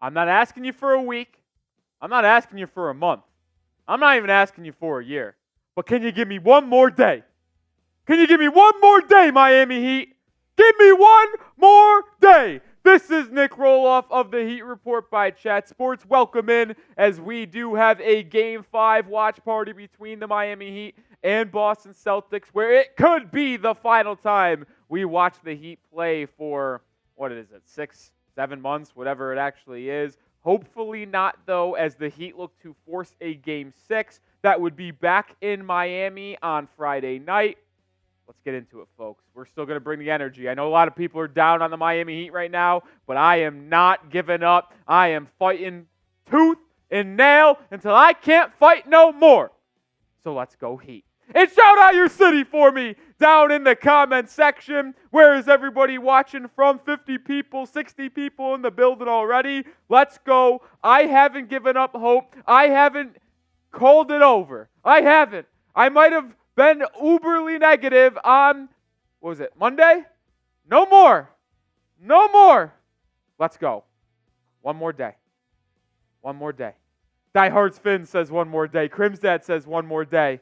I'm not asking you for a week. I'm not asking you for a month. I'm not even asking you for a year. But can you give me one more day? Can you give me one more day, Miami Heat? Give me one more day. This is Nic Rohloff of the Heat Report by Chat Sports. Welcome in as we do have a Game 5 watch party between the Miami Heat and Boston Celtics, where it could be the final time we watch the Heat play for, 6, 7 months, whatever it actually is. Hopefully not, though, as the Heat look to force a Game 6 that would be back in Miami on Friday night. Let's get into it, folks. We're still going to bring the energy. I know a lot of people are down on the Miami Heat right now, but I am not giving up. I am fighting tooth and nail until I can't fight no more. So let's go Heat. And shout out your city for me down in the comment section. Where is everybody watching from? 50 people, 60 people in the building already. Let's go. I haven't given up hope. I haven't called it over. I haven't. I might have been uberly negative on, Monday? No more. No more. Let's go. One more day. One more day. Die Hard's Finn says one more day. Crimsdad says one more day.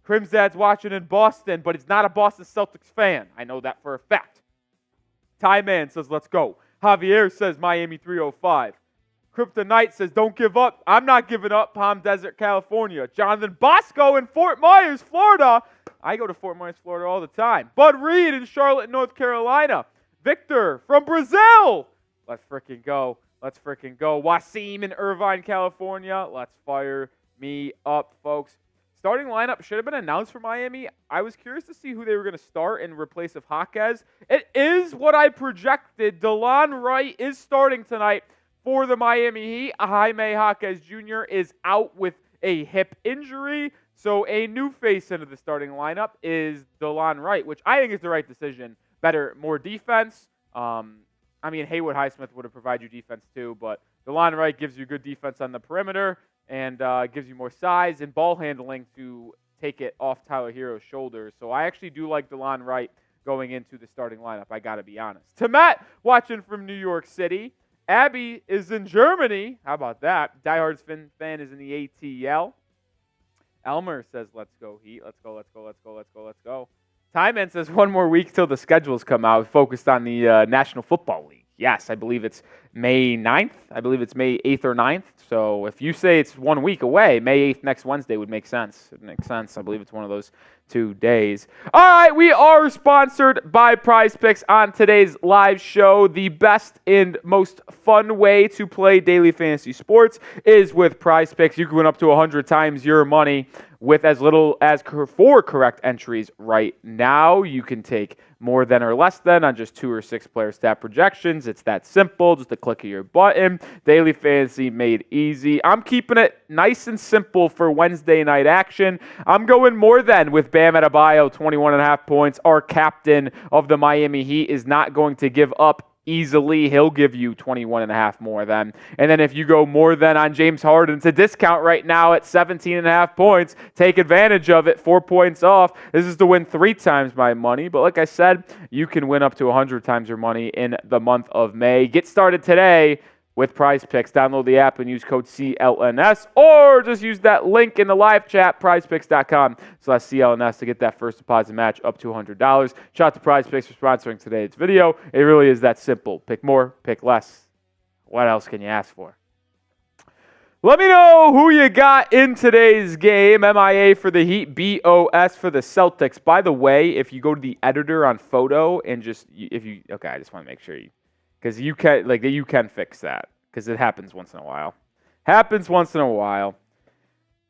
Crimsdad's watching in Boston, but he's not a Boston Celtics fan. I know that for a fact. Ty Man says let's go. Javier says Miami 305. Kryptonite says, don't give up. I'm not giving up. Palm Desert, California. Jonathan Bosco in Fort Myers, Florida. I go to Fort Myers, Florida all the time. Bud Reed in Charlotte, North Carolina. Victor from Brazil. Let's freaking go. Let's freaking go. Wasim in Irvine, California. Let's fire me up, folks. Starting lineup should have been announced for Miami. I was curious to see who they were going to start in replace of Jaquez. It is what I projected. DeLon Wright is starting tonight for the Miami Heat. Jaime Jaquez Jr. is out with a hip injury, so a new face into the starting lineup is DeLon Wright, which I think is the right decision. Better, more defense. Haywood Highsmith would have provided you defense too, but DeLon Wright gives you good defense on the perimeter and gives you more size and ball handling to take it off Tyler Herro's shoulders. So I actually do like DeLon Wright going into the starting lineup, I got to be honest. To Matt, watching from New York City. Abby is in Germany. How about that? Diehard fan is in the ATL. Elmer says, let's go Heat. Let's go, let's go, let's go, let's go, let's go. Tyman says, one more week till the schedules come out. Focused on the National Football League. Yes, I believe it's May 9th. I believe it's May 8th or 9th. So if you say it's 1 week away, May 8th next Wednesday would make sense. It makes sense. I believe it's one of those 2 days. All right, we are sponsored by PrizePicks on today's live show. The best and most fun way to play daily fantasy sports is with PrizePicks. You can win up to 100 times your money with as little as 4 correct entries right now. You can take more than or less than on just 2 or 6 player stat projections. It's that simple, just a click of your button. Daily fantasy made easy. I'm keeping it nice and simple for Wednesday night action. I'm going more than with Bam Adebayo, 21.5 points. Our captain of the Miami Heat is not going to give up easily. He'll give you 21.5 more than. And then if you go more than on James Harden, it's a discount right now at 17.5 points. Take advantage of it. 4 points off. This is to win 3 times my money. But like I said, you can win up to 100 times your money in the month of May. Get started today with PrizePicks. Download the app and use code CLNS, or just use that link in the live chat, prizepicks.com/CLNS, to get that first deposit match up to $100. Shout out to PrizePicks for sponsoring today's video. It really is that simple. Pick more, pick less. What else can you ask for? Let me know who you got in today's game. MIA for the Heat, BOS for the Celtics. By the way, if you go to the editor on photo and I just want to make sure because you can fix that, because it happens once in a while.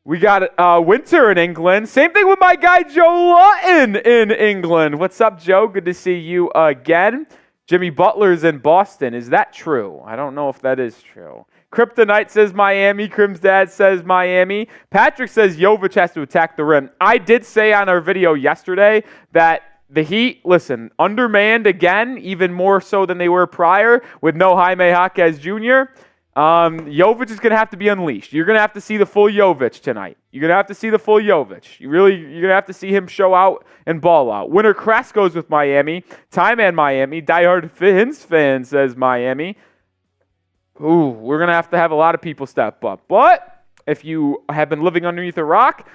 We got Winter in England. Same thing with my guy Joe Lutton in England. What's up, Joe? Good to see you again. Jimmy Butler's in Boston. Is that true? I don't know if that is true. Kryptonite says Miami. Crim's dad says Miami. Patrick says Jovic has to attack the rim. I did say on our video yesterday that the Heat, listen, undermanned again, even more so than they were prior, with no Jaime Jaquez Jr. Jovic is going to have to be unleashed. You're going to have to see the full Jovic tonight. You're going to have to see the full Jovic. You're going to have to see him show out and ball out. Winter Crest goes with Miami. Time and Miami. Diehard Fins fan says Miami. we're going to have a lot of people step up. But if you have been living underneath a rock,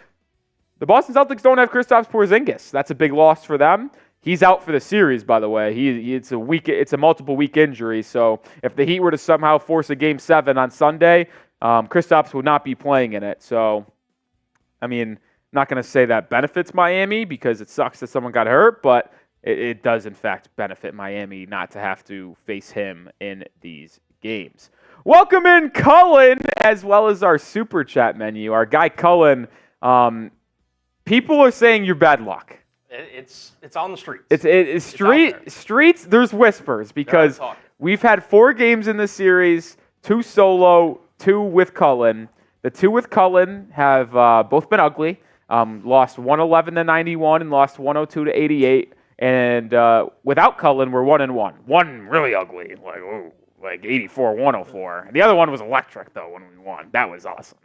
the Boston Celtics don't have Kristaps Porzingis. That's a big loss for them. He's out for the series, by the way. It's a multiple week injury. So if the Heat were to somehow force a Game 7 on Sunday, Kristaps would not be playing in it. So, I mean, I'm not going to say that benefits Miami because it sucks that someone got hurt, but it does, in fact, benefit Miami not to have to face him in these games. Welcome in Cullen, as well as our Super Chat menu. Our guy Cullen, people are saying you're bad luck. It's on the streets. It's streets. There's whispers because we've had 4 games in this series, 2 solo, 2 with Cullen. The 2 with Cullen have both been ugly. Lost 111-91 and lost 102-88. And without Cullen, we're 1-1. One really ugly, like 84-104. The other one was electric though when we won. That was awesome.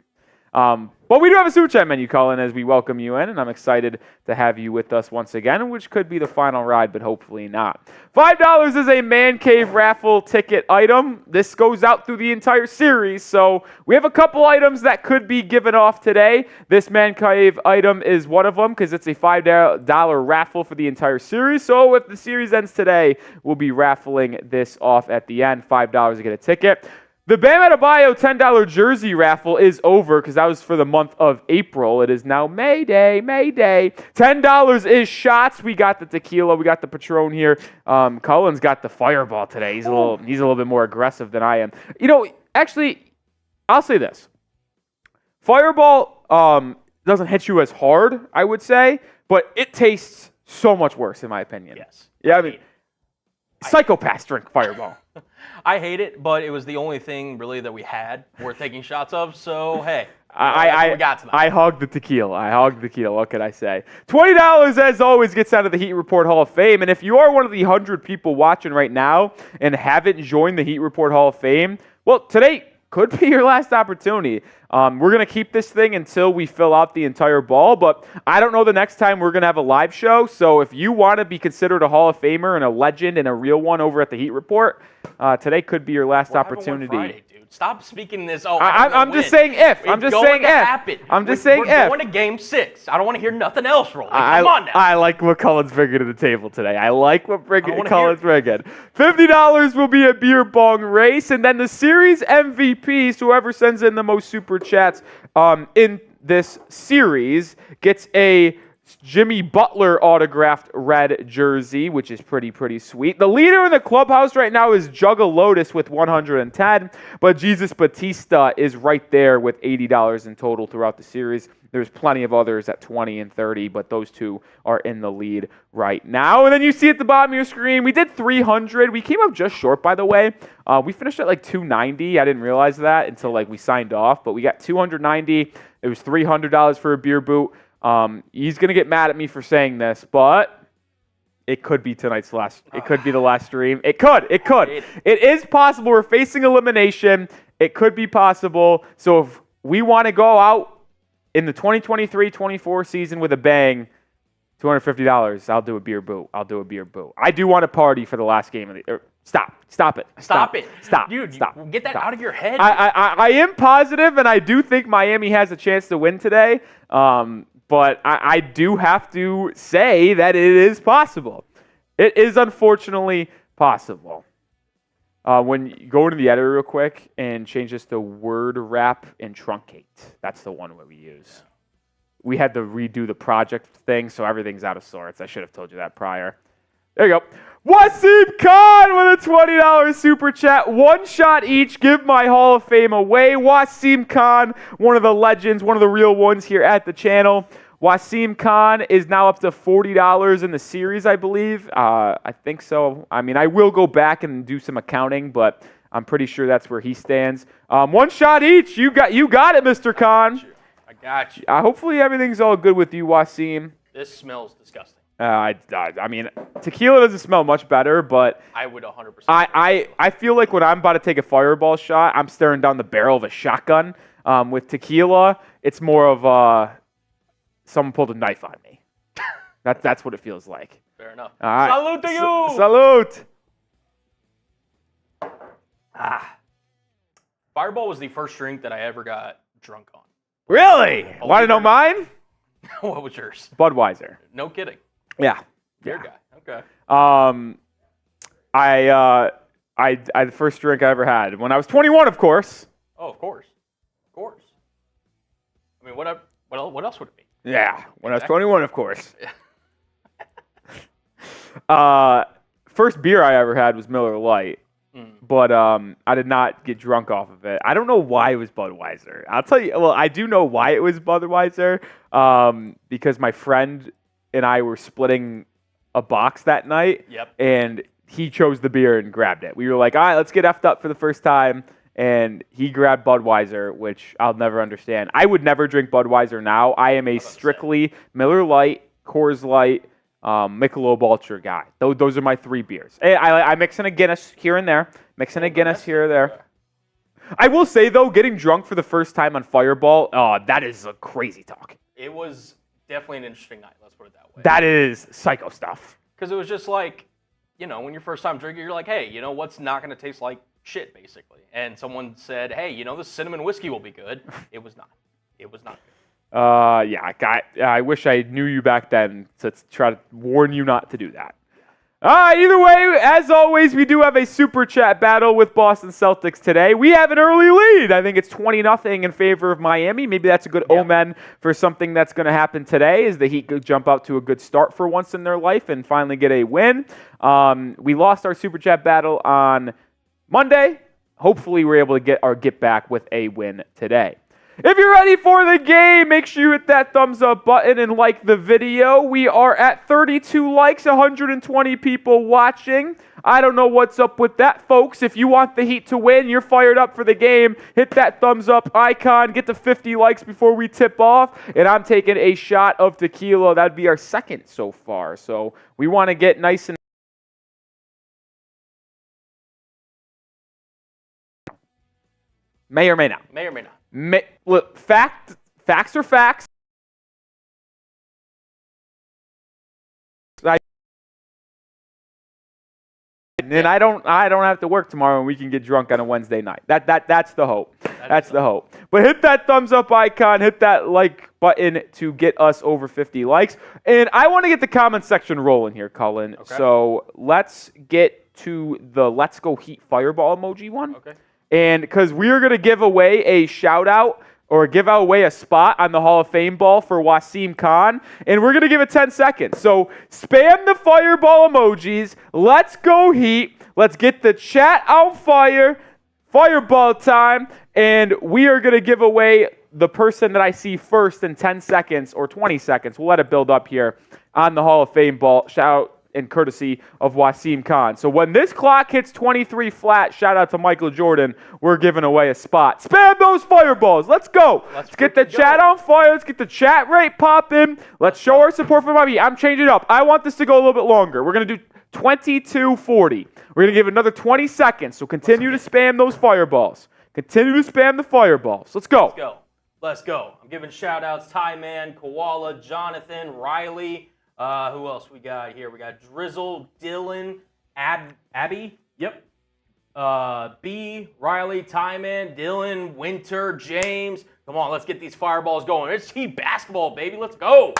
But we do have a Super Chat menu, Colin, as we welcome you in, and I'm excited to have you with us once again, which could be the final ride, but hopefully not. $5 is a Man Cave raffle ticket item. This goes out through the entire series, so we have a couple items that could be given off today. This Man Cave item is one of them because it's a $5 raffle for the entire series, so if the series ends today, we'll be raffling this off at the end. $5 to get a ticket. The Bam Adebayo $10 jersey raffle is over because that was for the month of April. It is now May Day. $10 is shots. We got the tequila. We got the Patron here. Cullen's got the fireball today. He's a little bit more aggressive than I am. Actually, I'll say this. Fireball doesn't hit you as hard, I would say, but it tastes so much worse, in my opinion. Yes. Yeah, I mean, psychopaths drink Fireball. I hate it, but it was the only thing really that we had worth taking shots of. So hey, we got tonight. I hogged the tequila. What can I say? $20 as always gets out of the Heat Report Hall of Fame. And if you are one of the 100 people watching right now and haven't joined the Heat Report Hall of Fame, well, today could be your last opportunity. We're going to keep this thing until we fill out the entire ball, but I don't know the next time we're going to have a live show. So if you want to be considered a Hall of Famer and a legend and a real one over at the Heat Report, today could be your last opportunity. Friday, dude. Stop speaking this. I'm just saying if. I'm just saying if. I'm just saying if. We're going to Game 6. I don't want to hear nothing else, Rolling. Come on now. I like what Cullen's bringing to the table today. Cullen's bringing. $50 will be a beer bong race, and then the series MVPs, whoever sends in the most super chats in this series, gets a Jimmy Butler autographed red jersey, which is pretty sweet. The leader in the clubhouse right now is Lotus with 110, but Jesus Batista is right there with $80 in total throughout the series. There's plenty of others at 20 and 30, but those two are in the lead right now. And then you see at the bottom of your screen, we did 300. We came up just short, by the way. We finished at like 290. I didn't realize that until we signed off, but we got 290. It was $300 for a beer boot. He's going to get mad at me for saying this, but it could be tonight's last. It could be the last stream. It could. It is possible. We're facing elimination. It could be possible. So if we want to go out in the 2023-24 season with a bang, $250, I'll do a beer boot. I do want to party for the last game of the Stop it. Dude, get that out of your head. I am positive, and I do think Miami has a chance to win today. But I do have to say that it is possible. It is unfortunately possible. When you go into the editor real quick and change this to word wrap and truncate. That's the one where we use. We had to redo the project thing, so everything's out of sorts. I should have told you that prior. There you go. Wasim Khan with a $20 super chat. One shot each. Give my Hall of Fame away. Wasim Khan, one of the legends, one of the real ones here at the channel. Wasim Khan is now up to $40 in the series, I believe. I think so. I mean, I will go back and do some accounting, but I'm pretty sure that's where he stands. One shot each. You got it, Mr. Khan. I got you. Hopefully everything's all good with you, Wasim. This smells disgusting. I mean, tequila doesn't smell much better, but I would 100%. I feel like when I'm about to take a fireball shot, I'm staring down the barrel of a shotgun. With tequila, it's more of someone pulled a knife on me. That's what it feels like. Fair enough. All right. Salute to you. Salute. Fireball was the first drink that I ever got drunk on. Really? Want to know mine? What was yours? Budweiser. No kidding. Yeah. Beer guy. Okay. The first drink I ever had when I was 21, of course. Oh, of course. Of course. I mean, what else would it be? Yeah, when I was 21, of course. First beer I ever had was Miller Lite, but I did not get drunk off of it. I don't know why it was Budweiser. I'll tell you. Well, I do know why it was Budweiser, because my friend and I were splitting a box that night, and he chose the beer and grabbed it. We were like, all right, let's get effed up for the first time. And he grabbed Budweiser, which I'll never understand. I would never drink Budweiser now. I am a strictly Miller Lite, Coors Light, Michelob Ultra guy. Those are my 3 beers. I mix in a Guinness here and there. Here or there. I will say, though, getting drunk for the first time on Fireball, that is a crazy talk. It was definitely an interesting night. Let's put it that way. That is psycho stuff. Because it was just like, when you're first time drinking, you're like, hey, what's not going to taste like shit, basically. And someone said, hey, this cinnamon whiskey will be good. It was not. It was not good. Yeah, I wish I knew you back then to try to warn you not to do that. Either way, as always, we do have a super chat battle with Boston Celtics today. We have an early lead. I think it's 20-0 in favor of Miami. Maybe that's a good omen for something that's going to happen today, as the Heat could jump out to a good start for once in their life and finally get a win. We lost our super chat battle on Monday. Hopefully, we're able to get back with a win today. If you're ready for the game, make sure you hit that thumbs up button and like the video. We are at 32 likes, 120 people watching. I don't know what's up with that, folks. If you want the Heat to win, you're fired up for the game, hit that thumbs up icon, get to 50 likes before we tip off, and I'm taking a shot of tequila. That'd be our second so far. So we want to get nice and may or may not. May or may not. Look, facts are facts. And I don't have to work tomorrow, and we can get drunk on a Wednesday night. That's the hope. That's the hope. But hit that thumbs up icon, hit that like button to get us over 50 likes. And I want to get the comment section rolling here, Cullen. Okay. So let's get to the Let's Go Heat Fireball emoji one. Okay. And because we are going to give away a shout-out or give away a spot on the Hall of Fame ball for Wasim Khan, and we're going to give it 10 seconds. So spam the fireball emojis. Let's go Heat. Let's get the chat on fire. Fireball time. And we are going to give away the person that I see first in 10 seconds or 20 seconds. We'll let it build up here on the Hall of Fame ball. Shout out and courtesy of Wasim Khan. So when this clock hits 23 flat, shout out to Michael Jordan, we're giving away a spot. Spam those fireballs. Let's go. Let's get the chat on fire. Let's get the chat rate popping. Let's show our support for Miami. I'm changing it up. I want this to go a little bit longer. We're going to do 22:40. We're going to give another 20 seconds. So continue to spam those fireballs. Continue to spam the fireballs. Let's go. Let's go. Let's go. I'm giving shout outs. Ty Man, Koala, Jonathan, Riley. Who else we got here? We got Drizzle, Dylan, Abby. Yep. B, Riley, Tyman, Dylan, Winter, James. Come on, let's get these fireballs going. It's Heat basketball, baby. Let's go.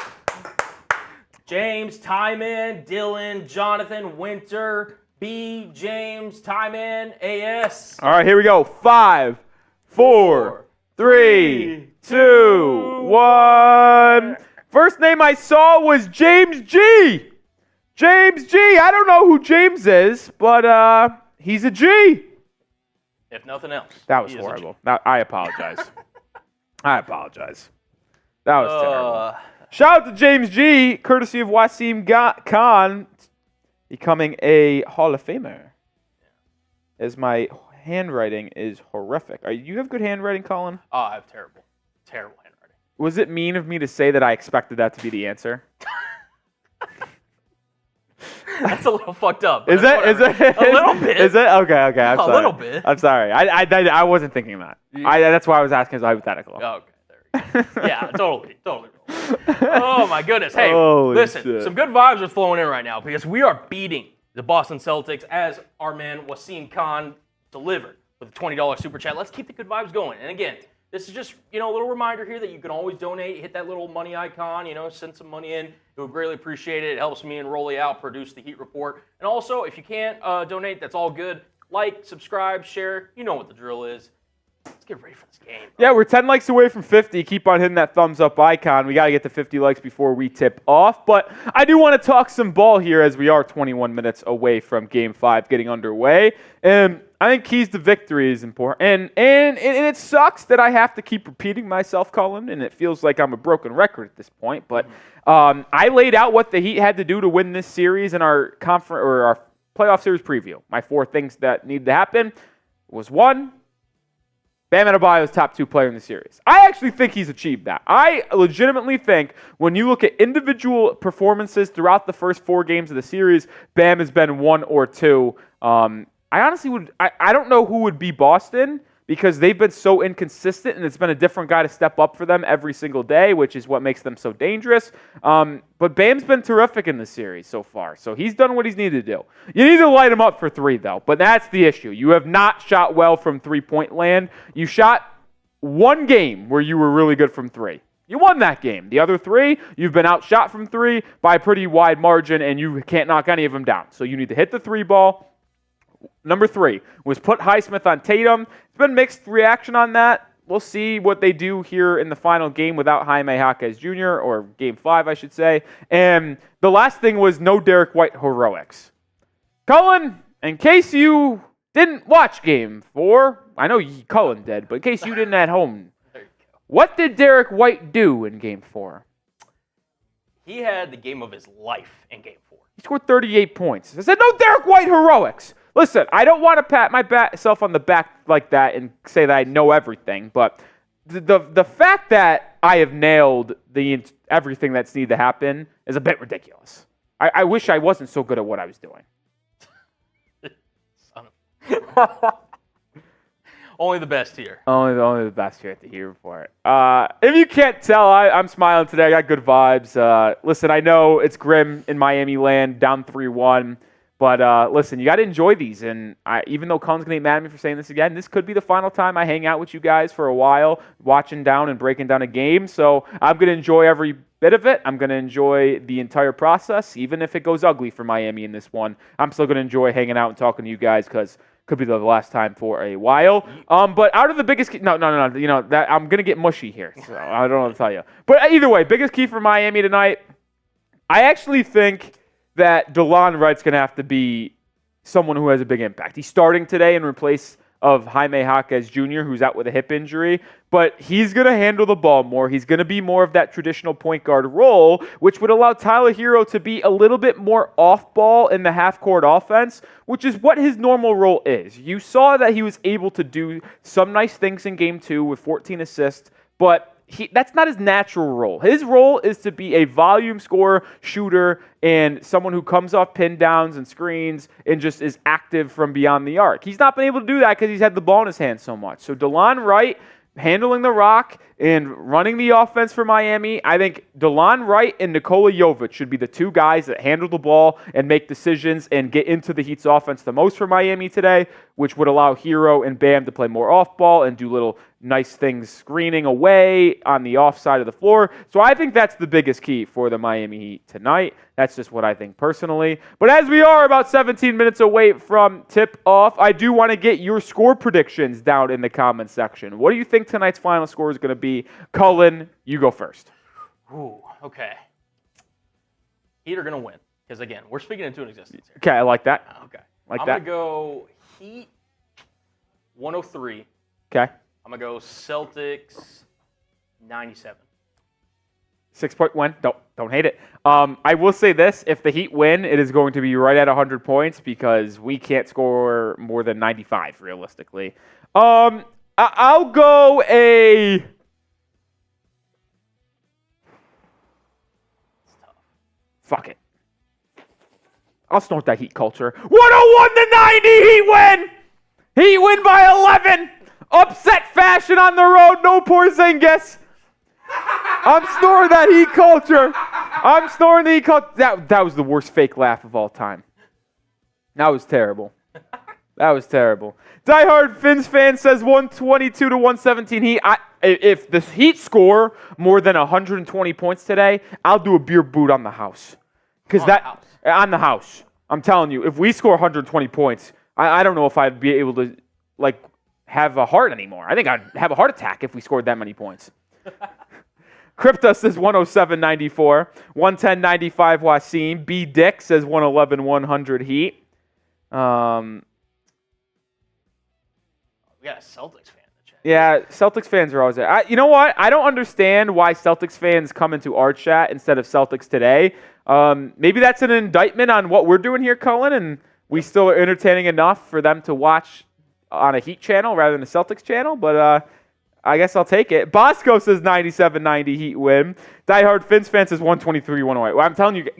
James, Tyman, Dylan, Jonathan, Winter, B, James, Tyman, AS. All right, here we go. 5, 4, 3, 2, 1. First name I saw was James G. James G. I don't know who James is, but he's a G. If nothing else. That was horrible. I apologize. That was terrible. Shout out to James G, courtesy of Wasim Khan, becoming a Hall of Famer. As my handwriting is horrific. You have good handwriting, Colin? Oh, I have terrible handwriting. Was it mean of me to say that I expected that to be the answer? That's a little fucked up. Is it? A little bit. Is it? Okay. I'm sorry. A little bit. I'm sorry. I wasn't thinking that. That's why I was asking as a hypothetical. Okay. There you go. Yeah, totally. Oh, my goodness. Hey, listen, some good vibes are flowing in right now because we are beating the Boston Celtics as our man Wasim Khan delivered. with a $20 super chat. Let's keep the good vibes going. And again, this is just, a little reminder here that you can always donate. Hit that little money icon, send some money in. It would greatly appreciate it. It helps me and Rolly out produce the Heat Report. And also, if you can't donate, that's all good. Like, subscribe, share. You know what the drill is. Let's get ready for this game. Yeah, we're 10 likes away from 50. Keep on hitting that thumbs up icon. We got to get to 50 likes before we tip off. But I do want to talk some ball here as we are 21 minutes away from Game 5 getting underway. And I think keys to victory is important. And it sucks that I have to keep repeating myself, Cullen, and it feels like I'm a broken record at this point. But I laid out what the Heat had to do to win this series in our our playoff series preview. My 4 things that needed to happen was 1, Bam Adebayo is top 2 player in the series. I actually think he's achieved that. I legitimately think when you look at individual performances throughout the first 4 games of the series, Bam has been 1 or 2. I honestly I don't know who would be Boston because they've been so inconsistent and it's been a different guy to step up for them every single day, which is what makes them so dangerous. But Bam's been terrific in the series so far, so he's done what he's needed to do. You need to light him up for 3, though, but that's the issue. You have not shot well from three-point land. You shot 1 game where you were really good from 3. You won that game. The other 3, you've been outshot from 3 by a pretty wide margin, and you can't knock any of them down. So you need to hit the 3 ball. Number 3 was put Highsmith on Tatum. It's been mixed reaction on that. We'll see what they do here in the final game without Jaime Jaquez Jr., or Game 5, I should say. And the last thing was no Derrick White heroics. Cullen, in case you didn't watch Game 4, I know Cullen did, but in case you didn't at home, what did Derrick White do in Game 4? He had the game of his life in Game 4. He scored 38 points. I said, no Derrick White heroics. Listen, I don't want to pat myself on the back like that and say that I know everything, but the fact that I have nailed everything that's needed to happen is a bit ridiculous. I wish I wasn't so good at what I was doing. Son of... Only the best here. Only the best here at the Heat Report. If you can't tell, I'm smiling today. I got good vibes. Listen, I know it's grim in Miami land, down 3-1. But listen, you got to enjoy these. And even though Cullen's going to get mad at me for saying this again, this could be the final time I hang out with you guys for a while, watching down and breaking down a game. So I'm going to enjoy every bit of it. I'm going to enjoy the entire process, even if it goes ugly for Miami in this one. I'm still going to enjoy hanging out and talking to you guys because could be the last time for a while. But out of the biggest key, no. That I'm going to get mushy here. So I don't know what to tell you. But either way, biggest key for Miami tonight, I actually think that DeLon Wright's going to have to be someone who has a big impact. He's starting today in replace of Jaime Jaquez Jr., who's out with a hip injury, but he's going to handle the ball more. He's going to be more of that traditional point guard role, which would allow Tyler Herro to be a little bit more off-ball in the half-court offense, which is what his normal role is. You saw that he was able to do some nice things in Game 2 with 14 assists, but that's not his natural role. His role is to be a volume scorer, shooter, and someone who comes off pin downs and screens and just is active from beyond the arc. He's not been able to do that because he's had the ball in his hand so much. So DeLon Wright handling the rock and running the offense for Miami. I think DeLon Wright and Nikola Jovic should be the 2 guys that handle the ball and make decisions and get into the Heat's offense the most for Miami today, which would allow Herro and Bam to play more off ball and do little nice things screening away on the off side of the floor. So I think that's the biggest key for the Miami Heat tonight. That's just what I think personally. But as we are about 17 minutes away from tip-off, I do want to get your score predictions down in the comments section. What do you think tonight's final score is going to be? Cullen, you go first. Ooh, okay. Heat are going to win. Because, again, we're speaking into an existence here. Okay, I like that. Okay. I'm going to go Heat 103. Okay. I'm going to go Celtics 97. 6-point win. Don't hate it. I will say this. If the Heat win, it is going to be right at 100 points because we can't score more than 95, realistically. I'll go a... It's tough. Fuck it. I'll snort that Heat culture. 101-90 Heat win! Heat win by 11! Upset fashion on the road, no Porzingis. I'm snoring that Heat culture. I'm snoring the Heat culture. That was the worst fake laugh of all time. That was terrible. That was terrible. Diehard Fins fan says 122 to 117 Heat. If the Heat score more than 120 points today, I'll do a beer boot on the house. On the house. I'm telling you, if we score 120 points, I don't know if I'd be able to have a heart anymore. I think I'd have a heart attack if we scored that many points. Crypta says 107.94. 110.95 Wasim. B Dick says 111.100 Heat. We got a Celtics fan in the chat. Yeah, Celtics fans are always there. You know what? I don't understand why Celtics fans come into our chat instead of Celtics Today. Maybe that's an indictment on what we're doing here, Cullen, and we still are entertaining enough for them to watch on a Heat channel rather than a Celtics channel, but I guess I'll take it. Bosco says 97-90 Heat win. Diehard Fins fan says 123-108. Well, I'm telling you,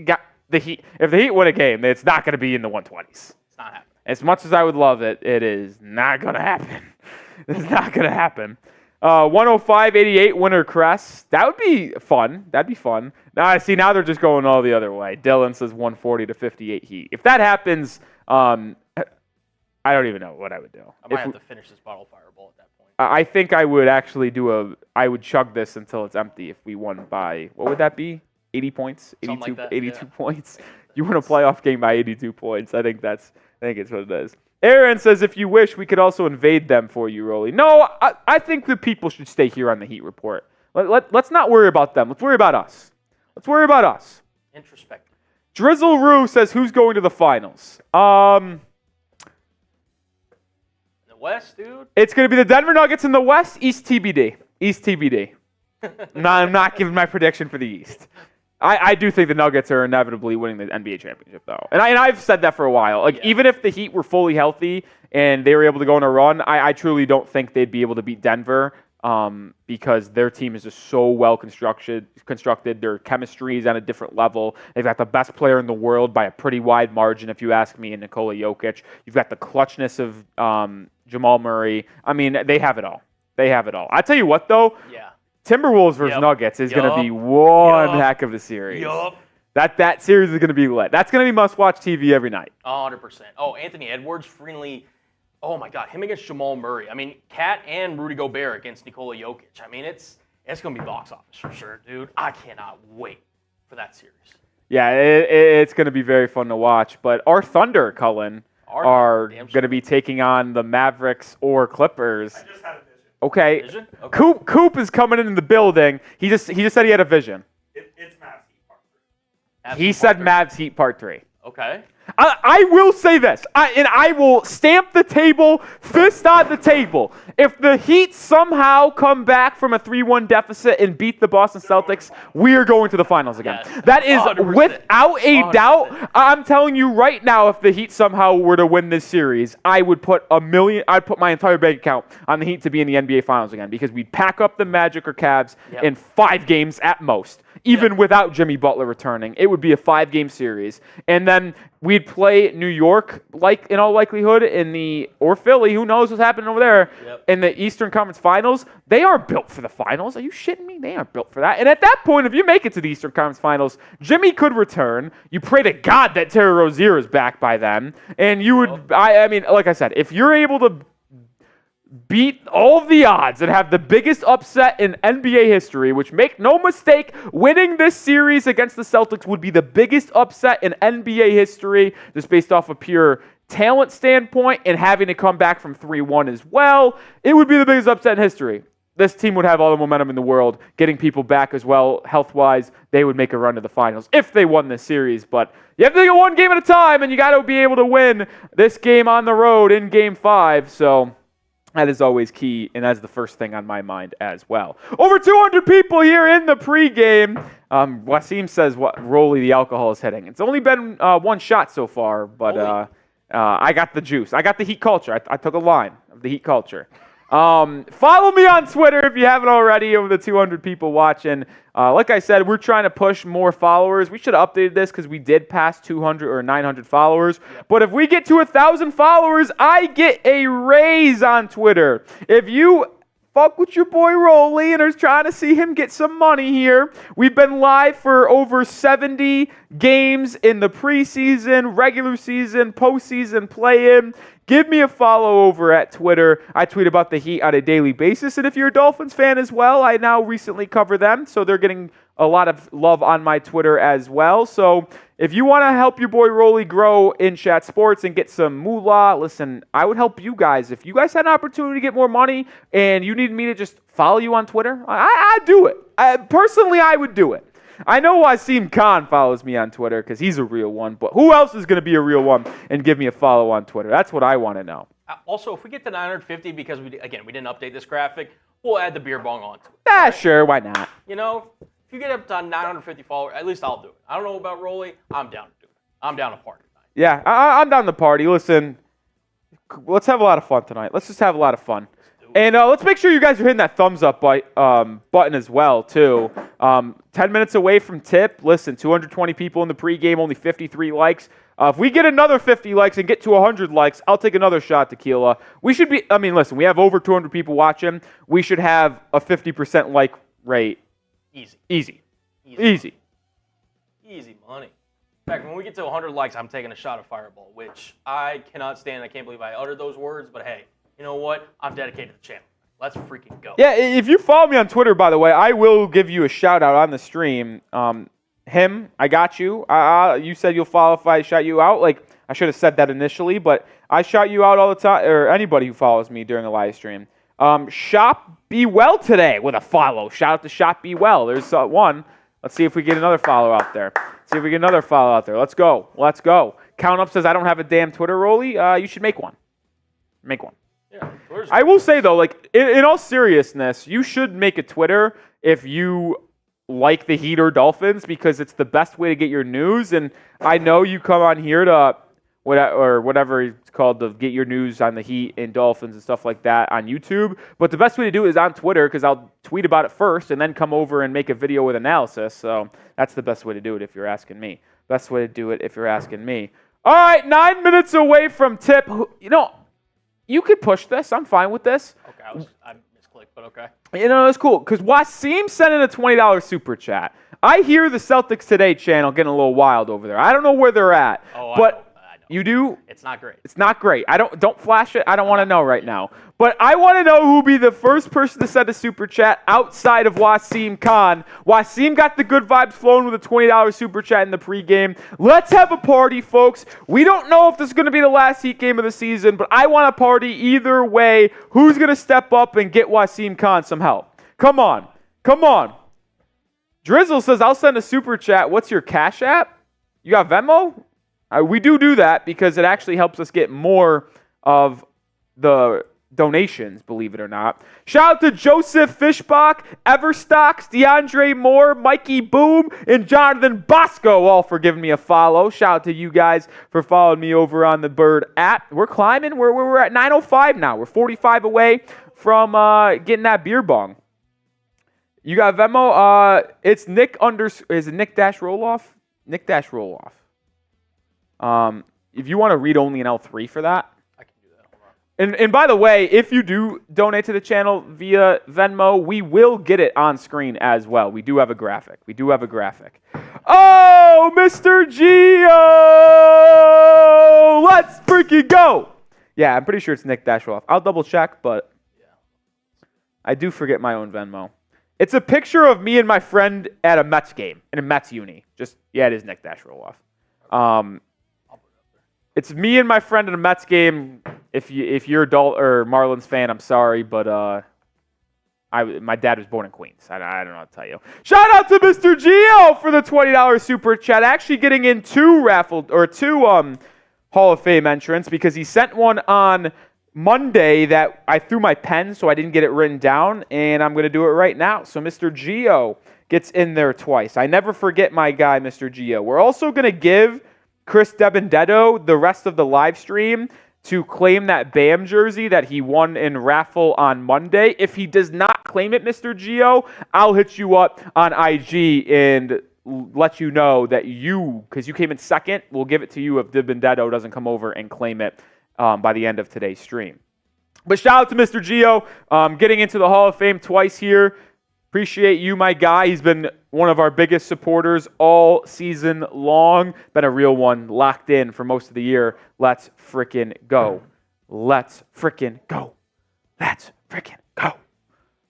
the Heat. If the Heat win a game, it's not going to be in the 120s. It's not happening. As much as I would love it, it is not going to happen. It's not going to happen. 105-88 winner crest. That would be fun. That'd be fun. Now they're just going all the other way. Dylan says 140-58 Heat. If that happens, I don't even know what I would do. I might have to finish this bottle fireball at that point. I think I would actually I would chug this until it's empty if we won by, what would that be? 80 points? 82 points? You win a playoff game by 82 points. I think it's what it is. Aaron says, if you wish, we could also invade them for you, Rolly. No, I think the people should stay here on the Heat Report. Let's not worry about them. Let's worry about us. Introspective. Drizzle Rue says, who's going to the finals? West, dude? It's going to be the Denver Nuggets in the West, East TBD. No, I'm not giving my prediction for the East. I do think the Nuggets are inevitably winning the NBA championship, though. And I've said that for a while. Even if the Heat were fully healthy and they were able to go on a run, I truly don't think they'd be able to beat Denver because their team is just so well constructed. Their chemistry is on a different level. They've got the best player in the world by a pretty wide margin, if you ask me, in Nikola Jovic. You've got the clutchness of Jamal Murray. I mean, they have it all. I tell you what, though. Yeah. Timberwolves versus Nuggets is going to be one heck of a series. That series is going to be lit. That's going to be must-watch TV every night. 100%. Oh, Anthony Edwards finally. Oh my God, him against Jamal Murray. I mean, Kat and Rudy Gobert against Nikola Jovic. I mean, it's going to be box office for sure, dude. I cannot wait for that series. Yeah, it's going to be very fun to watch. But our Thunder, Cullen, are going to be taking on the Mavericks or Clippers. I just had a vision. Okay. Vision? Okay. Coop is coming in the building. He just said he had a vision. It's Mavs Heat Part 3. He said Mavs Heat Part 3. Okay. I will say this, and I will stamp the table, fist on the table. If the Heat somehow come back from a 3-1 deficit and beat the Boston Celtics, we are going to the finals again. Yes. That is 100%. without a 100%. doubt. I'm telling you right now, if the Heat somehow were to win this series, I'd put my entire bank account on the Heat to be in the NBA Finals again because we'd pack up the Magic or Cavs in 5 games at most. Even without Jimmy Butler returning, it would be a 5-game series. And then we'd play New York, in all likelihood, or Philly, who knows what's happening over there, in the Eastern Conference Finals. They are built for the finals. Are you shitting me? They aren't built for that. And at that point, if you make it to the Eastern Conference Finals, Jimmy could return. You pray to God that Terry Rozier is back by then. And you would, I mean, like I said, if you're able to beat all of the odds and have the biggest upset in NBA history, which, make no mistake, winning this series against the Celtics would be the biggest upset in NBA history, just based off a pure talent standpoint and having to come back from 3-1 as well. It would be the biggest upset in history. This team would have all the momentum in the world, getting people back as well, health-wise. They would make a run to the finals if they won this series. But you have to take it one game at a time, and you got to be able to win this game on the road in Game 5. So that is always key, and that's the first thing on my mind as well. Over 200 people here in the pregame. Wasim says Rolly the alcohol is hitting. It's only been one shot so far, but I got the juice. I got the Heat culture. I took a line of the Heat culture. Follow me on Twitter if you haven't already, over the 200 people watching. Like I said, we're trying to push more followers. We should have updated this because we did pass 200 or 900 followers. Yep. But if we get to 1,000 followers, I get a raise on Twitter. If you fuck with your boy Rolly and are trying to see him get some money here, we've been live for over 70 games in the preseason, regular season, postseason play-in. give me a follow over at Twitter. I tweet about the Heat on a daily basis. And if you're a Dolphins fan as well, I now recently cover them. So they're getting a lot of love on my Twitter as well. So if you want to help your boy Rolly grow in Chat Sports and get some moolah, listen, I would help you guys. If you guys had an opportunity to get more money and you need me to just follow you on Twitter, I'd do it. Personally, I would do it. I know Wasim Khan follows me on Twitter because he's a real one, but who else is going to be a real one and give me a follow on Twitter? That's what I want to know. Also, if we get to 950, because we didn't update this graphic, we'll add the beer bong onto it. Right? Sure, why not? You know, if you get up to 950 followers, at least I'll do it. I don't know about Rolly. I'm down to do it. I'm down to party tonight. Yeah, I'm down to party. Listen, let's have a lot of fun tonight. Let's just have a lot of fun. And let's make sure you guys are hitting that thumbs up button as well, too. 10 minutes away from tip. Listen, 220 people in the pregame, only 53 likes. If we get another 50 likes and get to 100 likes, I'll take another shot tequila. We should be, listen, we have over 200 people watching. We should have a 50% like rate. Easy money. In fact, when we get to 100 likes, I'm taking a shot of Fireball, which I cannot stand. I can't believe I uttered those words, but hey. You know what? I'm dedicated to the channel. Let's freaking go. Yeah, if you follow me on Twitter, by the way, I will give you a shout out on the stream. I got you. You said you'll follow if I shout you out. Like, I should have said that initially, but I shout you out all the time, or anybody who follows me during a live stream. Shop Be Well today with a follow. Shout out to Shop Be Well. There's one. Let's see if we get another follow out there. Let's go. Count Up says, I don't have a damn Twitter, Rolly. You should make one. Yeah, I will say, though, like, in all seriousness, you should make a Twitter if you like the Heat or Dolphins because it's the best way to get your news. And I know you come on here to whatever it's called to get your news on the Heat and Dolphins and stuff like that on YouTube. But the best way to do it is on Twitter because I'll tweet about it first and then come over and make a video with analysis. So that's the best way to do it if you're asking me. All right, 9 minutes away from tip. You know, you could push this. I'm fine with this. Okay, I misclicked, but okay. You know, it's cool. Because Wasim sent in a $20 super chat. I hear the Celtics Today channel getting a little wild over there. I don't know where they're at. Oh, but I know. You do? It's not great. It's not great. Don't flash it. I don't want to know right now. But I want to know who will be the first person to send a super chat outside of Wasim Khan. Wasim got the good vibes flowing with a $20 super chat in the pregame. Let's have a party, folks. We don't know if this is going to be the last Heat game of the season, but I want a party either way. Who's going to step up and get Wasim Khan some help? Come on. Drizzle says, I'll send a super chat. What's your Cash App? You got Venmo? We do that because it actually helps us get more of the donations, believe it or not. Shout out to Joseph Fishbach, Everstocks, DeAndre Moore, Mikey Boom, and Jonathan Bosco, all for giving me a follow. Shout out to you guys for following me over on the Bird app. We're climbing. We're at 9:05 now. We're 45 away from getting that beer bong. You got Venmo? It's Nick is it Nic Rohloff? Nic Rohloff. If you want to read only an L3 for that. I can do that. Hold on. And by the way, if you do donate to the channel via Venmo, we will get it on screen as well. We do have a graphic. Oh, Mr. Gio! Let's freaking go! Yeah, I'm pretty sure it's Nic Rohloff. I'll double check, but I do forget my own Venmo. It's a picture of me and my friend at a Mets game, in a Mets uni. It is Nic Rohloff. It's me and my friend at a Mets game. If you're a Marlins fan, I'm sorry, but my dad was born in Queens. I don't know how to tell you. Shout out to Mr. Gio for the $20 super chat. Actually getting in two Hall of Fame entrants because he sent one on Monday that I threw my pen, so I didn't get it written down, and I'm going to do it right now. So Mr. Gio gets in there twice. I never forget my guy, Mr. Gio. We're also going to give Chris DeBendetto the rest of the live stream to claim that BAM jersey that he won in Raffle on Monday. If he does not claim it, Mr. Gio, I'll hit you up on IG and let you know that because you came in second, we'll give it to you if DeBendetto doesn't come over and claim it by the end of today's stream. But shout out to Mr. Gio, getting into the Hall of Fame twice here. Appreciate you, my guy. He's been one of our biggest supporters all season long. Been a real one, locked in for most of the year. Let's frickin' go. Let's freaking go. Let's freaking go.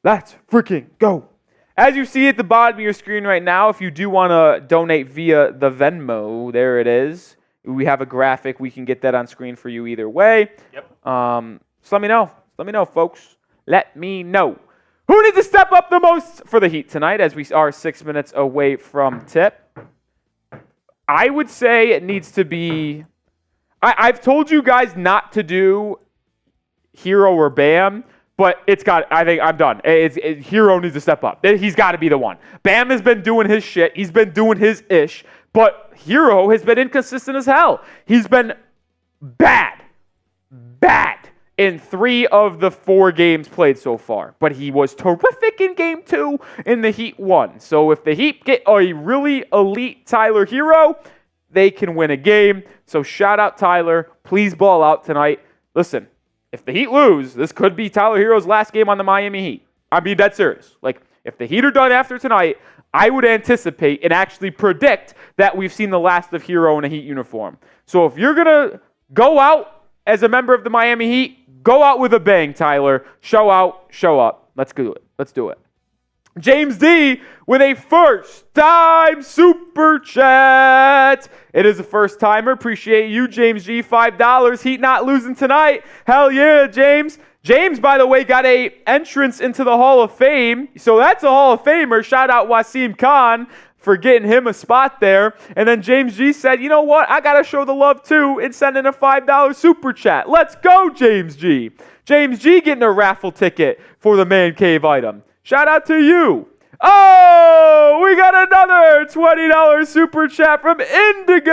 Let's freaking go. As you see at the bottom of your screen right now, if you do want to donate via the Venmo, there it is. We have a graphic. We can get that on screen for you either way. Yep. So let me know. Let me know, folks. Let me know. Who needs to step up the most for the Heat tonight as we are 6 minutes away from tip? I would say it needs to be... I've told you guys not to do Herro or Bam, but I think I'm done. Herro needs to step up. He's got to be the one. Bam has been doing his shit. He's been doing his ish. But Herro has been inconsistent as hell. He's been bad in 3 of the 4 games played so far. But he was terrific in Game 2 in the Heat 1. So if the Heat get a really elite Tyler Herro, they can win a game. So shout out Tyler. Please ball out tonight. Listen, if the Heat lose, this could be Tyler Herro's last game on the Miami Heat. I'm being dead serious. Like, if the Heat are done after tonight, I would anticipate and actually predict that we've seen the last of Herro in a Heat uniform. So if you're going to go out as a member of the Miami Heat, go out with a bang, Tyler. Show out, show up. Let's do it. Let's do it. James D with a first-time super chat. It is a first-timer. Appreciate you, James G. $5. Heat not losing tonight. Hell yeah, James. James, by the way, got a entrance into the Hall of Fame. So that's a Hall of Famer. Shout out Wasim Khan for getting him a spot there. And then James G said, you know what? I got to show the love, too, and send in a $5 super chat. Let's go, James G. James G getting a raffle ticket for the Man Cave item. Shout out to you. Oh, we got another $20 super chat from Indigo.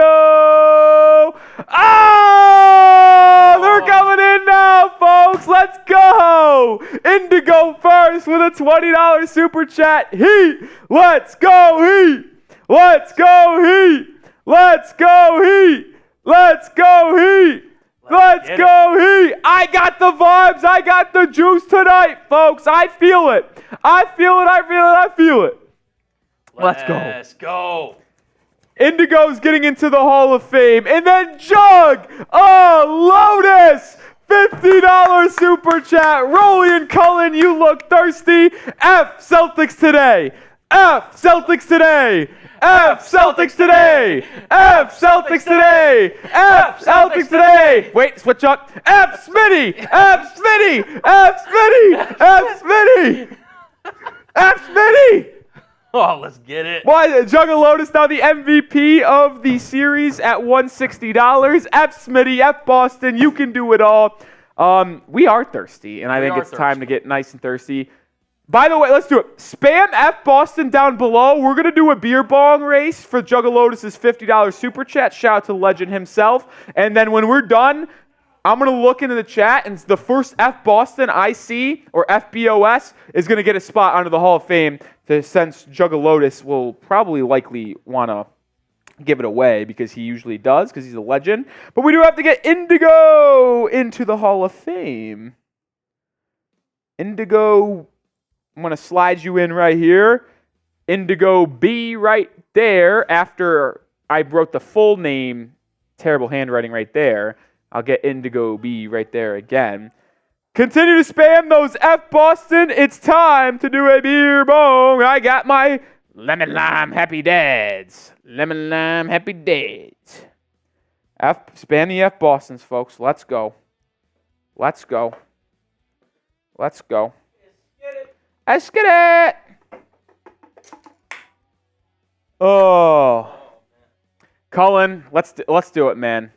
Oh, they're coming in now, folks. Let's go. Indigo first with a $20 super chat. Heat. Let's go, Heat. Let's go, Heat. Let's go, Heat. Let's go, Heat. Let's go, Heat. I got the vibes. I got the juice tonight, folks. I feel it. I feel it. I feel it. I feel it. Let's go. Let's go. Indigo's getting into the Hall of Fame. And then Jug. Oh, Lotus. $50 super chat. Rolly and Cullen, you look thirsty. F Celtics today. F Celtics today. F Celtics today! F Celtics today! F Celtics today! Wait, switch up. F Smitty! F Smitty! F Smitty! F Smitty! F Smitty! Oh, let's get it. Why, Juggle Lotus now the MVP of the series at $160. F Smitty, F Boston, you can do it all. We are thirsty, and I think it's time to get nice and thirsty. By the way, let's do it. Spam F Boston down below. We're going to do a beer bong race for Juggle Lotus's $50 super chat. Shout out to the legend himself. And then when we're done, I'm going to look into the chat, and the first F Boston I see, or FBOS, is going to get a spot under the Hall of Fame, since Juggle Lotus will probably likely want to give it away, because he usually does, because he's a legend. But we do have to get Indigo into the Hall of Fame. Indigo... I'm going to slide you in right here. Indigo B right there. After I wrote the full name, terrible handwriting right there, I'll get Indigo B right there again. Continue to spam those F Boston. It's time to do a beer bong. I got my lemon lime happy dads. Lemon lime happy dads. Spam the F Bostons, folks. Let's go. Let's go. Let's go. Let's get it. Oh. Cullen, let's do it, man.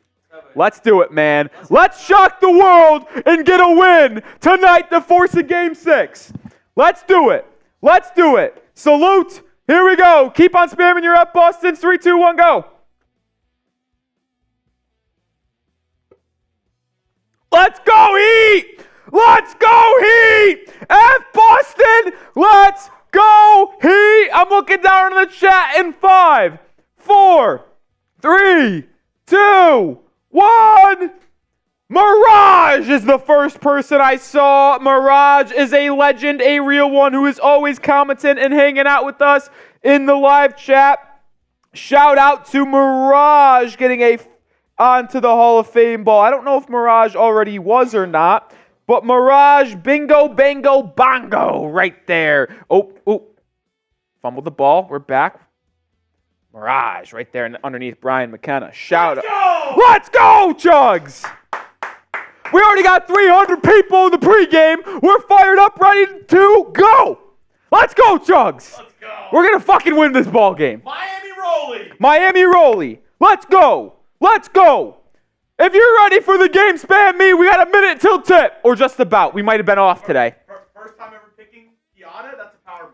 Let's do it, man. Let's shock the world and get a win tonight to force a Game 6. Let's do it. Let's do it. Salute. Here we go. Keep on spamming your F Boston. 3, 2, 1, go. Let's go, Heat. Let's go, Heat! F Boston! Let's go, Heat! I'm looking down in the chat in 5, 4, 3, 2, 1. Mirage is the first person I saw. Mirage is a legend, a real one who is always commenting and hanging out with us in the live chat. Shout out to Mirage getting a onto the Hall of Fame ball. I don't know if Mirage already was or not, but Mirage, bingo, bango, bongo, right there. Oh, fumbled the ball. We're back. Mirage, right there underneath Brian McKenna. Shout out. Let's go, Chugs! We already got 300 people in the pregame. We're fired up, ready to go. Let's go, Chugs. Let's go. We're going to fucking win this ball game. Miami Rolly. Let's go. Let's go. If you're ready for the game, spam me. We got a minute till tip. Or just about. We might have been off today. First time ever picking Gianna. That's a power move.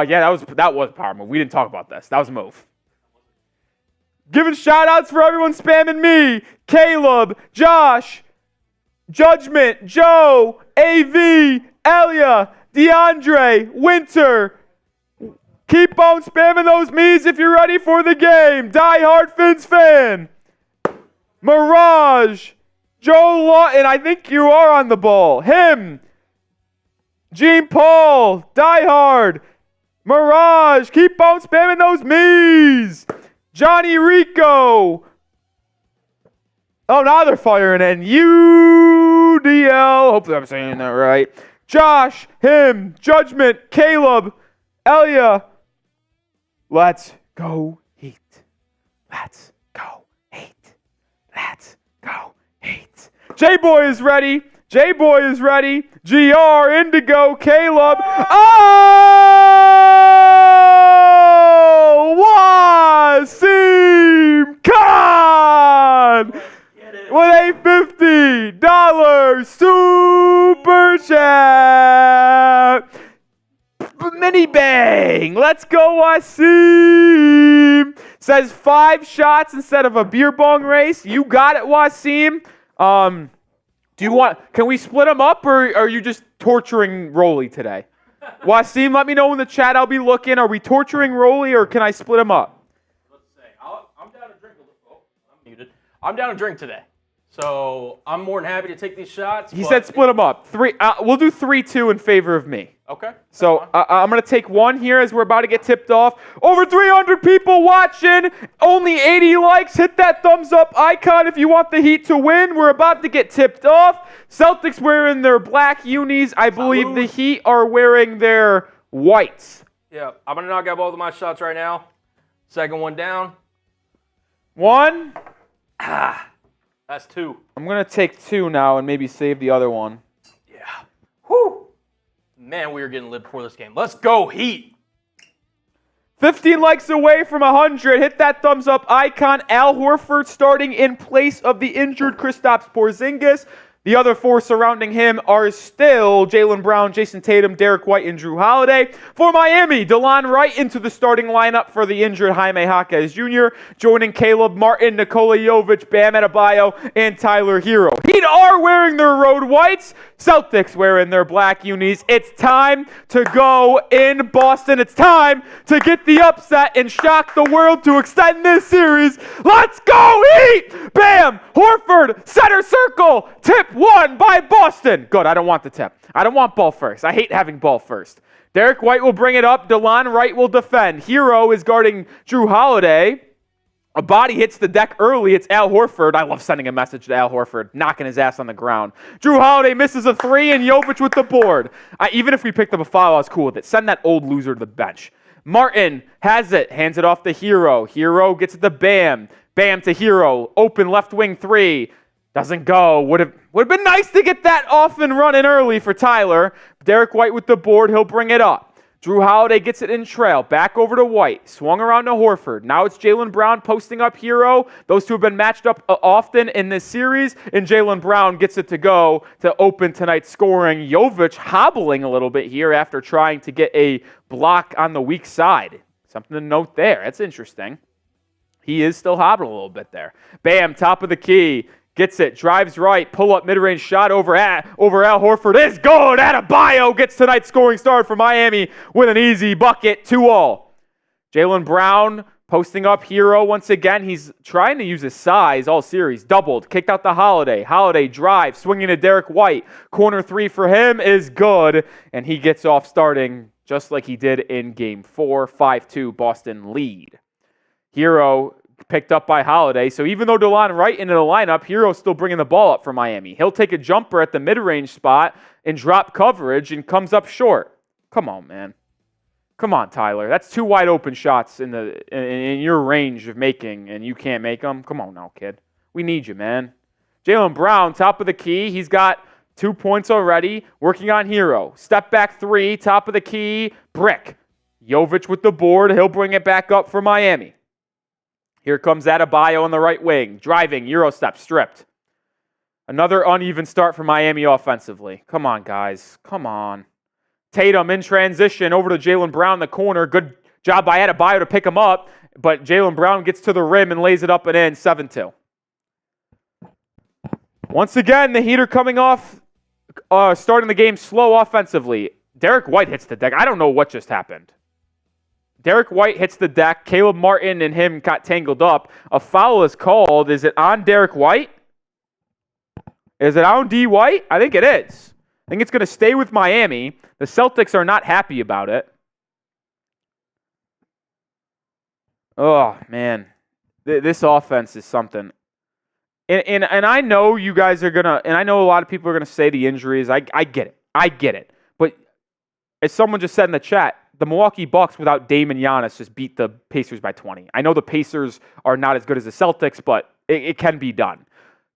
Yeah, that was a power move. We didn't talk about this. That was a move. Giving shout-outs for everyone spamming me. Caleb, Josh, Judgment, Joe, AV, Elia, DeAndre, Winter. Keep on spamming those me's if you're ready for the game. Die Hard Fins fan. Mirage, Joe Lawton, I think you are on the ball. Him, Gene Paul, Die Hard, Mirage, keep on spamming those me's. Johnny Rico. Oh, now they're firing in. UDL. Hopefully I'm saying that right. Josh, him, Judgment, Caleb, Elia. Let's go Heat. Let's go Heat. Let's go Heat. J-Boy is ready. J-Boy is ready. GR, Indigo, Caleb. Oh! Wasim Khan! With a $50 super chat. Mini bang. Let's go, Wasim. Says 5 shots instead of a beer bong race. You got it, Wasim. Can we split them up, or are you just torturing Rolly today? Wasim, let me know in the chat. I'll be looking. Are we torturing Rolly, or can I split them up? Let's see. I'm down to drink a little. Oh, I'm muted. I'm down to drink today. So I'm more than happy to take these shots. He said split them up. We'll do 3-2 in favor of me. Okay. So I'm going to take one here as we're about to get tipped off. Over 300 people watching. Only 80 likes. Hit that thumbs up icon if you want the Heat to win. We're about to get tipped off. Celtics wearing their black unis. I believe the Heat are wearing their whites. Yeah. I'm going to knock out both of my shots right now. Second one down. One. That's 2. I'm going to take 2 now and maybe save the other one. Yeah. Whew. Man, we were getting lit before this game. Let's go, Heat. 15 likes away from 100. Hit that thumbs up icon. Al Horford starting in place of the injured Kristaps Porzingis. The other 4 surrounding him are still Jaylen Brown, Jayson Tatum, Derrick White, and Jrue Holiday. For Miami, DeLon Wright into the starting lineup for the injured Jaime Jaquez Jr., joining Caleb Martin, Nikola Jovic, Bam Adebayo, and Tyler Herro. Heat are wearing their road whites. Celtics wearing their black unis. It's time to go in Boston. It's time to get the upset and shock the world to extend this series. Let's go, Heat! Bam! Horford, center circle, tip 1 by Boston. Good, I don't want the tip. I don't want ball first. I hate having ball first. Derrick White will bring it up. DeLon Wright will defend. Herro is guarding Jrue Holiday. A body hits the deck early. It's Al Horford. I love sending a message to Al Horford, knocking his ass on the ground. Jrue Holiday misses a 3, and Jovic with the board. Even if we picked up a foul, I was cool with it. Send that old loser to the bench. Martin has it, hands it off to Herro. Herro gets it to Bam. Bam to Herro. Open left wing 3. Doesn't go. Would have been nice to get that off and running early for Tyler. Derrick White with the board. He'll bring it up. Jrue Holiday gets it in trail. Back over to White. Swung around to Horford. Now it's Jaylen Brown posting up Herro. Those two have been matched up often in this series. And Jaylen Brown gets it to go to open tonight's scoring. Jovic hobbling a little bit here after trying to get a block on the weak side. Something to note there. That's interesting. He is still hobbling a little bit there. Bam, top of the key. Gets it, drives right, pull-up mid-range shot over Al Horford is good. Adebayo gets tonight's scoring start for Miami with an easy bucket, 2-all. Jaylen Brown posting up Herro once again. He's trying to use his size all series. Doubled, kicked out to Holiday. Holiday drives, swinging to Derrick White. Corner 3 for him is good, and he gets off starting just like he did in Game 4. 5-2 Boston lead. Herro picked up by Holiday. So even though DeLon Wright into the lineup, Herro's still bringing the ball up for Miami. He'll take a jumper at the mid-range spot and drop coverage and comes up short. Come on, man. Come on, Tyler. That's 2 wide open shots in your range of making, and you can't make them. Come on now, kid. We need you, man. Jaylen Brown, top of the key. He's got 2 points already. Working on Herro. Step back 3, top of the key, brick. Jovic with the board. He'll bring it back up for Miami. Here comes Adebayo on the right wing. Driving, Euro step, stripped. Another uneven start for Miami offensively. Come on, guys. Come on. Tatum in transition over to Jaylen Brown in the corner. Good job by Adebayo to pick him up, but Jaylen Brown gets to the rim and lays it up and in, 7-2. Once again, the Heat are coming off, starting the game slow offensively. Derrick White hits the deck. I don't know what just happened. Derrick White hits the deck. Caleb Martin and him got tangled up. A foul is called. Is it on Derrick White? Is it on D. White? I think it is. I think it's going to stay with Miami. The Celtics are not happy about it. Oh, man. This offense is something. And I know you guys are going to, and I know a lot of people are going to say the injuries. I get it. I get it. But as someone just said in the chat, the Milwaukee Bucks without Dame and Giannis just beat the Pacers by 20. I know the Pacers are not as good as the Celtics, but it can be done.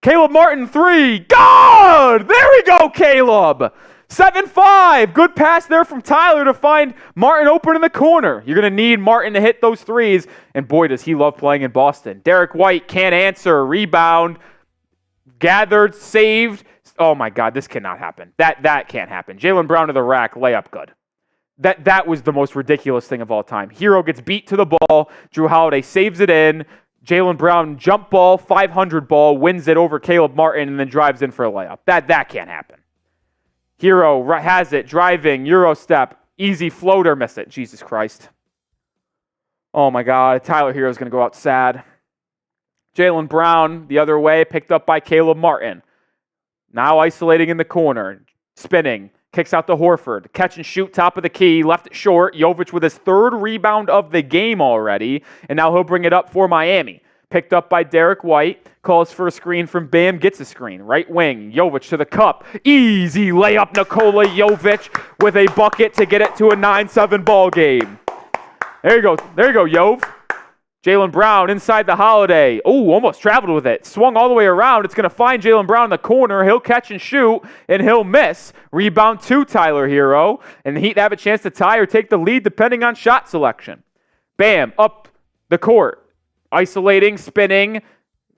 Caleb Martin, 3. God! There we go, Caleb! 7-5. Good pass there from Tyler to find Martin open in the corner. You're going to need Martin to hit those threes, and boy, does he love playing in Boston. Derrick White can't answer. Rebound. Gathered. Saved. Oh, my God. This cannot happen. That can't happen. Jaylen Brown to the rack. Layup good. That was the most ridiculous thing of all time. Herro gets beat to the ball. Jrue Holiday saves it in. Jaylen Brown jump ball, 500 ball, wins it over Caleb Martin, and then drives in for a layup. That can't happen. Herro has it, driving, Euro step, easy floater, miss it. Jesus Christ. Oh my God, Tyler Herro's going to go out sad. Jaylen Brown, the other way, picked up by Caleb Martin. Now isolating in the corner, spinning, kicks out to Horford. Catch and shoot, top of the key, left it short. Jovic with his 3rd rebound of the game already, and now he'll bring it up for Miami. Picked up by Derrick White, calls for a screen from Bam, gets a screen. Right wing, Jovic to the cup. Easy layup, Nikola Jovic with a bucket to get it to a 9-7 ball game. There you go, Jov. Jaylen Brown inside the Holiday. Oh, almost traveled with it. Swung all the way around. It's going to find Jaylen Brown in the corner. He'll catch and shoot, and he'll miss. Rebound to Tyler Herro. And the Heat have a chance to tie or take the lead depending on shot selection. Bam, up the court. Isolating, spinning.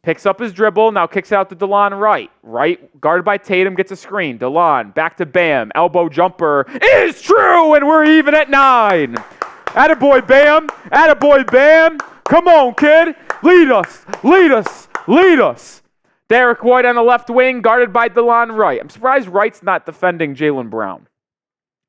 Picks up his dribble. Now kicks out to DeLon Wright. Wright, guarded by Tatum, gets a screen. DeLon, back to Bam. Elbow jumper is true, and we're even at 9. Attaboy Bam. Attaboy Bam. Come on, kid. Lead us. Lead us. Lead us. Derrick White on the left wing, guarded by DeLon Wright. I'm surprised Wright's not defending Jaylen Brown.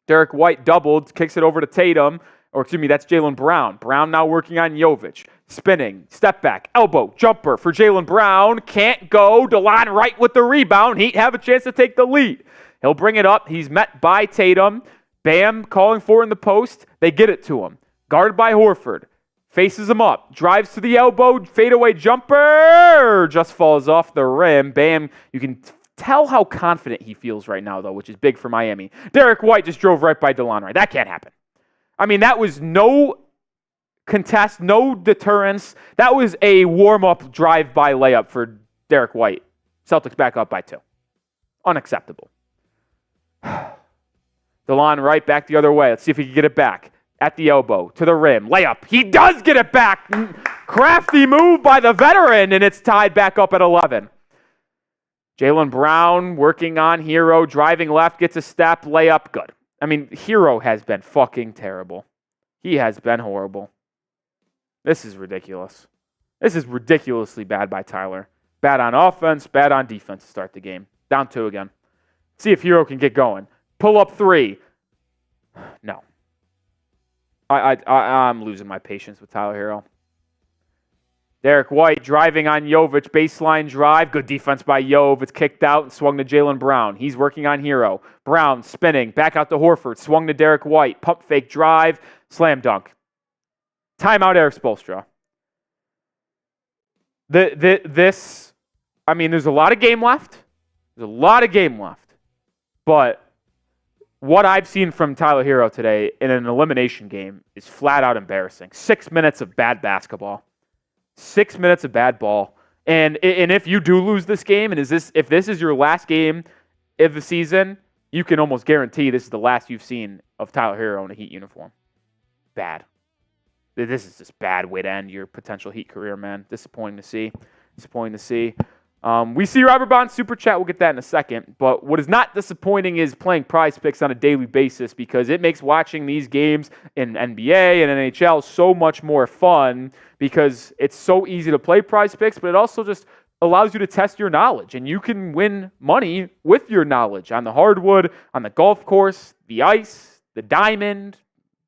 Derrick White doubled, kicks it over to Tatum. Or excuse me, that's Jaylen Brown. Brown now working on Jovic. Spinning, step back, elbow, jumper for Jaylen Brown. Can't go. DeLon Wright with the rebound. Heat have a chance to take the lead. He'll bring it up. He's met by Tatum. Bam calling for it in the post. They get it to him. Guarded by Horford. Faces him up. Drives to the elbow. Fadeaway jumper. Just falls off the rim. Bam. You can tell how confident he feels right now, though, which is big for Miami. Derrick White just drove right by DeLon Wright. That can't happen. I mean, that was no contest, no deterrence. That was a warm-up drive-by layup for Derrick White. Celtics back up by 2. Unacceptable. DeLon Wright back the other way. Let's see if he can get it back. At the elbow, to the rim, layup. He does get it back. Crafty move by the veteran, and it's tied back up at 11. Jaylen Brown working on Herro, driving left, gets a step, layup, good. I mean, Herro has been fucking terrible. He has been horrible. This is ridiculous. This is ridiculously bad by Tyler. Bad on offense, bad on defense to start the game. Down 2 again. See if Herro can get going. Pull up 3. No. I'm losing my patience with Tyler Herro. Derrick White driving on Jovic, baseline drive. Good defense by Jov. It's kicked out and swung to Jaylen Brown. He's working on Herro. Brown spinning, back out to Horford. Swung to Derrick White. Pump fake drive, slam dunk. Timeout, Eric Spoelstra. There's a lot of game left. But what I've seen from Tyler Herro today in an elimination game is flat out embarrassing. 6 minutes of bad basketball. 6 minutes of bad ball. And if you do lose this game, and if this is your last game of the season, you can almost guarantee this is the last you've seen of Tyler Herro in a Heat uniform. Bad. This is just bad way to end your potential Heat career, man. Disappointing to see. We see Robert Bond's super chat. We'll get that in a second. But what is not disappointing is playing PrizePicks on a daily basis, because it makes watching these games in NBA and NHL so much more fun, because it's so easy to play PrizePicks, but it also just allows you to test your knowledge, and you can win money with your knowledge on the hardwood, on the golf course, the ice, the diamond,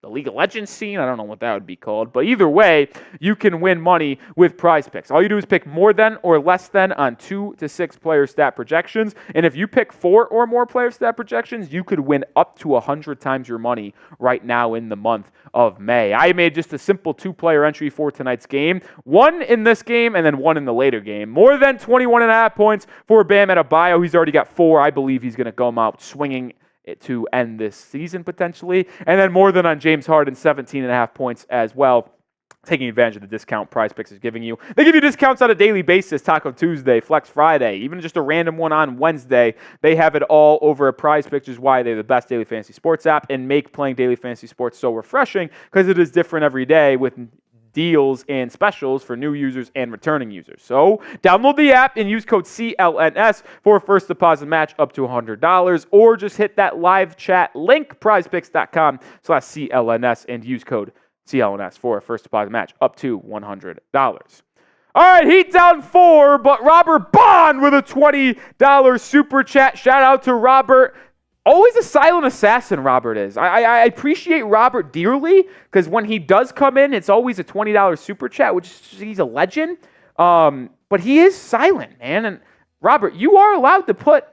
the League of Legends scene. I don't know what that would be called, but either way, you can win money with PrizePicks. All you do is pick more than or less than on 2 to 6 player stat projections, and if you pick 4 or more player stat projections, you could win up to 100 times your money right now in the month of May. I made just a simple 2-player entry for tonight's game, 1 in this game and then 1 in the later game. More than 21.5 points for Bam Adebayo. He's already got 4. I believe he's going to come out swinging to end this season potentially. And then more than on James Harden, 17.5 points as well, taking advantage of the discount PrizePicks is giving you. They give you discounts on a daily basis, Taco Tuesday, Flex Friday, even just a random one on Wednesday. They have it all over at PrizePicks, which is why they're the best daily fantasy sports app and make playing daily fantasy sports so refreshing, because it is different every day with deals and specials for new users and returning users. So download the app and use code CLNS for a first deposit match up to $100, or just hit that live chat link, prizepicks.com/CLNS, and use code CLNS for a first deposit match up to $100. All right, Heat down 4, but Robert Bond with a $20 super chat. Shout out to Robert. Always a silent assassin, Robert is. I appreciate Robert dearly, because when he does come in, it's always a $20 super chat, which he's a legend. But he is silent, man. And Robert, you are allowed to put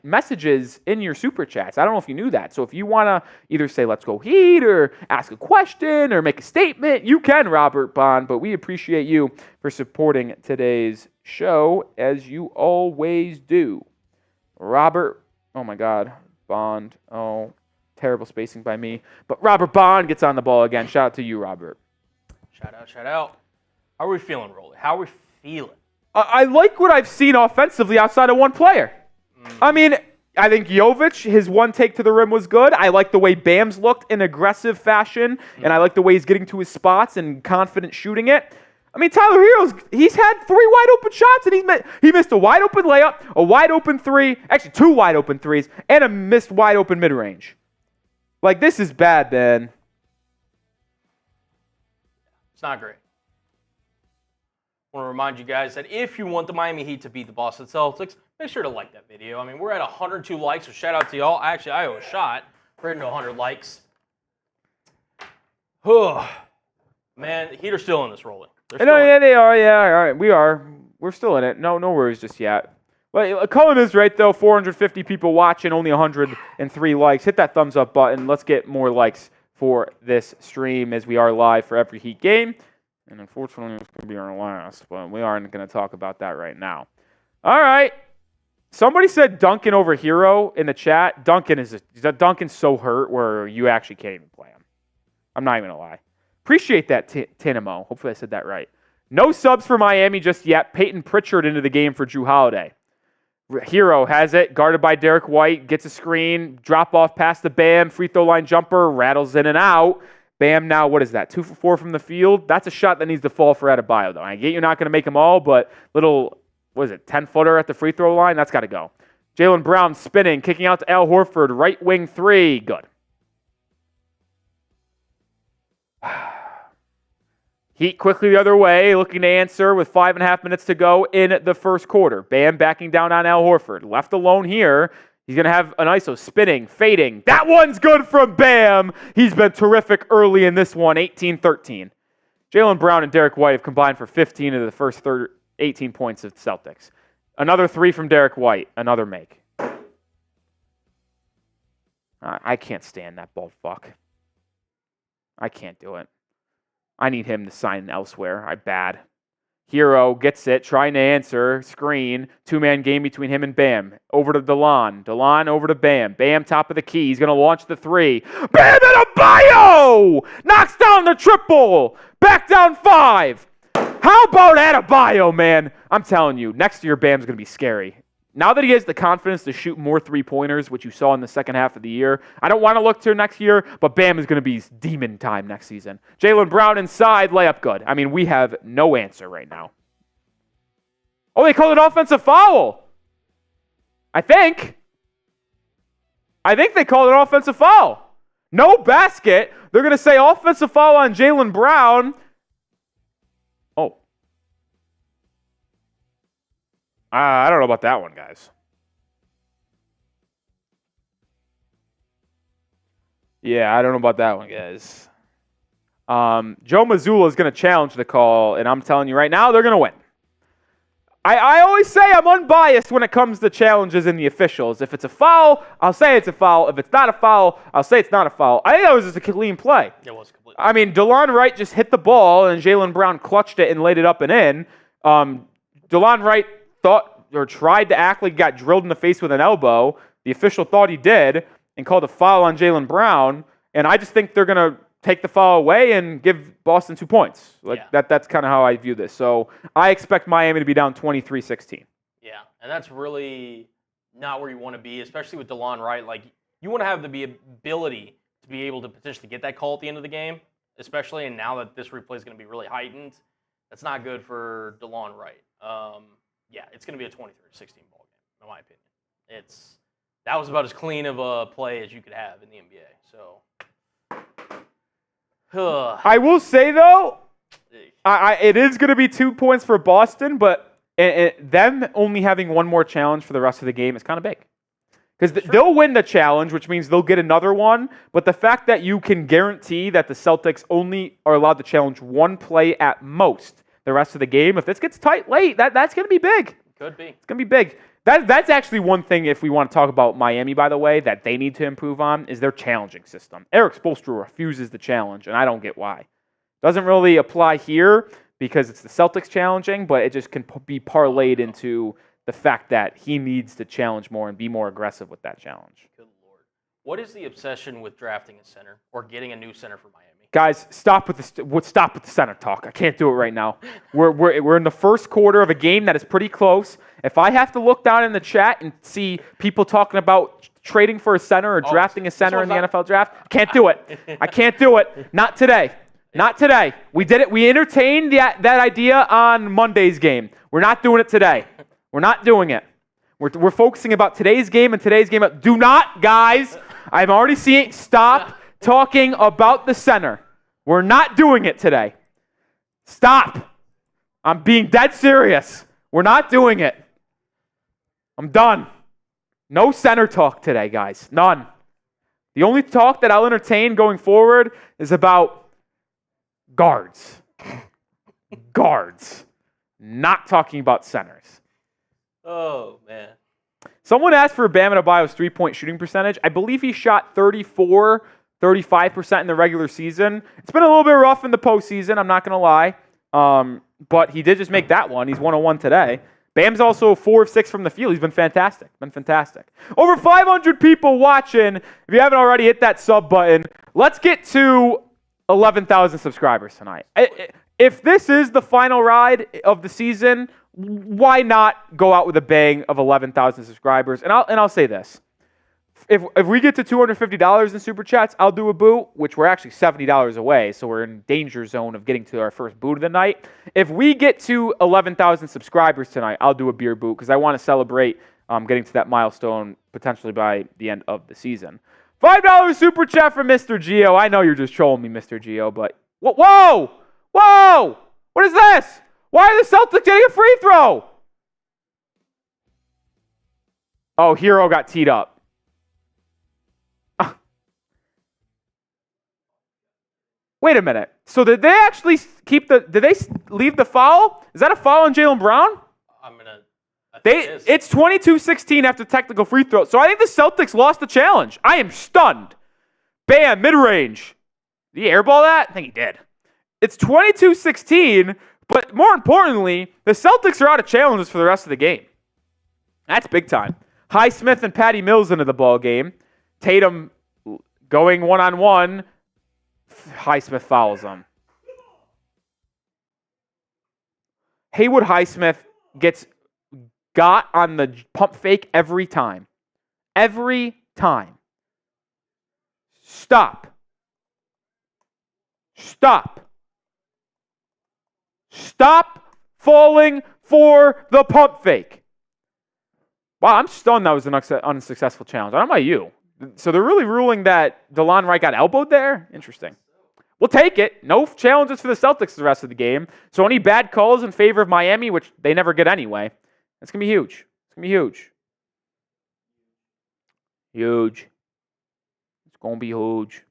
messages in your super chats. I don't know if you knew that. So if you want to either say let's go Heat, or ask a question, or make a statement, you can, Robert Bond. But we appreciate you for supporting today's show, as you always do. Robert, oh my God, Bond. Oh, terrible spacing by me. But Robert Bond gets on the ball again. Shout out to you, Robert. Shout out. How are we feeling, Rolly? How are we feeling? I like what I've seen offensively outside of one player. I mean, I think Jovic, his one take to the rim was good. I like the way Bam's looked in aggressive fashion, and I like the way he's getting to his spots and confident shooting it. I mean, Tyler he's had 3 wide open shots, and he missed a wide open layup, a wide open 3, actually 2 wide open 3s, and a missed wide open mid-range. This is bad, man. It's not great. I want to remind you guys that if you want the Miami Heat to beat the Boston Celtics, make sure to like that video. I mean, we're at 102 likes, so shout out to y'all. Actually, I owe a shot. We're into 100 likes. Man, the Heat are still in this, Rolling. Yeah, they are. Yeah, all right, we are. We're still in it. No worries just yet. But Cullen is right, though. 450 people watching, only 103 likes. Hit that thumbs up button. Let's get more likes for this stream, as we are live for every Heat game. And unfortunately, it's going to be our last, but we aren't going to talk about that right now. All right. Somebody said Duncan over Herro in the chat. Duncan's so hurt where you actually can't even play him. I'm not even going to lie. Appreciate that, Tinamo. Hopefully I said that right. No subs for Miami just yet. Peyton Pritchard into the game for Jrue Holiday. Herro has it, guarded by Derrick White, gets a screen, drop off past the Bam, free throw line jumper, rattles in and out. Bam now, what is that, 2 for 4 from the field? That's a shot that needs to fall for Adebayo, though. I get you're not going to make them all, but little, 10-footer at the free throw line? That's got to go. Jaylen Brown spinning, kicking out to Al Horford, right wing 3. Good. Heat quickly the other way, looking to answer with 5.5 minutes to go in the first quarter. Bam backing down on Al Horford. Left alone here. He's going to have an ISO spinning, fading. That one's good from Bam. He's been terrific early in this one, 18-13. Jaylen Brown and Derrick White have combined for 15 of the first 18 points of the Celtics. Another 3 from Derrick White. Another make. I can't stand that bald fuck. I can't do it. I need him to sign elsewhere. Herro gets it, trying to answer, screen, two-man game between him and Bam. Over to DeLon. DeLon over to Bam. Bam top of the key. He's going to launch the three. Bam Adebayo! Knocks down the triple. Back down 5. How about Adebayo, man? I'm telling you, next year Bam's going to be scary. Now that he has the confidence to shoot more three-pointers, which you saw in the second half of the year, I don't want to look to next year, but Bam is going to be demon time next season. Jaylen Brown inside, layup good. I mean, we have no answer right now. Oh, they called an offensive foul. I think they called an offensive foul. No basket. They're going to say offensive foul on Jaylen Brown. Oh. I don't know about that one, guys. Yeah, I don't know about that one, guys. Joe Mazzulla is going to challenge the call, and I'm telling you right now, they're going to win. I always say I'm unbiased when it comes to challenges in the officials. If it's a foul, I'll say it's a foul. If it's not a foul, I'll say it's not a foul. I think that was just a clean play. It was completely. I mean, DeLon Wright just hit the ball, and Jaylen Brown clutched it and laid it up and in. DeLon Wright thought or tried to act like he got drilled in the face with an elbow. The official thought he did and called a foul on Jaylen Brown. And I just think they're going to take the foul away and give Boston 2 points. That's kind of how I view this. So I expect Miami to be down 23-16. Yeah, and that's really not where you want to be, especially with DeLon Wright. Like, you want to have the ability to be able to potentially get that call at the end of the game, especially, and now that this replay is going to be really heightened, that's not good for DeLon Wright. Yeah, it's going to be a 23-16 ball game, in my opinion. That was about as clean of a play as you could have in the NBA. So, I will say, though, it is going to be 2 points for Boston, but them only having one more challenge for the rest of the game is kind of big. Because they'll win the challenge, which means they'll get another one. But the fact that you can guarantee that the Celtics only are allowed to challenge one play at most the rest of the game, if this gets tight late, that's going to be big. Could be. It's going to be big. That's actually one thing, if we want to talk about Miami, by the way, that they need to improve on, is their challenging system. Eric Spoelstra refuses the challenge, and I don't get why. Doesn't really apply here because it's the Celtics challenging, but it just can be parlayed into the fact that he needs to challenge more and be more aggressive with that challenge. Good Lord. What is the obsession with drafting a center or getting a new center for Miami? Guys, stop with the center talk. I can't do it right now. We're in the first quarter of a game that is pretty close. If I have to look down in the chat and see people talking about trading for a center or drafting a center in the NFL draft, I can't do it. I can't do it. Not today. Not today. We did it. We entertained that idea on Monday's game. We're not doing it today. We're not doing it. We're focusing about today's game and today's game. Do not, guys. I'm already seeing. Stop talking about the center. We're not doing it today. Stop. I'm being dead serious. We're not doing it. I'm done. No center talk today, guys. None. The only talk that I'll entertain going forward is about guards. Guards. Not talking about centers. Oh, man. Someone asked for Bam Adebayo's three-point shooting percentage. I believe he shot 35% in the regular season. It's been a little bit rough in the postseason, I'm not going to lie. But he did just make that one. He's 1-1 today. Bam's also 4 of 6 from the field. He's been fantastic. Over 500 people watching. If you haven't already, hit that sub button. Let's get to 11,000 subscribers tonight. If this is the final ride of the season, why not go out with a bang of 11,000 subscribers? And I'll say this. If we get to $250 in Super Chats, I'll do a boot, which we're actually $70 away, so we're in danger zone of getting to our first boot of the night. If we get to 11,000 subscribers tonight, I'll do a beer boot because I want to celebrate getting to that milestone potentially by the end of the season. $5 Super Chat from Mr. Geo. I know you're just trolling me, Mr. Geo, but whoa! What is this? Why are the Celtics getting a free throw? Oh, Herro got teed up. Wait a minute. So did they actually did they leave the foul? Is that a foul on Jaylen Brown? It's 22-16 after technical free throw. So I think the Celtics lost the challenge. I am stunned. Bam, mid-range. Did he airball that? I think he did. It's 22-16, But more importantly, the Celtics are out of challenges for the rest of the game. That's big time. Highsmith and Patty Mills into the ball game. Tatum going one-on-one. Highsmith fouls him. Haywood Highsmith got on the pump fake every time. Every time. Stop. Stop. Stop falling for the pump fake. Wow, I'm stunned that was an unsuccessful challenge. I don't know about you. So they're really ruling that DeLon Wright got elbowed there? Interesting. We'll take it. No challenges for the Celtics the rest of the game. So any bad calls in favor of Miami, which they never get anyway, that's going to be huge. It's going to be huge. Huge. It's going to be huge.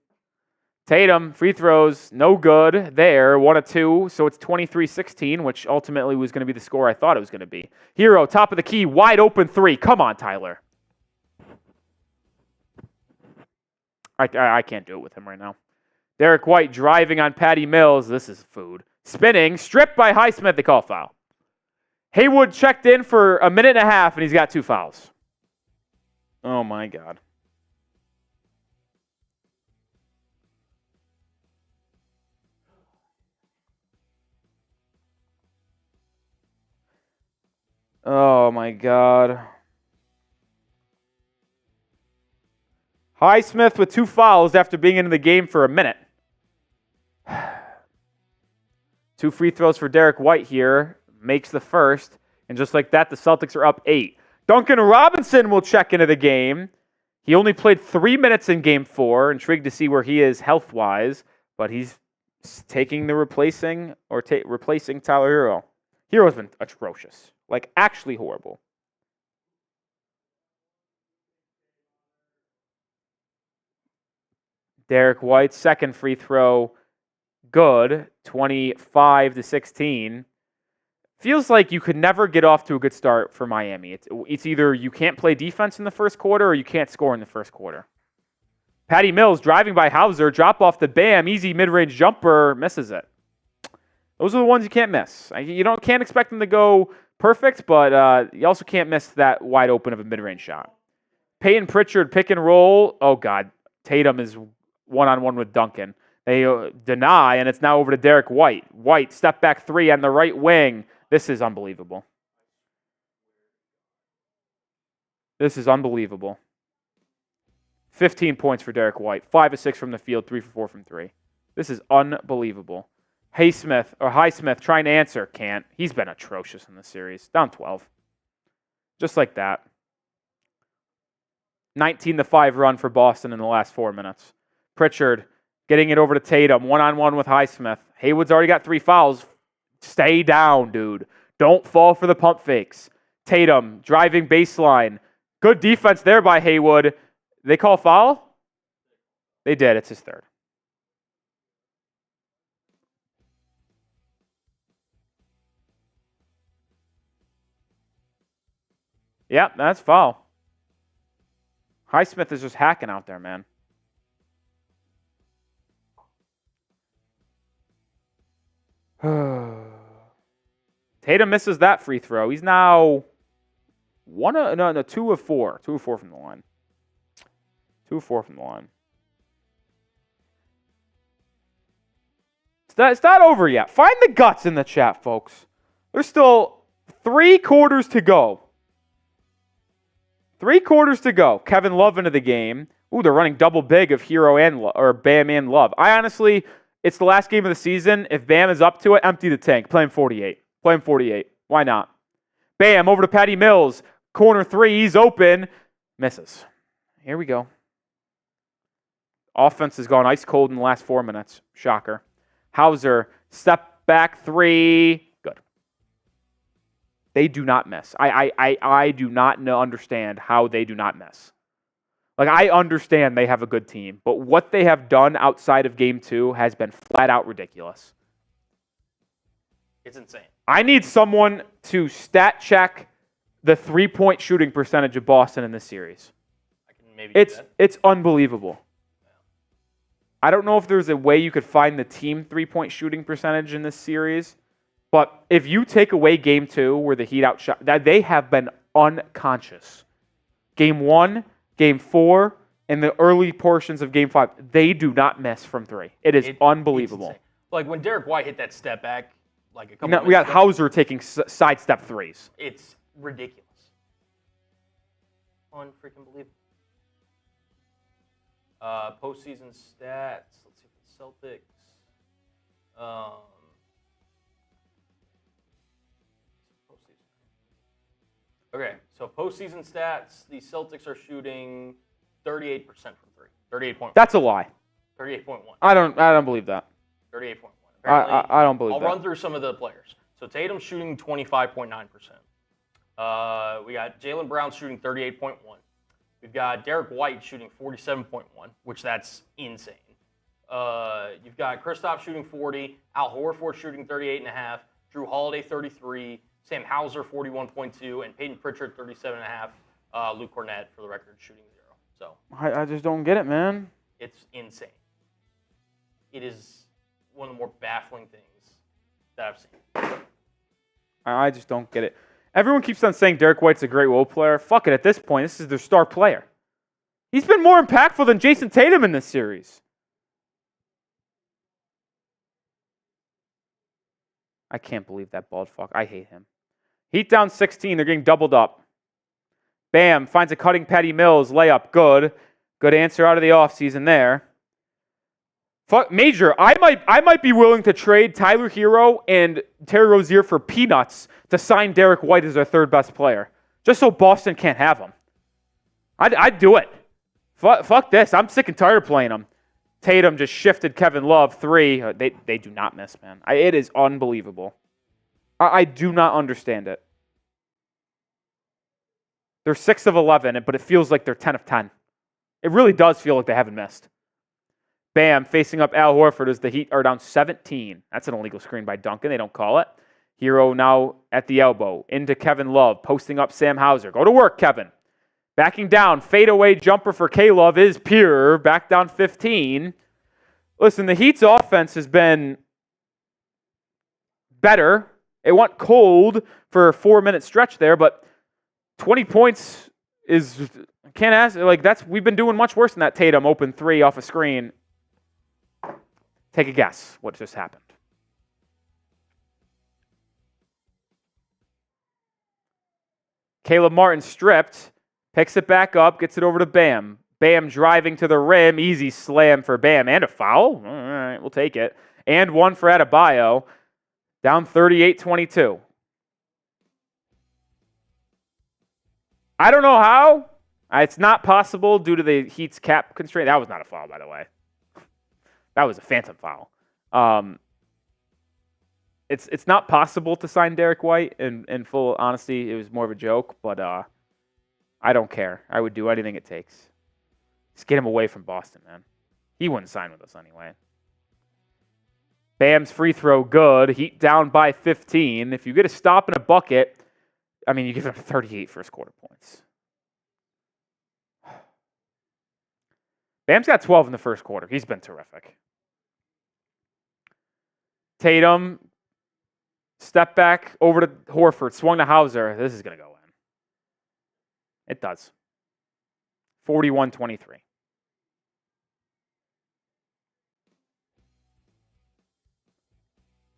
Tatum, free throws, no good there. 1 of 2, so it's 23-16, which ultimately was going to be the score I thought it was going to be. Herro, top of the key, wide open 3. Come on, Tyler. I can't do it with him right now. Derrick White driving on Patty Mills. This is food. Spinning, stripped by Highsmith. They call foul. Haywood checked in for a minute and a half, and he's got 2 fouls. Oh, my God. Oh, my God. Highsmith with 2 fouls after being in the game for a minute. 2 free throws for Derrick White here. Makes the first. And just like that, the Celtics are up 8. Duncan Robinson will check into the game. He only played 3 minutes in Game 4. Intrigued to see where he is health-wise. But he's taking the replacing Tyler Herro. Herro's been atrocious. Like, actually horrible. Derrick White's second free throw, good, 25-16. Feels like you could never get off to a good start for Miami. It's either you can't play defense in the first quarter or you can't score in the first quarter. Patty Mills driving by Hauser, drop off the Bam, easy mid-range jumper, misses it. Those are the ones you can't miss. You can't expect them to go perfect, but you also can't miss that wide open of a mid-range shot. Peyton Pritchard pick and roll. Oh, God. Tatum is one-on-one with Duncan. They deny, and it's now over to Derrick White. White, step back 3 on the right wing. This is unbelievable. This is unbelievable. 15 points for Derrick White. 5 of 6 from the field, 3 for 4 from 3. This is unbelievable. Highsmith trying to answer. Can't. He's been atrocious in this series. Down 12. Just like that. 19-5 run for Boston in the last 4 minutes. Pritchard getting it over to Tatum. One-on-one with Highsmith. Haywood's already got 3 fouls. Stay down, dude. Don't fall for the pump fakes. Tatum driving baseline. Good defense there by Haywood. They call foul? They did. It's his third. Yep, that's foul. Highsmith is just hacking out there, man. Tatum misses that free throw. He's now 2 of 4. 2 of 4 from the line. 2 of 4 from the line. It's not over yet. Find the guts in the chat, folks. There's still 3 quarters to go. 3 quarters to go. Kevin Love into the game. Ooh, they're running double big of Herro and Bam and Love. It's the last game of the season. If Bam is up to it, empty the tank. Play him 48. Play him 48. Why not? Bam over to Patty Mills. Corner 3. He's open. Misses. Here we go. Offense has gone ice cold in the last 4 minutes. Shocker. Hauser, step back 3. Good. They do not miss. I do not understand how they do not miss. Like, I understand they have a good team, but what they have done outside of Game 2 has been flat out ridiculous. It's insane. I need someone to stat check the 3-point shooting percentage of Boston in this series. I can maybe do that. It's unbelievable. I don't know if there's a way you could find the team 3-point shooting percentage in this series, But if you take away Game 2 where the Heat outshot, that they have been unconscious. Game 1, Game 4, and the early portions of Game 5, they do not miss from 3. It is unbelievable. It's like when Derrick White hit that step back, like a couple. We got Hauser taking sidestep threes. It's ridiculous. Unfreaking believable. Postseason stats. Let's see for the Celtics. Okay, so postseason stats. The Celtics are shooting 38% from 3. 38.1. That's a lie. 38.1. I don't believe that. 38.1. I don't believe I'll that. run through some of the players. So Tatum's shooting 25.9%. We got Jaylen Brown shooting 38.1. We've got Derrick White shooting 47.1, which that's insane. You've got Kristaps shooting 40, Al Horford shooting 38.5, Jrue Holiday 33, Sam Hauser 41.2, and Peyton Pritchard 37.5. Luke Cornett, for the record, shooting 0. So I just don't get it, man. it's insane. It is one of the more baffling things that I've seen. I just don't get it. Everyone keeps on saying Derrick White's a great role player. Fuck it, at this point, this is their star player. He's been more impactful than Jayson Tatum in this series. I can't believe that bald fuck. I hate him. Heat down 16. They're getting doubled up. Bam. Finds a cutting Patty Mills. Layup. Good. Good answer out of the offseason there. Fuck, Major, I might be willing to trade Tyler Herro and Terry Rozier for peanuts to sign Derrick White as their third best player, just so Boston can't have him. I'd do it. Fuck this. I'm sick and tired of playing him. Tatum just shifted Kevin Love 3. They do not miss, man. It is unbelievable. I do not understand it. They're 6 of 11, but it feels like they're 10 of 10. It really does feel like they haven't missed. Bam, facing up Al Horford as the Heat are down 17. That's an illegal screen by Duncan. They don't call it. Herro now at the elbow. Into Kevin Love, posting up Sam Hauser. Go to work, Kevin. Backing down, fadeaway jumper for K-Love is pure. Back down 15. Listen, the Heat's offense has been better. It went cold for a 4-minute stretch there, but 20 points is, can't ask, like we've been doing much worse than that. Tatum open 3 off a screen. Take a guess what just happened. Caleb Martin stripped, picks it back up, gets it over to Bam. Bam driving to the rim, easy slam for Bam, and a foul. All right, we'll take it. And one for Adebayo, down 38-22. I don't know how. It's not possible due to the Heat's cap constraint. That was not a foul, by the way. That was a phantom foul. It's not possible to sign Derrick White. In full honesty, it was more of a joke, but I don't care. I would do anything it takes. Just get him away from Boston, man. He wouldn't sign with us anyway. Bam's free throw, good. Heat down by 15. If you get a stop and a bucket, I mean, you give them 38 first quarter points. Bam's got 12 in the first quarter. He's been terrific. Tatum, step back over to Horford, swung to Hauser. This is going to go in. It does. 41-23.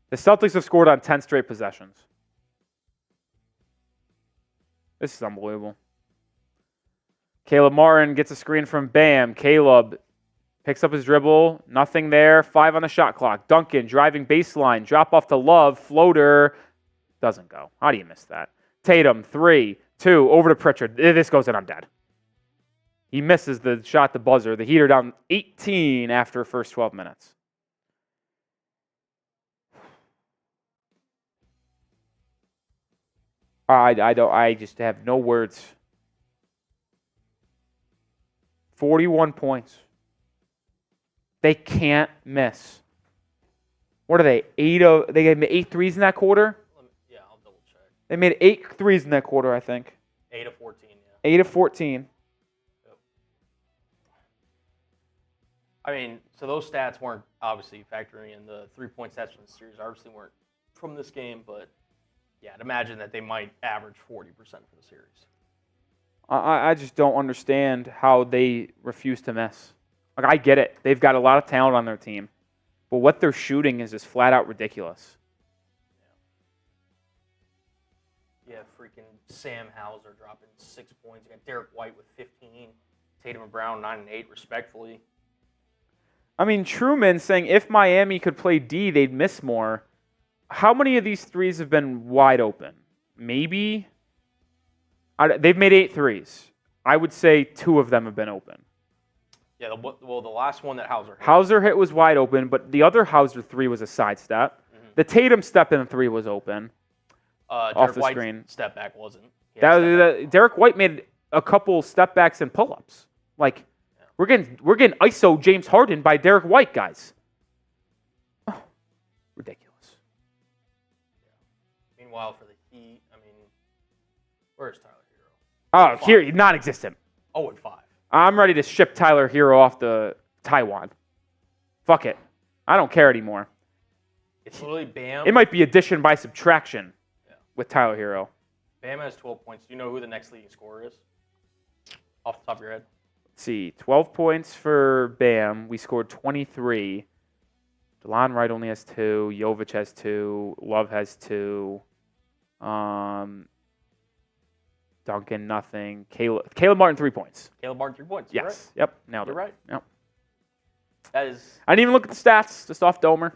The Celtics have scored on 10 straight possessions. This is unbelievable. Caleb Martin gets a screen from Bam. Caleb picks up his dribble. Nothing there. 5 on the shot clock. Duncan driving baseline. Drop off to Love. Floater. Doesn't go. How do you miss that? Tatum, 3, 2, over to Pritchard. This goes in. I'm dead. He misses the shot, the buzzer. The Heat are down 18 after first 12 minutes. I just have no words. 41 points. They can't miss. What are they? They made 8 threes in that quarter? Yeah, I'll double check. They made 8 threes in that quarter, I think. 8 of 14, yeah. 8 of 14. Yep. I mean, so those stats weren't obviously factoring in the 3-point stats from the series. Obviously weren't from this game, but yeah, I'd imagine that they might average 40% for the series. I just don't understand how they refuse to miss. Like, I get it. They've got a lot of talent on their team. But what they're shooting is just flat out ridiculous. Yeah, freaking Sam Hauser dropping 6 points. You got Derrick White with 15. Tatum and Brown 9 and 8, respectfully. I mean, Truman saying if Miami could play D, they'd miss more. How many of these threes have been wide open? Maybe. They've made 8 threes. I would say 2 of them have been open. Yeah, the last one that Hauser hit. Hauser hit was wide open, but the other Hauser 3 was a sidestep. Mm-hmm. The Tatum step in 3 was open. Off the screen. Step back wasn't. Derrick White made a couple step backs and pull-ups. Like, yeah. we're getting ISO James Harden by Derrick White, guys. Oh, ridiculous. Yeah. Meanwhile, for the Heat, I mean, where's Tyler Herro? Oh, here, non-existent. 0-5. I'm ready to ship Tyler Herro off to Taiwan. Fuck it. I don't care anymore. It's literally Bam. It might be addition by subtraction with Tyler Herro. Bam has 12 points. Do you know who the next leading scorer is? Off the top of your head. Let's see. 12 points for Bam. We scored 23. DeLon Wright only has 2. Jovic has 2. Love has 2. Duncan, nothing. Caleb Martin, 3 points. Caleb Martin, 3 points. Yes. Right. Yep. Nailed it. You're right. Yep. That is. I didn't even look at the stats. Just off Domer.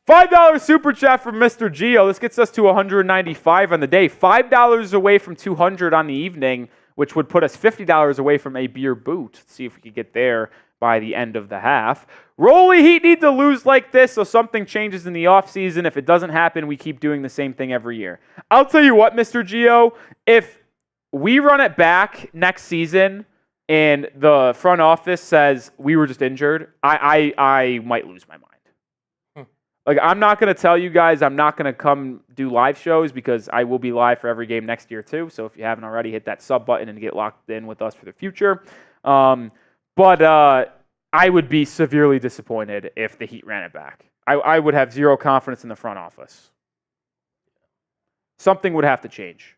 $5 super chat from Mr. Gio. This gets us to 195 on the day. $5 away from 200 on the evening, which would put us $50 away from a beer boot. Let's see if we could get there by the end of the half. Rolly Heat need to lose like this so something changes in the offseason. If it doesn't happen, we keep doing the same thing every year. I'll tell you what, Mr. Gio, if we run it back next season and the front office says we were just injured, I might lose my mind. Like, I'm not going to tell you guys I'm not going to come do live shows because I will be live for every game next year too. So if you haven't already, hit that sub button and get locked in with us for the future. But I would be severely disappointed if the Heat ran it back. I would have zero confidence in the front office. Something would have to change.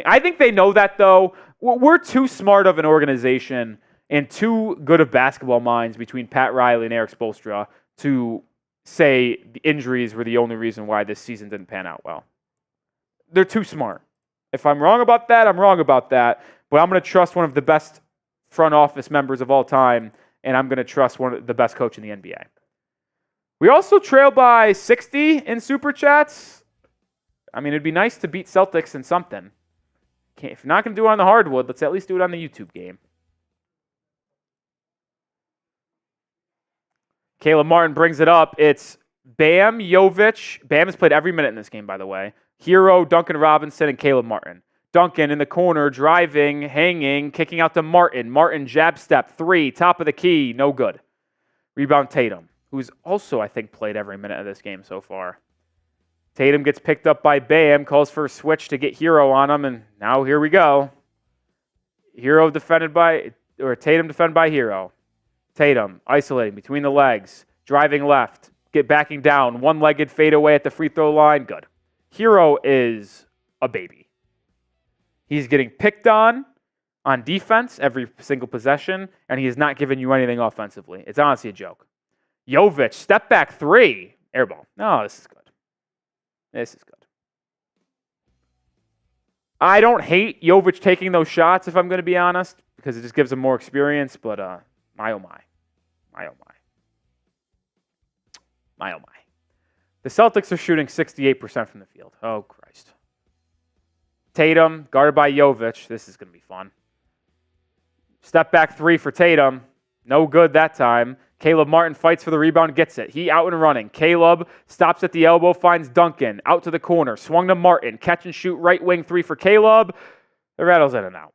I think they know that, though. We're too smart of an organization and too good of basketball minds between Pat Riley and Eric Spoelstra to say the injuries were the only reason why this season didn't pan out well. They're too smart. If I'm wrong about that, I'm wrong about that. But I'm going to trust one of the best front office members of all time, and I'm going to trust one of the best coach in the NBA. We also trail by 60 in Super Chats. I mean, it'd be nice to beat Celtics in something. If you're not going to do it on the hardwood, let's at least do it on the YouTube game. Caleb Martin brings it up. It's Bam, Jovic. Bam has played every minute in this game, by the way. Herro, Duncan Robinson, and Caleb Martin. Duncan in the corner, driving, hanging, kicking out to Martin. Martin, jab step, 3, top of the key, no good. Rebound Tatum, who's also, I think, played every minute of this game so far. Tatum gets picked up by Bam, calls for a switch to get Herro on him, and now here we go. Tatum defended by Herro. Tatum, isolating between the legs, driving left, backing down, one-legged fade away at the free throw line, good. Herro is a baby. He's getting picked on defense every single possession, and he has not given you anything offensively. It's honestly a joke. Jovic, step back 3, air ball. No, this is good. This is good. I don't hate Jovic taking those shots, if I'm going to be honest, because it just gives him more experience, but my oh my. My oh my. My oh my. The Celtics are shooting 68% from the field. Oh, Christ. Tatum, guarded by Jovic. This is going to be fun. Step back 3 for Tatum. No good that time. Caleb Martin fights for the rebound, gets it. He out and running. Caleb stops at the elbow, finds Duncan. Out to the corner. Swung to Martin. Catch and shoot right wing 3 for Caleb. It rattles in and out.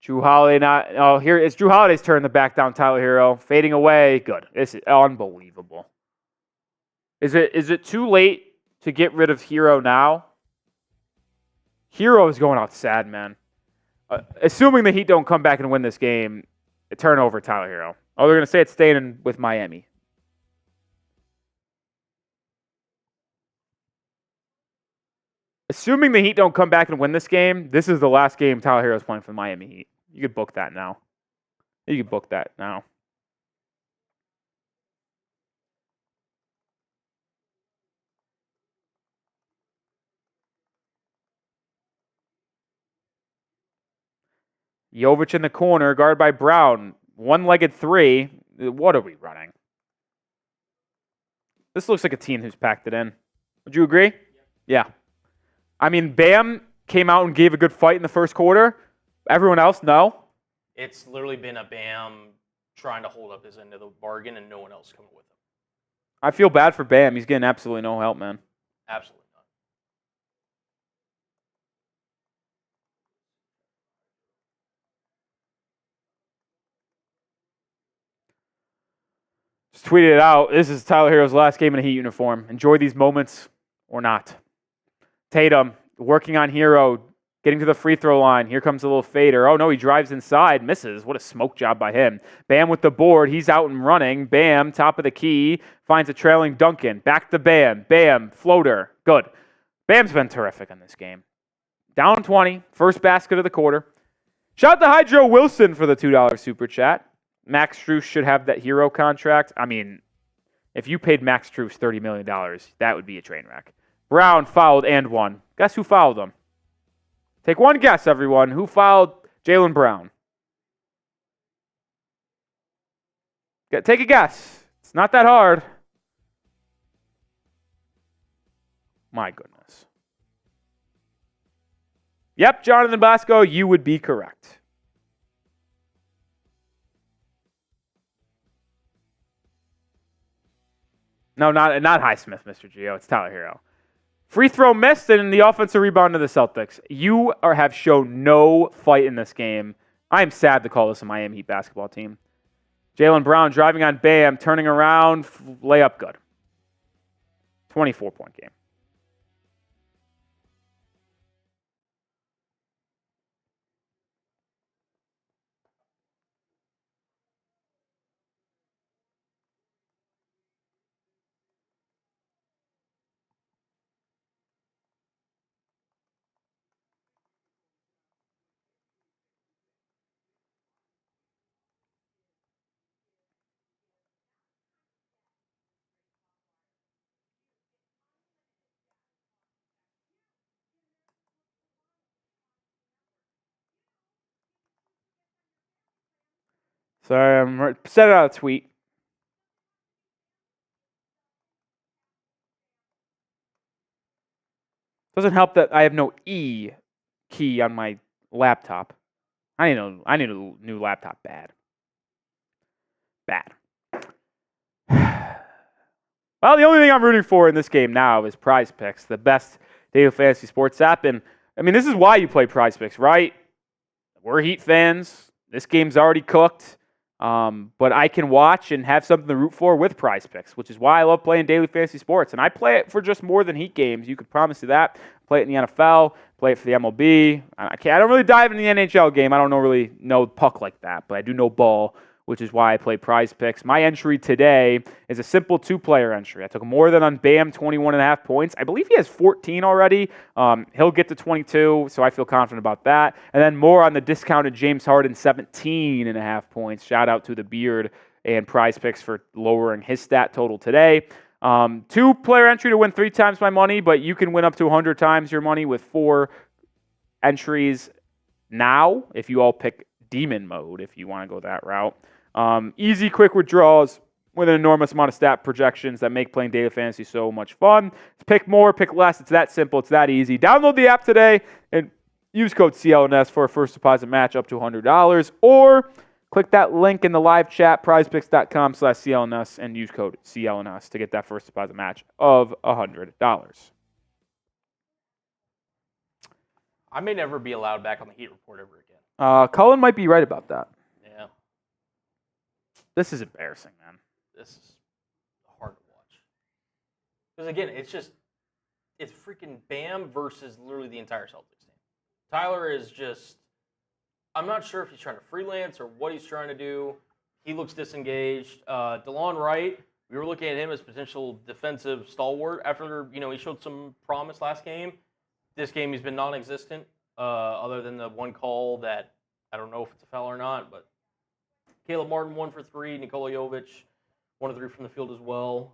Jrue Holiday here it's Jrue Holiday's turn to back down Tyler Herro. Fading away. Good. This is unbelievable. Is it too late to get rid of Herro now? Herro is going out sad, man. Assuming the Heat don't come back and win this game, a turnover, Tyler Herro. Oh, they're going to say it's staying with Miami. Assuming the Heat don't come back and win this game, this is the last game Tyler Herro's playing for the Miami Heat. You could book that now. You could book that now. Jovic in the corner, guarded by Brown. One-legged three. What are we running? This looks like a team who's packed it in. Would you agree? Yeah. I mean, Bam came out and gave a good fight in the first quarter. Everyone else, no. It's literally been a Bam trying to hold up his end of the bargain and no one else coming with him. I feel bad for Bam. He's getting absolutely no help, man. Absolutely not. Just tweeted it out. This is Tyler Herro's last game in a Heat uniform. Enjoy these moments or not. Tatum working on Herro, getting to the free throw line. Here comes a little fader. Oh, no, he drives inside. Misses. What a smoke job by him. Bam with the board. He's out and running. Bam, top of the key. Finds a trailing Duncan. Back to Bam. Bam, floater. Good. Bam's been terrific in this game. Down 20. First basket of the quarter. Shout out to Hydro Wilson for the $2 super chat. Max Strus should have that Herro contract. I mean, if you paid Max Strus $30 million, that would be a train wreck. Brown fouled and won. Guess who fouled him? Take one guess, everyone. Who fouled Jaylen Brown? Take a guess. It's not that hard. My goodness. Yep, Jonathan Blasco, you would be correct. No, not Highsmith, Mr. Gio. It's Tyler Herro. Free throw missed, and the offensive rebound to the Celtics. You have shown no fight in this game. I am sad to call this a Miami Heat basketball team. Jaylen Brown driving on Bam, turning around, layup good. 24-point game. Sorry, I'm sending out a tweet. Doesn't help that I have no E key on my laptop. I need a new laptop bad. Bad. Well, the only thing I'm rooting for in this game now is PrizePicks, the best daily fantasy sports app. And I mean, this is why you play PrizePicks, right? We're Heat fans. This game's already cooked. But I can watch and have something to root for with PrizePicks, which is why I love playing daily fantasy sports. And I play it for just more than Heat games. You could promise you that. Play it in the NFL, play it for the MLB. I don't really dive into the NHL game. I don't really know puck like that, but I do know ball, which is why I play PrizePicks. My entry today is a simple two-player entry. I took more than on Bam, 21.5 points. I believe he has 14 already. He'll get to 22, so I feel confident about that. And then more on the discounted James Harden, 17.5 points. Shout out to the Beard and PrizePicks for lowering his stat total today. Two-player entry to win 3 times my money, but you can win up to 100 times your money with 4 entries now if you all pick demon mode if you want to go that route. Easy, quick withdrawals with an enormous amount of stat projections that make playing daily fantasy so much fun. Pick more, pick less. It's that simple. It's that easy. Download the app today and use code CLNS for a first deposit match up to $100, or click that link in the live chat, prizepicks.com/CLNS, and use code CLNS to get that first deposit match of $100. I may never be allowed back on the Heat Report ever again. Cullen might be right about that. Yeah. This is embarrassing, man. This is hard to watch. Because again, it's freaking Bam versus literally the entire Celtics team. Tyler is just I'm not sure if he's trying to freelance or what he's trying to do. He looks disengaged. DeLon Wright, we were looking at him as potential defensive stalwart after, he showed some promise last game. This game he's been non-existent, other than the one call that I don't know if it's a foul or not, but Caleb Martin 1 for 3, Nikola Jovic 1 of 3 from the field as well.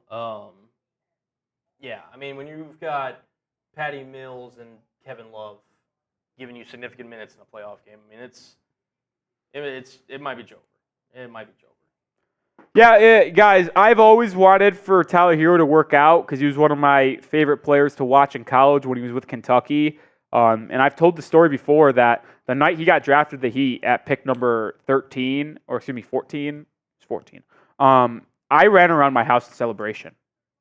When you've got Patty Mills and Kevin Love giving you significant minutes in a playoff game, it might be Joker. It might be Joker. Yeah, guys, I've always wanted for Tyler Herro to work out because he was one of my favorite players to watch in college when he was with Kentucky. And I've told the story before that the night he got drafted to the Heat at pick number 14. It's 14. I ran around my house in celebration.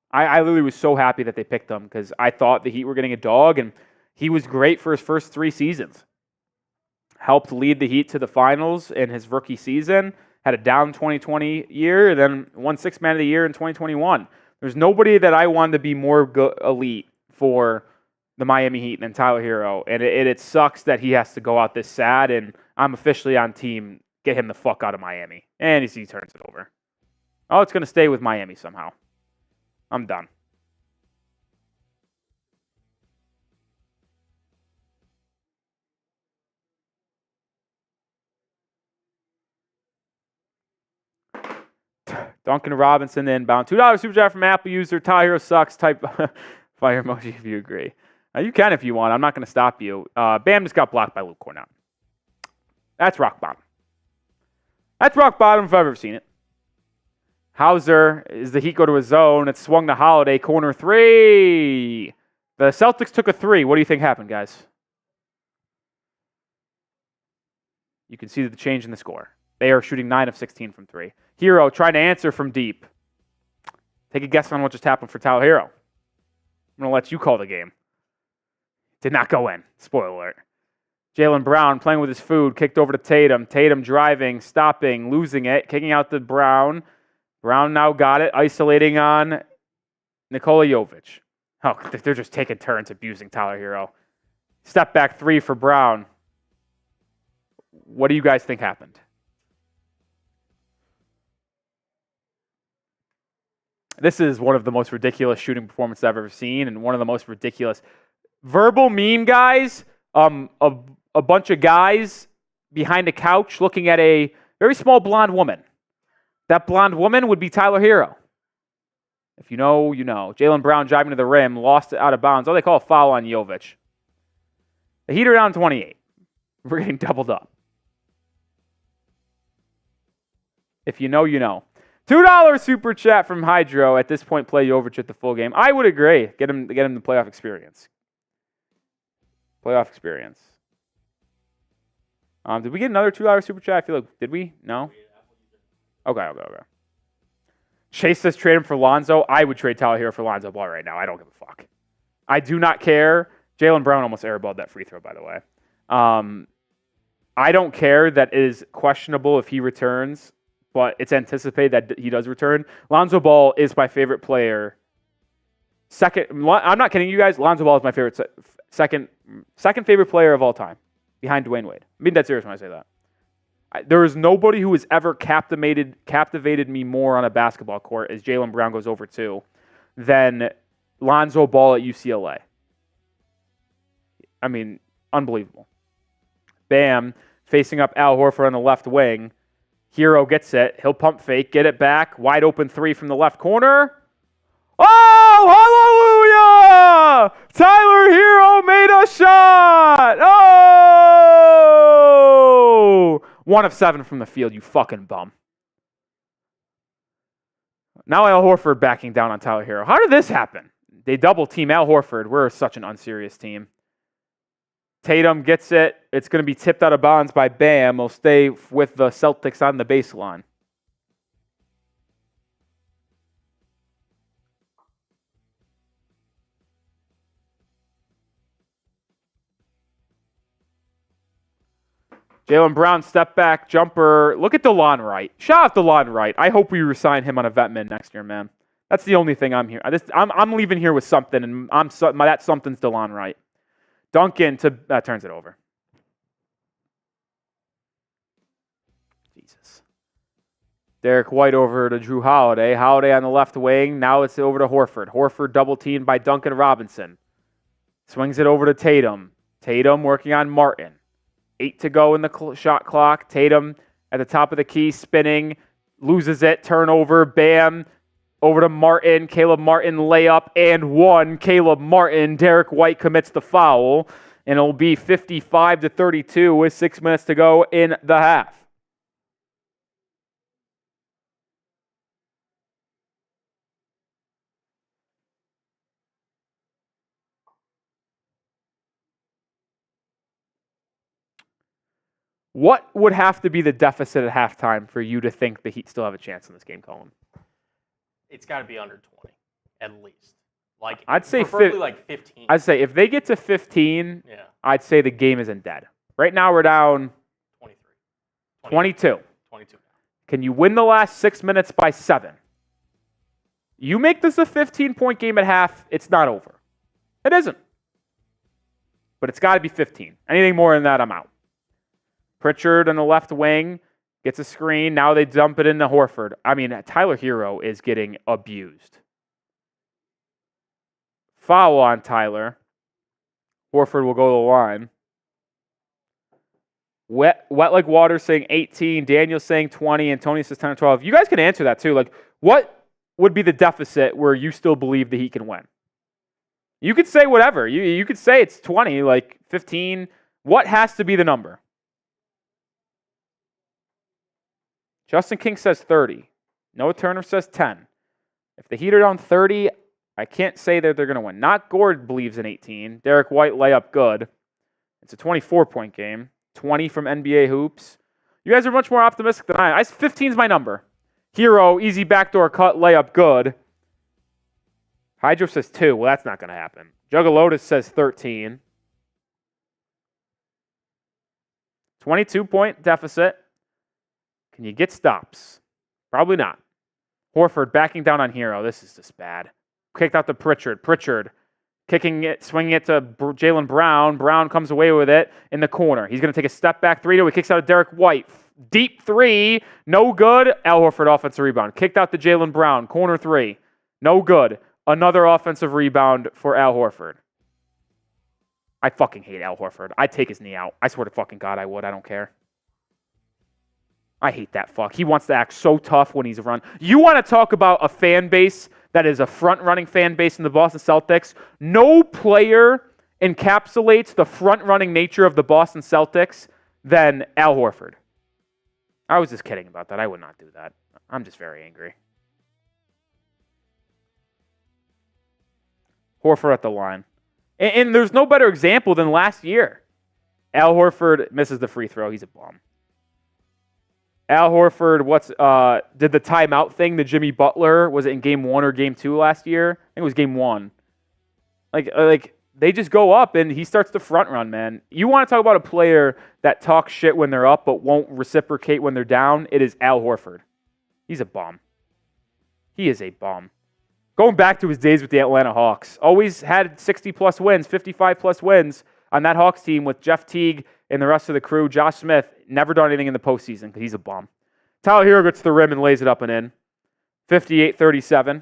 I literally was so happy that they picked him because I thought the Heat were getting a dog, and he was great for his first 3 seasons. Helped lead the Heat to the finals in his rookie season. Had a down 2020 year, and then won 6th Man of the Year in 2021. There's nobody that I wanted to be more elite for the Miami Heat than Tyler Herro, and it sucks that he has to go out this sad, and I'm officially on team get him the fuck out of Miami. And he turns it over. Oh, it's going to stay with Miami somehow. I'm done. Duncan Robinson inbound. $2 super chat from Apple user. Tyler Herro sucks. Type fire emoji if you agree. You can if you want. I'm not going to stop you. Bam just got blocked by Luke Cornett. That's rock bottom. That's rock bottom if I've ever seen it. Hauser, is the Heat go to a zone. It's swung to Holiday. Corner 3. The Celtics took a 3. What do you think happened, guys? You can see the change in the score. They are shooting 9 of 16 from 3. Herro trying to answer from deep. Take a guess on what just happened for Tyler Herro. I'm going to let you call the game. Did not go in. Spoiler alert. Jaylen Brown playing with his food. Kicked over to Tatum. Tatum driving, stopping, losing it. Kicking out to Brown. Brown now got it. Isolating on Nikola Jovic. Oh, they're just taking turns abusing Tyler Herro. Step back 3 for Brown. What do you guys think happened? This is one of the most ridiculous shooting performances I've ever seen, and one of the most ridiculous verbal meme guys. A bunch of guys behind a couch looking at a very small blonde woman. That blonde woman would be Tyler Herro. If you know, you know. Jaylen Brown driving to the rim, lost it out of bounds. Oh, they call a foul on Jovic. The Heat are down 28. We're getting doubled up. If you know, you know. $2 super chat from Hydro. At this point, play Jovic at the full game. I would agree. Get him the playoff experience. Playoff experience. Did we get another $2 super chat? I feel like, did we? No? Okay. Chase says trade him for Lonzo. I would trade Tyler Herro for Lonzo Ball right now. I don't give a fuck. I do not care. Jaylen Brown almost airballed that free throw, by the way. I don't care that it is questionable if he returns, but it's anticipated that he does return. Lonzo Ball is my favorite player. I'm not kidding you guys. Lonzo Ball is my favorite second favorite player of all time, behind Dwayne Wade. I mean, that's serious when I say that. There is nobody who has ever captivated me more on a basketball court as Jaylen Brown goes over 2 than Lonzo Ball at UCLA. I mean, unbelievable. Bam, facing up Al Horford on the left wing. Herro gets it. He'll pump fake, get it back. Wide open 3 from the left corner. Oh, hallelujah! Tyler Herro made a shot! Oh! 1 of 7 from the field, you fucking bum. Now Al Horford backing down on Tyler Herro. How did this happen? They double team Al Horford. We're such an unserious team. Tatum gets it. It's going to be tipped out of bounds by Bam. He'll stay with the Celtics on the baseline. Jaylen Brown, step back, jumper. Look at DeLon Wright. Shout out DeLon Wright. I hope we resign him on a vet min next year, man. That's the only thing I'm here. I'm leaving here with something, and that something's DeLon Wright. Duncan turns it over. Derrick White over to Jrue Holiday. Holiday on the left wing. Now it's over to Horford. Horford double teamed by Duncan Robinson. Swings it over to Tatum. Tatum working on Martin. 8 to go in the shot clock. Tatum at the top of the key, spinning. Loses it. Turnover. Bam. Over to Martin. Caleb Martin layup and one. Caleb Martin. Derrick White commits the foul. And it'll be 55-32 with 6 minutes to go in the half. What would have to be the deficit at halftime for you to think the Heat still have a chance in this game, Colin? It's got to be under 20, at least. Like I'd say preferably like 15. I'd say if they get to 15, I'd say the game isn't dead. Right now we're down 23. 22. 22. Can you win the last 6 minutes by 7? You make this a 15-point game at half, it's not over. It isn't. But it's got to be 15. Anything more than that, I'm out. Pritchard on the left wing gets a screen. Now they dump it into Horford. I mean, Tyler Herro is getting abused. Foul on Tyler. Horford will go to the line. Wet like water saying 18. Daniel saying 20. And Tony says 10 or 12. You guys can answer that too. Like, what would be the deficit where you still believe that he can win? You could say whatever. You could say it's 20, like 15. What has to be the number? Justin King says 30. Noah Turner says 10. If the Heat are down 30, I can't say that they're going to win. Not Gord believes in 18. Derrick White layup good. It's a 24-point game. 20 from NBA Hoops. You guys are much more optimistic than I am. 15 is my number. Herro, easy backdoor cut, layup good. Hydro says 2. Well, that's not going to happen. Juggalotus says 13. 22-point deficit. Can you get stops? Probably not. Horford backing down on Herro. This is just bad. Kicked out to Pritchard. Pritchard kicking it, swinging it to Jaylen Brown. Brown comes away with it in the corner. He's going to take a step back 3. He kicks out to Derrick White. Deep 3. No good. Al Horford offensive rebound. Kicked out to Jaylen Brown. Corner 3. No good. Another offensive rebound for Al Horford. I fucking hate Al Horford. I'd take his knee out. I swear to fucking God I would. I don't care. I hate that fuck. He wants to act so tough when he's run. You want to talk about a fan base that is a front-running fan base in the Boston Celtics? No player encapsulates the front-running nature of the Boston Celtics than Al Horford. I was just kidding about that. I would not do that. I'm just very angry. Horford at the line. And there's no better example than last year. Al Horford misses the free throw. He's a bum. Al Horford, did the timeout thing to Jimmy Butler? Was it in game 1 or game 2 last year? I think it was game 1. Like they just go up and he starts to front run, man. You want to talk about a player that talks shit when they're up but won't reciprocate when they're down? It is Al Horford. He's a bum. He is a bum. Going back to his days with the Atlanta Hawks, always had 60-plus wins, 55-plus wins on that Hawks team with Jeff Teague and the rest of the crew. Josh Smith, never done anything in the postseason because he's a bum. Tyler Herro gets to the rim and lays it up and in. 58-37.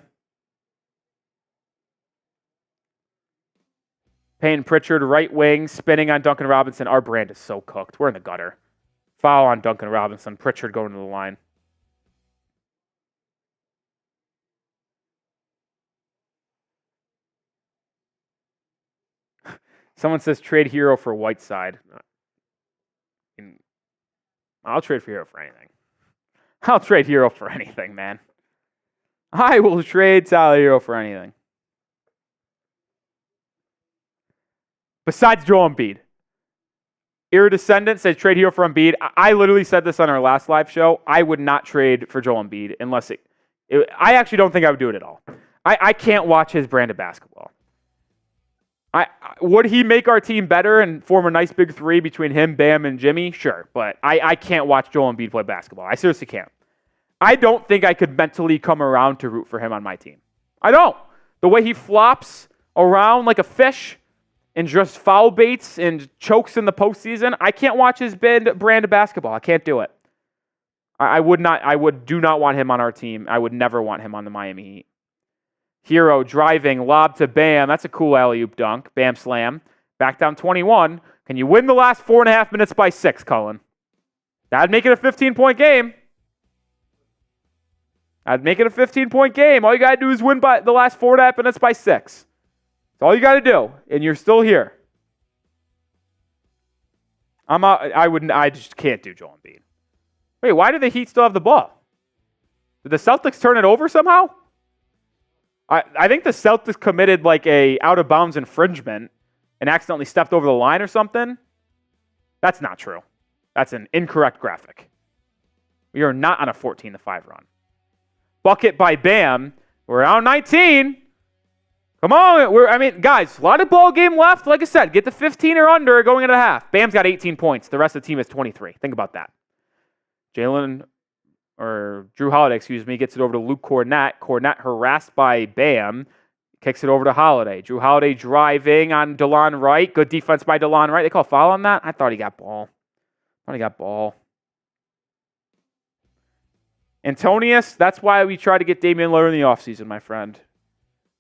Payne Pritchard, right wing, spinning on Duncan Robinson. Our brand is so cooked. We're in the gutter. Foul on Duncan Robinson. Pritchard going to the line. Someone says trade Herro for Whiteside. I'll trade for Herro for anything. I'll trade Herro for anything, man. I will trade Tyler Herro for anything. Besides Joel Embiid. Iridescendant says trade Herro for Embiid. I literally said this on our last live show. I would not trade for Joel Embiid unless I actually don't think I would do it at all. I can't watch his brand of basketball. Would he make our team better and form a nice big 3 between him, Bam, and Jimmy? Sure, but I can't watch Joel Embiid play basketball. I seriously can't. I don't think I could mentally come around to root for him on my team. I don't. The way he flops around like a fish and just foul baits and chokes in the postseason, I can't watch his brand of basketball. I can't do it. do not want him on our team. I would never want him on the Miami Heat. Herro driving, lob to Bam. That's a cool alley-oop dunk. Bam slam. Back down 21. Can you win the last 4.5 minutes by 6, Cullen? That'd make it a 15-point game. I'd make it a 15-point game. All you got to do is win by the last 4.5 minutes by 6. That's all you got to do, and you're still here. I just can't do Joel Embiid. Wait, why do the Heat still have the ball? Did the Celtics turn it over somehow? I think the Celtics committed like a out-of-bounds infringement and accidentally stepped over the line or something. That's not true. That's an incorrect graphic. We are not on a 14-5 run. Bucket by Bam. We're down 19. Come on. Guys, a lot of ball game left. Like I said, get to 15 or under going into the half. Bam's got 18 points. The rest of the team has 23. Think about that. Jrue Holiday, gets it over to Luke Kornet. Kornet harassed by Bam. Kicks it over to Holiday. Jrue Holiday driving on DeLon Wright. Good defense by DeLon Wright. They call a foul on that? I thought he got ball. Antonius, that's why we try to get Damian Lillard in the offseason, my friend.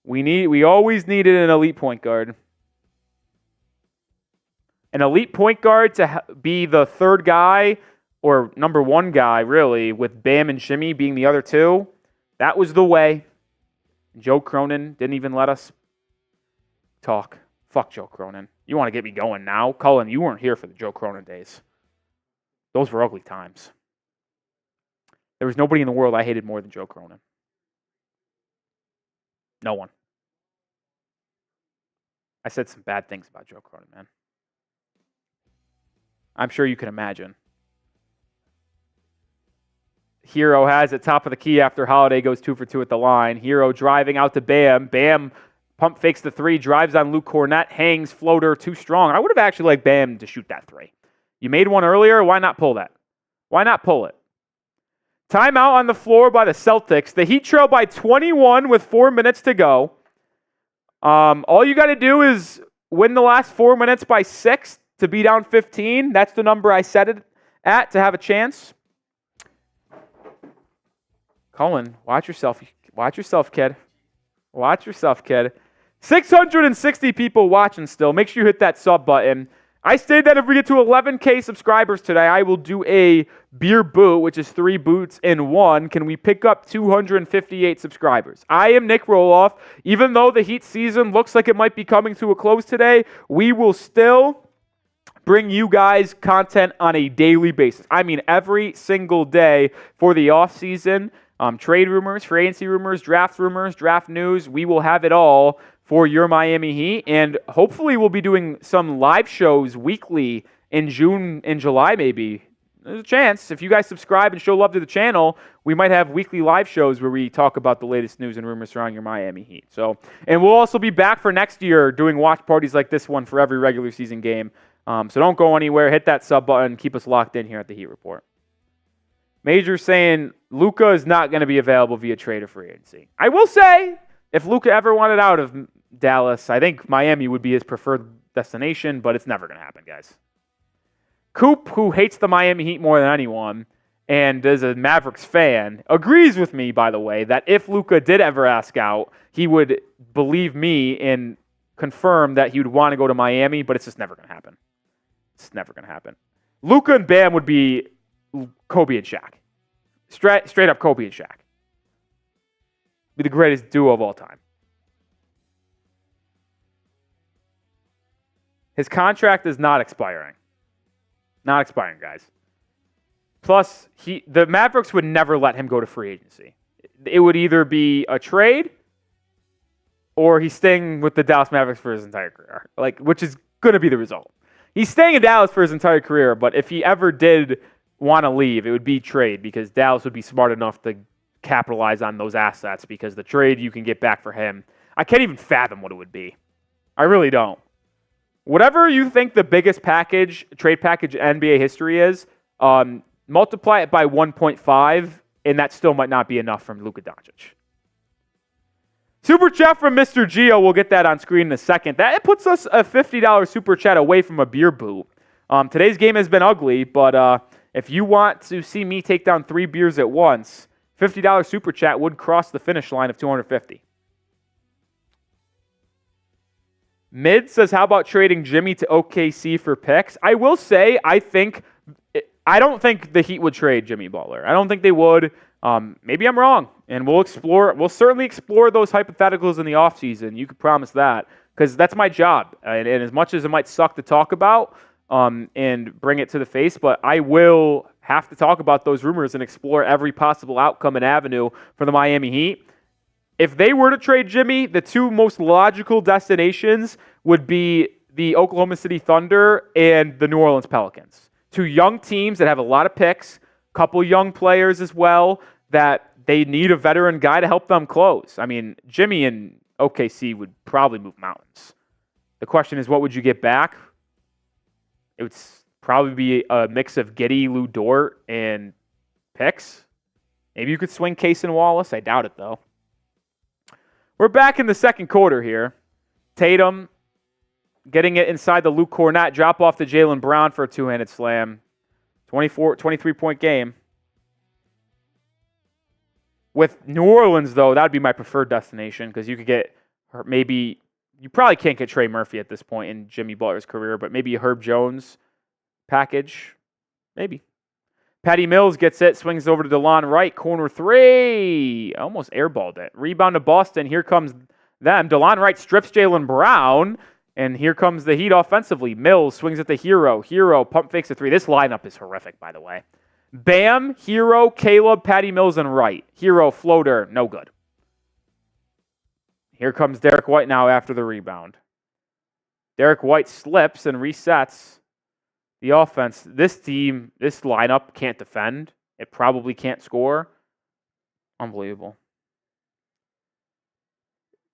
We always needed an elite point guard. An elite point guard to be the third guy, or number one guy, really, with Bam and Shimmy being the other two. That was the way. Joe Cronin didn't even let us talk. Fuck Joe Cronin. You want to get me going now? Cullen, you weren't here for the Joe Cronin days. Those were ugly times. There was nobody in the world I hated more than Joe Cronin. No one. I said some bad things about Joe Cronin, man. I'm sure you can imagine. Herro has it top of the key after Holiday goes 2 for 2 at the line. Herro driving out to Bam. Bam pump fakes the three, drives on Luke Kornet, hangs, floater, too strong. I would have actually liked Bam to shoot that three. You made one earlier. Why not pull that? Why not pull it? Timeout on the floor by the Celtics. The Heat trail by 21 with 4 minutes to go. All you got to do is win the last 4 minutes by 6 to be down 15. That's the number I set it at to have a chance. Cullen, watch yourself. Watch yourself, kid. Watch yourself, kid. 660 people watching still. Make sure you hit that sub button. I stated that if we get to 11K subscribers today, I will do a beer boot, which is 3 boots in 1. Can we pick up 258 subscribers? I am Nic Rohloff. Even though the Heat season looks like it might be coming to a close today, we will still bring you guys content on a daily basis. I mean, every single day for the off season. Trade rumors, free agency rumors, draft news. We will have it all for your Miami Heat, and hopefully we'll be doing some live shows weekly in June and July maybe. There's a chance. If you guys subscribe and show love to the channel, we might have weekly live shows where we talk about the latest news and rumors surrounding your Miami Heat. And we'll also be back for next year doing watch parties like this one for every regular season game. So don't go anywhere. Hit that sub button. Keep us locked in here at the Heat Report. Major saying Luka is not going to be available via trade or free agency. I will say, if Luka ever wanted out of Dallas, I think Miami would be his preferred destination, but it's never going to happen, guys. Coop, who hates the Miami Heat more than anyone and is a Mavericks fan, agrees with me, by the way, that if Luka did ever ask out, he would believe me and confirm that he would want to go to Miami, but it's just never going to happen. It's never going to happen. Luka and Bam would be Kobe and Shaq. Straight up Kobe and Shaq. Be the greatest duo of all time. His contract is not expiring. Not expiring, guys. Plus, the Mavericks would never let him go to free agency. It would either be a trade or he's staying with the Dallas Mavericks for his entire career, which is going to be the result. He's staying in Dallas for his entire career, but if he ever did want to leave, it would be trade because Dallas would be smart enough to capitalize on those assets because the trade you can get back for him, I can't even fathom what it would be. I really don't. Whatever you think the biggest trade package in NBA history is, multiply it by 1.5, and that still might not be enough from Luka Doncic. Super chat from Mr. Gio. We'll get that on screen in a second. That puts us a $50 super chat away from a beer boot. Today's game has been ugly, but If you want to see me take down 3 beers at once, $50 super chat would cross the finish line of 250. Mid says, how about trading Jimmy to OKC for picks? I will say, I don't think the Heat would trade Jimmy Butler. I don't think they would. Maybe I'm wrong, and we'll certainly explore those hypotheticals in the offseason. You can promise that, because that's my job. And as much as it might suck to talk about and bring it to the face, but I will have to talk about those rumors and explore every possible outcome and avenue for the Miami Heat. If they were to trade Jimmy, the two most logical destinations would be the Oklahoma City Thunder and the New Orleans Pelicans. Two young teams that have a lot of picks, couple young players as well, that they need a veteran guy to help them close. I mean, Jimmy and OKC would probably move mountains. The question is, what would you get back? It would probably be a mix of Giddey, Lou Dort, and picks. Maybe you could swing Case and Wallace. I doubt it, though. We're back in the second quarter here. Tatum getting it inside the Luke Cornett, drop off to Jaylen Brown for a two-handed slam. 23-point game. With New Orleans, though, that would be my preferred destination, because you could get maybe, you probably can't get Trey Murphy at this point in Jimmy Butler's career, but maybe a Herb Jones package. Maybe. Patty Mills gets it, swings over to DeLon Wright, corner three. Almost airballed it. Rebound to Boston. Here comes them. DeLon Wright strips Jaylen Brown, and here comes the Heat offensively. Mills swings at the Herro. Herro pump fakes a three. This lineup is horrific, by the way. Bam, Herro, Caleb, Patty Mills, and Wright. Herro, floater, no good. Here comes Derrick White now after the rebound. Derrick White slips and resets the offense. This team, this lineup can't defend. It probably can't score. Unbelievable.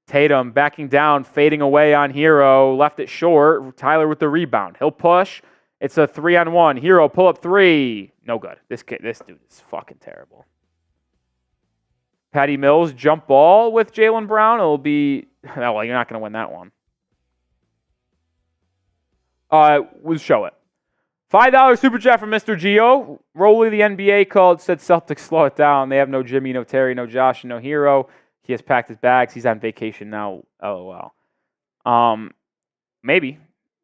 Tatum backing down, fading away on Herro. Left it short. Tyler with the rebound. He'll push. It's a 3-on-1. Herro, pull up three. No good. This dude is fucking terrible. Patty Mills, jump ball with Jaylen Brown. It'll be, well, you're not going to win that one. We'll show it. $5 super chat from Mr. Gio. Rolly, the NBA called, said Celtics slow it down. They have no Jimmy, no Terry, no Josh, and no Herro. He has packed his bags. He's on vacation now. LOL. Maybe.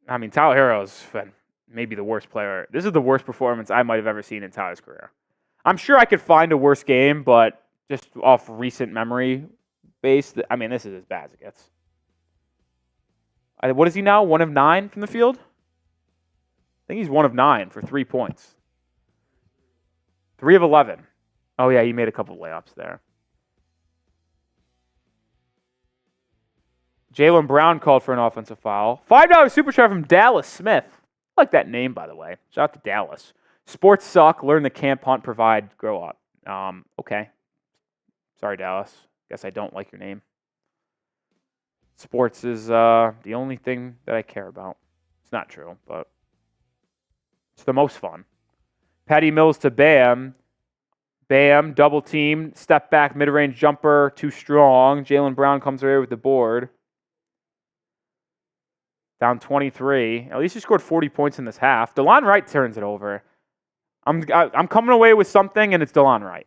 I mean, Tyler Herro's been maybe the worst player. This is the worst performance I might have ever seen in Tyler's career. I'm sure I could find a worse game, but just off recent memory based, I mean, this is as bad as it gets. What is he now? 1 of 9 from the field? I think he's 1 of 9 for 3 points. 3 of 11. Oh, yeah, he made a couple of layups there. Jaylen Brown called for an offensive foul. $5 super chat from Dallas Smith. I like that name, by the way. Shout out to Dallas. Sports suck. Learn the camp, hunt, provide, grow up. Okay. Sorry, Dallas. Guess I don't like your name. Sports is the only thing that I care about. It's not true, but it's the most fun. Patty Mills to Bam. Bam, double team, step back, mid-range jumper, too strong. Jaylen Brown comes away with the board. Down 23. At least he scored 40 points in this half. DeLon Wright turns it over. I'm coming away with something, and it's DeLon Wright.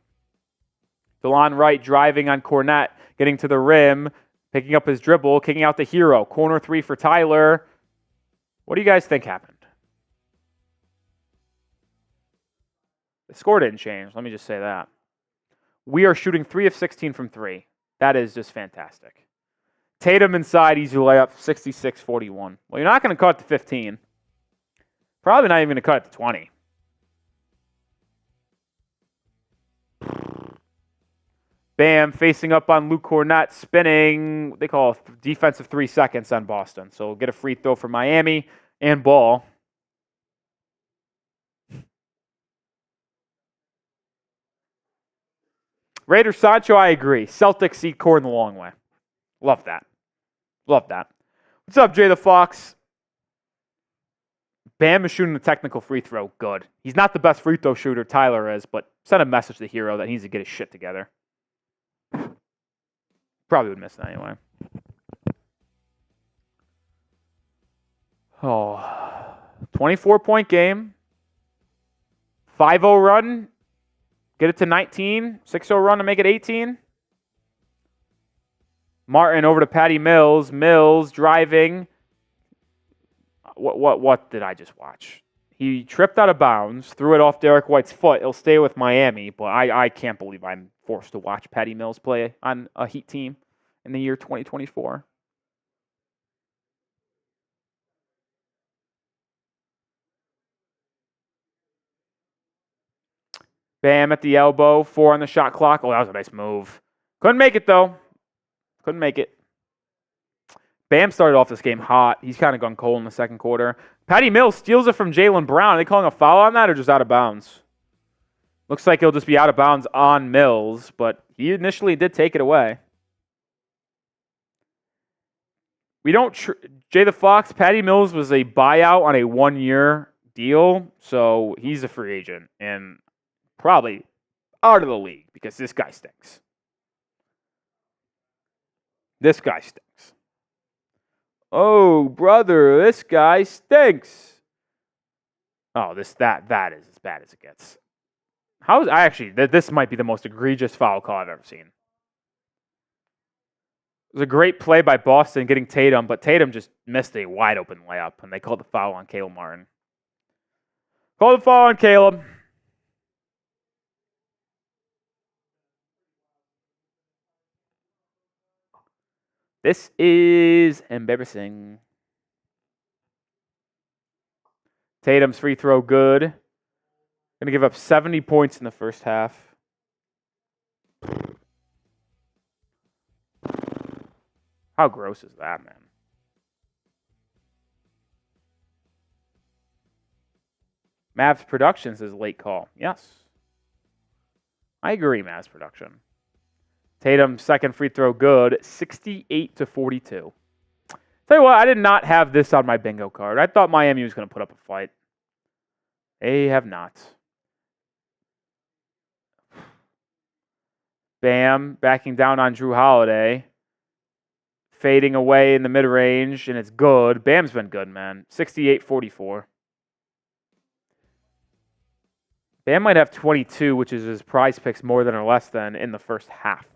DeLon Wright driving on Cornett, getting to the rim, picking up his dribble, kicking out the Herro. Corner three for Tyler. What do you guys think happened? The score didn't change. Let me just say that. We are shooting 3 of 16 from 3. That is just fantastic. Tatum inside, easy layup, 66-41. Well, you're not going to cut it to 15. Probably not even going to cut it to 20. Bam, facing up on Luke Cornett, spinning. They call it defensive 3 seconds on Boston. So we'll get a free throw for Miami and ball. Raider Sancho, I agree. Celtics eat corn the long way. Love that. Love that. What's up, Jay the Fox? Bam is shooting the technical free throw. Good. He's not the best free throw shooter, Tyler is, but send a message to Herro that he needs to get his shit together. Probably would miss that anyway. Oh, 24-point game. 5-0 run, get it to 19. 6-0 run to make it 18. Martin over to Patty Mills. Mills driving. What did I just watch? He tripped out of bounds, threw it off Derrick White's foot. He'll stay with Miami, but I can't believe I'm forced to watch Patty Mills play on a Heat team in the year 2024. Bam at the elbow, 4 on the shot clock. Oh, that was a nice move. Couldn't make it, though. Couldn't make it. Bam started off this game hot. He's kind of gone cold in the second quarter. Patty Mills steals it from Jaylen Brown. Are they calling a foul on that or just out of bounds? Looks like he'll just be out of bounds on Mills, but he initially did take it away. We don't... Jay the Fox, Patty Mills was a buyout on a 1-year deal, so he's a free agent and probably out of the league because this guy stinks. This guy stinks. Oh, brother, this guy stinks. Oh, that is as bad as it gets. This might be the most egregious foul call I've ever seen. It was a great play by Boston getting Tatum, but Tatum just missed a wide open layup, and they called the foul on Caleb Martin. Called the foul on Caleb. This is embarrassing. Tatum's free throw good. Going to give up 70 points in the first half. How gross is that, man? Mavs Productions is late call. Yes. I agree, Mavs Production. Tatum's second free throw good, 68-42. Tell you what, I did not have this on my bingo card. I thought Miami was going to put up a fight. They have not. Bam, backing down on Jrue Holiday. Fading away in the mid-range, and it's good. Bam's been good, man. 68-44. Bam might have 22, which is his prize picks more than or less than in the first half.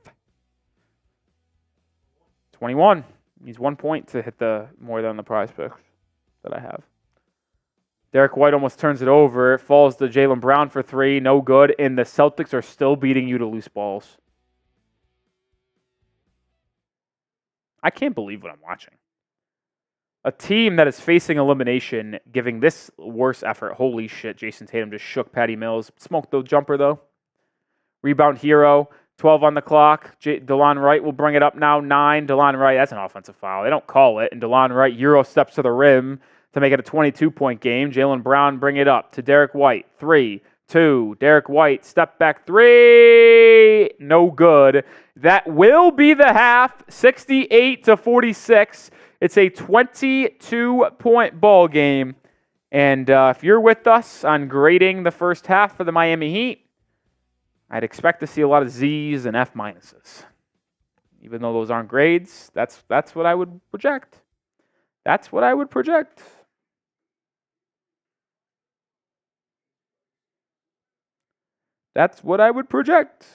21. He's 1 point to hit the more than the prize picks that I have. Derrick White almost turns it over. It falls to Jaylen Brown for 3. No good. And the Celtics are still beating you to loose balls. I can't believe what I'm watching. A team that is facing elimination giving this worse effort. Holy shit, Jayson Tatum just shook Patty Mills. Smoked the jumper, though. Rebound Herro. 12 on the clock. DeLon Wright will bring it up now. 9. DeLon Wright, that's an offensive foul. They don't call it. And DeLon Wright, Euro steps to the rim to make it a 22-point game. Jaylen Brown bring it up to Derrick White. 3, 2. Derrick White, step back 3. No good. That will be the half. 68-46. It's a 22-point ball game. And if you're with us on grading the first half for the Miami Heat, I'd expect to see a lot of Z's and F minuses. Even though those aren't grades, that's what I would project. That's what I would project. That's what I would project.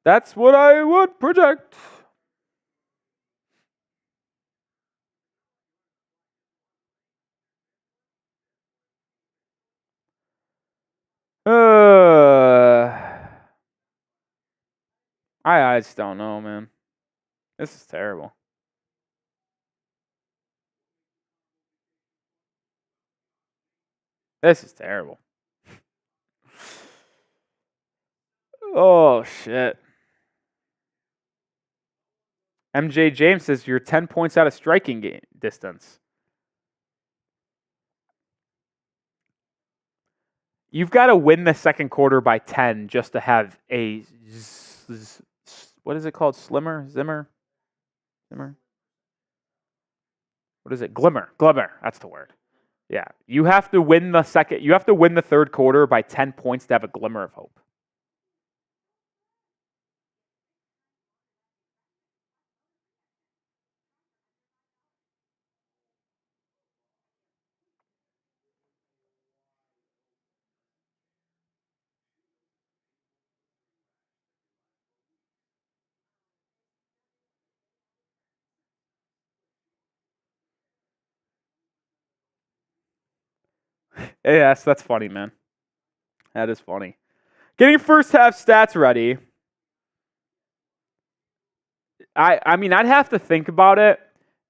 That's what I would project. I just don't know, man. This is terrible. This is terrible. Oh, shit. MJ James says you're 10 points out of striking game distance. You've got to win the second quarter by 10 just to have a, what is it called? Zimmer? What is it? Glimmer. That's the word. Yeah. You have to win the third quarter by 10 points to have a glimmer of hope. Yes, that's funny, man. That is funny. Getting first half stats ready. I mean, I'd have to think about it.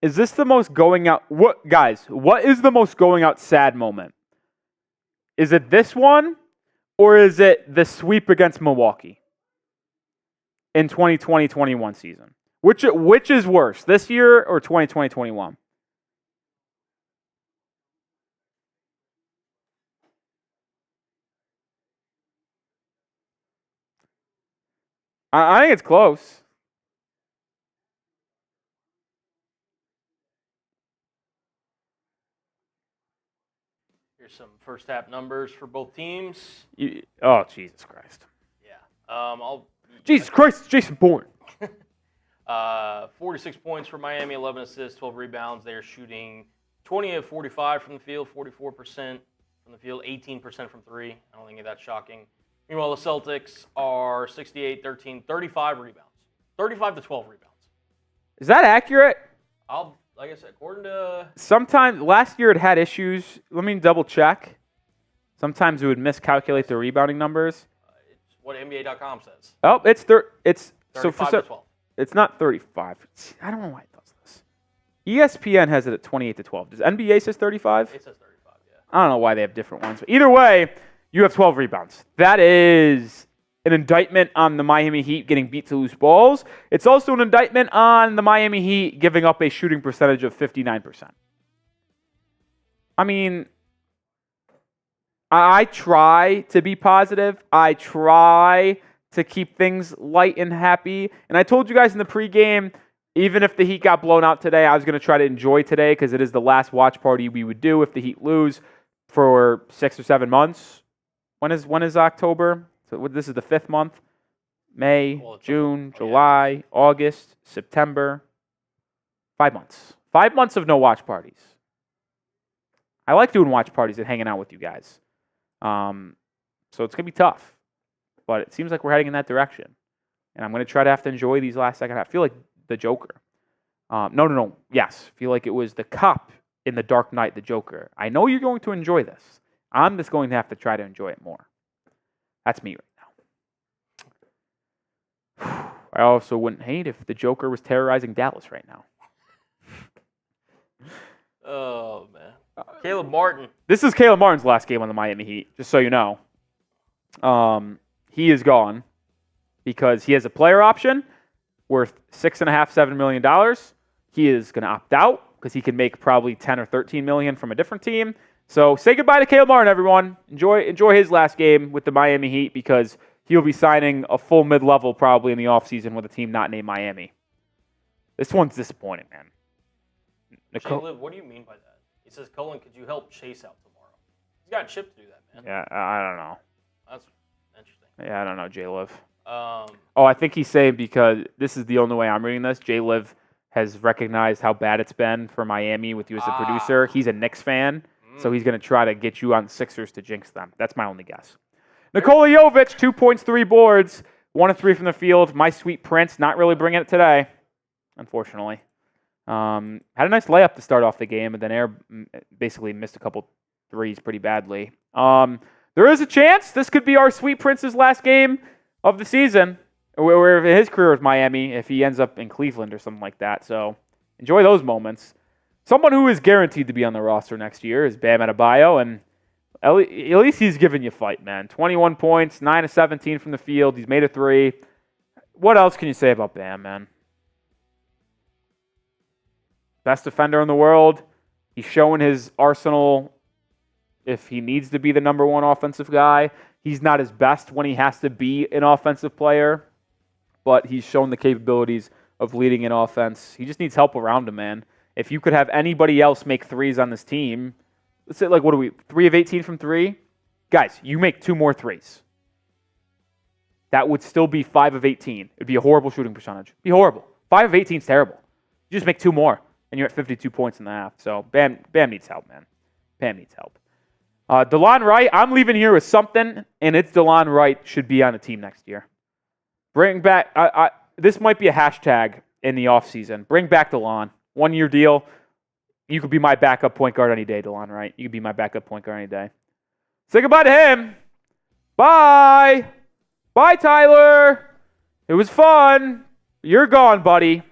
Is this the most going out? What is the most going out sad moment? Is it this one, or is it the sweep against Milwaukee in 2020-21 season? Which is worse, this year or 2020-21? I think it's close. Here's some first half numbers for both teams. Oh, Jesus Christ. Yeah. Jesus Christ, it's Jason Bourne. 46 points for Miami, 11 assists, 12 rebounds. They are shooting 20 of 45 from the field, 44% from the field, 18% from three. I don't think that's shocking. Meanwhile, the Celtics are 68, 13, 35 rebounds. 35 to 12 rebounds. Is that accurate? Like I said, according to... Sometimes, last year it had issues. Let me double check. Sometimes it would miscalculate the rebounding numbers. It's what NBA.com says. Oh, it's 35 to 12. It's not 35. I don't know why it does this. ESPN has it at 28 to 12. Does NBA says 35? It says 35, yeah. I don't know why they have different ones. But either way, you have 12 rebounds. That is an indictment on the Miami Heat getting beat to loose balls. It's also an indictment on the Miami Heat giving up a shooting percentage of 59%. I mean, I try to be positive. I try to keep things light and happy. And I told you guys in the pregame, even if the Heat got blown out today, I was going to try to enjoy today because it is the last watch party we would do if the Heat lose for 6 or 7 months. When is October? So this is the 5th month. May, June, July, August, September. 5 months. 5 months of no watch parties. I like doing watch parties and hanging out with you guys. So it's going to be tough. But it seems like we're heading in that direction. And I'm going to try to have to enjoy these last second half. I feel like the Joker. No. Yes. I feel like it was the cop in The Dark Knight, the Joker. I know you're going to enjoy this. I'm just going to have to try to enjoy it more. That's me right now. I also wouldn't hate if the Joker was terrorizing Dallas right now. Oh, man. Caleb Martin. This is Caleb Martin's last game on the Miami Heat, just so you know. He is gone because he has a player option worth $6.5–7 million. He is going to opt out because he can make probably $10 or $13 million from a different team. So say goodbye to Caleb Martin, everyone. Enjoy his last game with the Miami Heat because he'll be signing a full mid-level probably in the offseason with a team not named Miami. This one's disappointing, man. Liv, what do you mean by that? He says, Colin, could you help Chase out tomorrow? He's got a chip to do that, man. Yeah, I don't know. That's interesting. Yeah, I don't know, J-Liv. I think he's saying because this is the only way I'm reading this. J-Liv has recognized how bad it's been for Miami with you as a producer. He's a Knicks fan, so he's going to try to get you on Sixers to jinx them. That's my only guess. Nikola Jovic, 2 points, 3 boards, 1 of 3 from the field. My sweet prince, not really bringing it today, unfortunately. Had a nice layup to start off the game, and then Air basically missed a couple threes pretty badly. There is a chance this could be our sweet prince's last game of the season, or his career with Miami, if he ends up in Cleveland or something like that. So enjoy those moments. Someone who is guaranteed to be on the roster next year is Bam Adebayo, and at least he's giving you fight, man. 21 points, 9 of 17 from the field. He's made a 3. What else can you say about Bam, man? Best defender in the world. He's showing his arsenal if he needs to be the number 1 offensive guy. He's not his best when he has to be an offensive player, but he's shown the capabilities of leading an offense. He just needs help around him, man. If you could have anybody else make threes on this team, let's say, 3 of 18 from 3? Guys, you make 2 more threes. That would still be 5 of 18. It would be a horrible shooting percentage. It'd be horrible. 5 of 18 is terrible. You just make 2 more, and you're at 52 points in the half. So Bam needs help, man. Bam needs help. DeLon Wright, I'm leaving here with something, and it's DeLon Wright should be on the team next year. Bring back, this might be a hashtag in the offseason. Bring back DeLon. 1-year deal. You could be my backup point guard any day, DeLon Wright. You could be my backup point guard any day. Say goodbye to him. Bye. Bye, Tyler. It was fun. You're gone, buddy.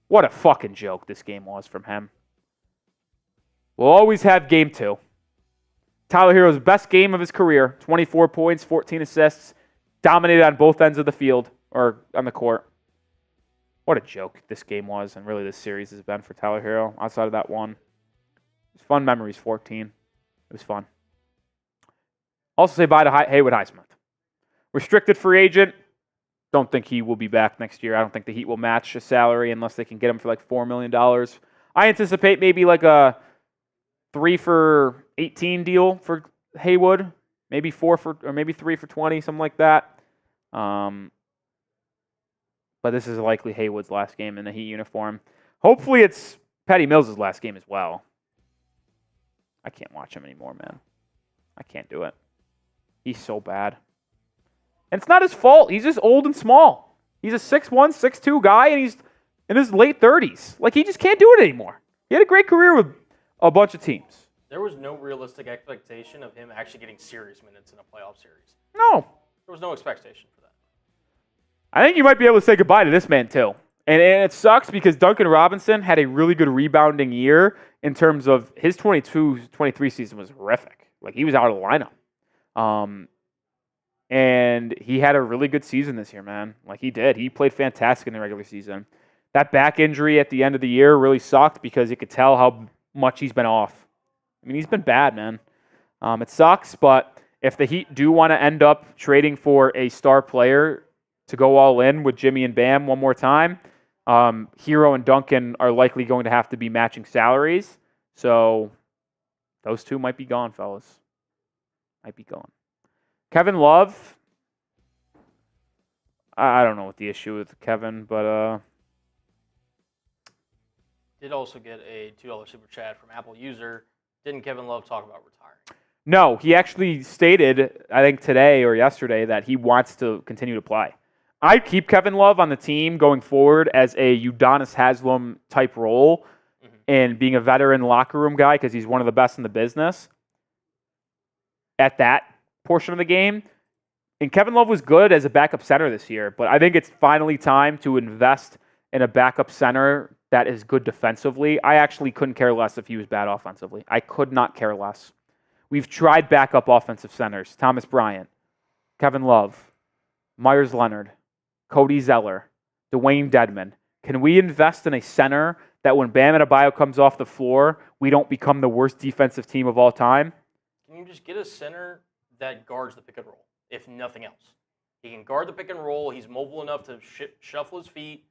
What a fucking joke this game was from him. We'll always have game 2. Tyler Herro's best game of his career. 24 points, 14 assists. Dominated on both ends of the field, or on the court. What a joke this game was, and really this series has been for Tyler Herro, outside of that one. It's fun memories, 14. It was fun. Also say bye to Haywood Highsmith. Restricted free agent. Don't think he will be back next year. I don't think the Heat will match his salary unless they can get him for like $4 million. I anticipate maybe like a 3 for 18 deal for Haywood. Maybe 3 for 20, something like that. But this is likely Haywood's last game in the Heat uniform. Hopefully it's Patty Mills' last game as well. I can't watch him anymore, man. I can't do it. He's so bad. And it's not his fault. He's just old and small. He's a 6'1", 6'2" guy, and he's in his late 30s. Like, he just can't do it anymore. He had a great career with a bunch of teams. There was no realistic expectation of him actually getting serious minutes in a playoff series. No. There was no expectation for that. I think you might be able to say goodbye to this man, too. And it sucks because Duncan Robinson had a really good rebounding year in terms of his 22-23 season was horrific. Like, he was out of the lineup. And he had a really good season this year, man. Like, he did. He played fantastic in the regular season. That back injury at the end of the year really sucked because you could tell how much he's been off. I mean, he's been bad, man. It sucks, but if the Heat do want to end up trading for a star player to go all in with Jimmy and Bam one more time, Herro and Duncan are likely going to have to be matching salaries. So those two might be gone, fellas. Might be gone. Kevin Love, I don't know what the issue with Kevin, but did also get a $2 super chat from Apple user. Didn't Kevin Love talk about retiring? No, he actually stated, I think today or yesterday, that he wants to continue to play. I'd keep Kevin Love on the team going forward as a Udonis Haslem type role and being a veteran locker room guy because he's one of the best in the business at that portion of the game. And Kevin Love was good as a backup center this year, but I think it's finally time to invest in a backup center that is good defensively. I actually couldn't care less if he was bad offensively. I could not care less. We've tried backup offensive centers. Thomas Bryant, Kevin Love, Myers Leonard, Cody Zeller, Dwayne Dedman. Can we invest in a center that when Bam Adebayo comes off the floor, we don't become the worst defensive team of all time? Can you just get a center that guards the pick and roll, if nothing else? He can guard the pick and roll. He's mobile enough to shuffle his feet.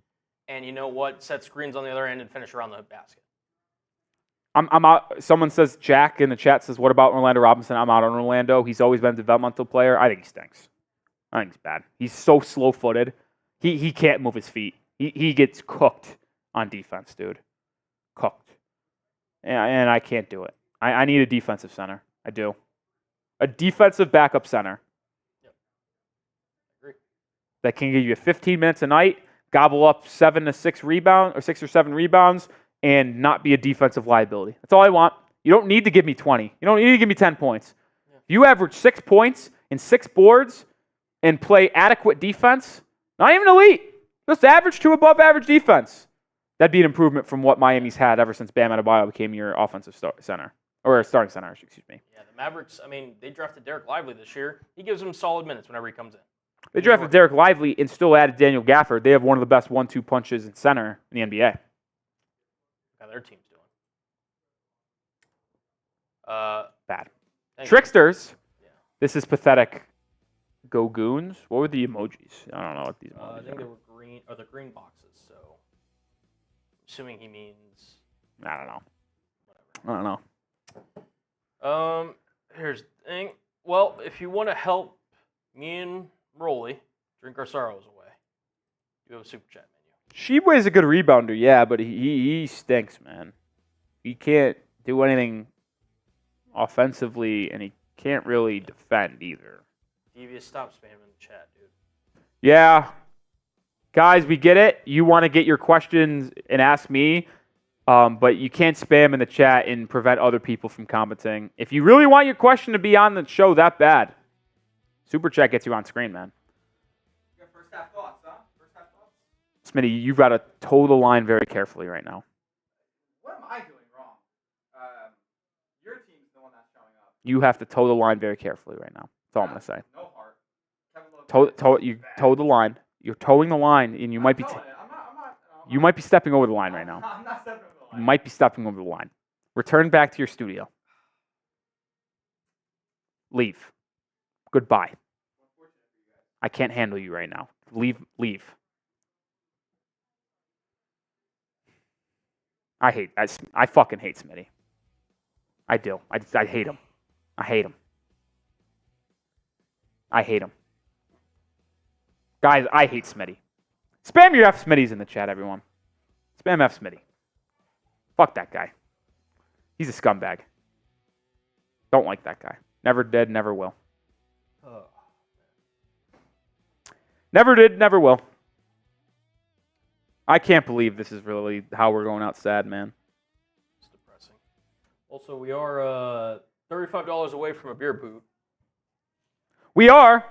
And you know what? Set screens on the other end and finish around the basket. I'm out. Someone says, Jack in the chat says, what about Orlando Robinson? I'm out on Orlando. He's always been a developmental player. I think he stinks. I think he's bad. He's so slow-footed. He can't move his feet. He gets cooked on defense, dude. Cooked. And I can't do it. I need a defensive center. I do. A defensive backup center. Yep. Agree. That can give you 15 minutes a night, gobble up 7 to 6 rebounds or 6 or 7 rebounds, and not be a defensive liability. That's all I want. You don't need to give me 20. You don't need to give me 10 points. Yeah. If you average 6 points and 6 boards and play adequate defense, not even elite, just average to above average defense, that'd be an improvement from what Miami's had ever since Bam Adebayo became your offensive center. Or starting center, excuse me. Yeah, the Mavericks, I mean, they drafted Derrick Lively this year. He gives them solid minutes whenever he comes in. They drafted Derrick Lively and still added Daniel Gafford. They have one of the best 1-2 punches in center in the NBA. How their team's doing. Bad. Tricksters. Yeah. This is pathetic. Go Goons. What were the emojis? I don't know what these emojis I think are. they were green, or the green boxes, so I'm assuming he means... I don't know. Whatever. I don't know. Here's the thing. Well, if you want to help me and Rolly drink our sorrows away, you have a super chat menu. Sheba is a good rebounder, yeah, but he stinks, man. He can't do anything offensively, and he can't really defend either. Devious, stop spamming the chat, dude. Yeah. Guys, we get it. You want to get your questions and ask me But you can't spam in the chat and prevent other people from commenting. If you really want your question to be on the show that bad, Super Chat gets you on screen, man. Your first half thoughts, huh? First half thoughts? Smitty, you've got to toe the line very carefully right now. What am I doing wrong? Your team's the one that's showing up. You have to toe the line very carefully right now. That's all I'm going to say. No heart. Kevin Love You toe the line. You're towing the line, and you might be you might be stepping over the line right now. I'm not stepping over the You line. might be stepping over the line. Return back to your studio. Leave. Goodbye. I can't handle you right now. Leave. I fucking hate Smitty. I do. I hate him. I hate him. I hate him. Guys, I hate Smitty. Spam your F Smitties in the chat, everyone. Spam F Smitty. Fuck that guy. He's a scumbag. Don't like that guy. Never did, never will. Never did, never will. I can't believe this is really how we're going out sad, man. It's depressing. Also, we are $35 away from a beer boot. We are.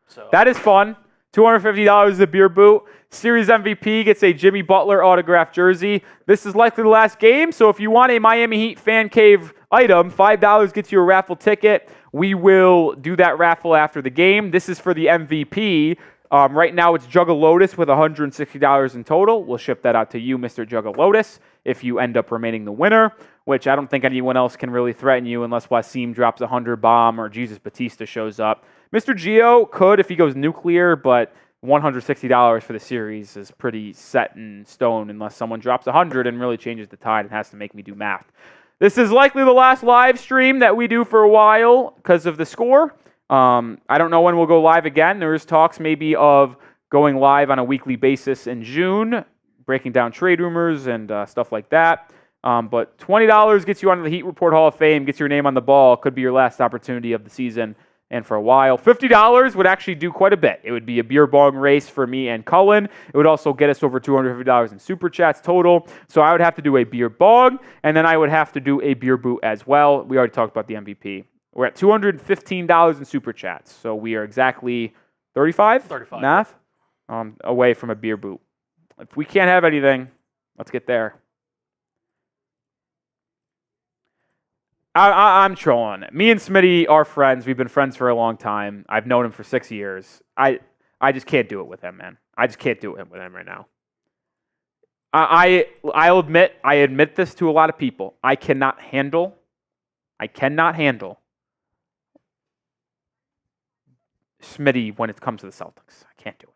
So That is fun. $250 is a beer boot. Series MVP gets a Jimmy Butler autographed jersey. This is likely the last game, so if you want a Miami Heat Fan Cave item, $5 gets you a raffle ticket. We will do that raffle after the game. This is for the MVP. Right now it's Juggalotus with $160 in total. We'll ship that out to you, Mr. Juggalotus, if you end up remaining the winner, which I don't think anyone else can really threaten you unless Wasim drops a 100 bomb or Jesus Batista shows up. Mr. Gio could if he goes nuclear, but $160 for the series is pretty set in stone unless someone drops 100 and really changes the tide and has to make me do math. This is likely the last live stream that we do for a while because of the score. I don't know when we'll go live again. There's talks maybe of going live on a weekly basis in June, breaking down trade rumors and stuff like that. But $20 gets you onto the Heat Report Hall of Fame, gets your name on the ball. Could be your last opportunity of the season and for a while. $50 would actually do quite a bit. It would be a beer bong race for me and Cullen. It would also get us over $250 in super chats total. So I would have to do a beer bong, and then I would have to do a beer boot as well. We already talked about the MVP. We're at $215 in super chats. So we are exactly 35 math away from a beer boot. If we can't have anything, let's get there. I'm trolling. Me and Smitty are friends. We've been friends for a long time. I've known him for 6 years. I just can't do it with him, man. I just can't do it with him right now. I'll admit, I admit this to a lot of people. I cannot handle Smitty when it comes to the Celtics. I can't do it.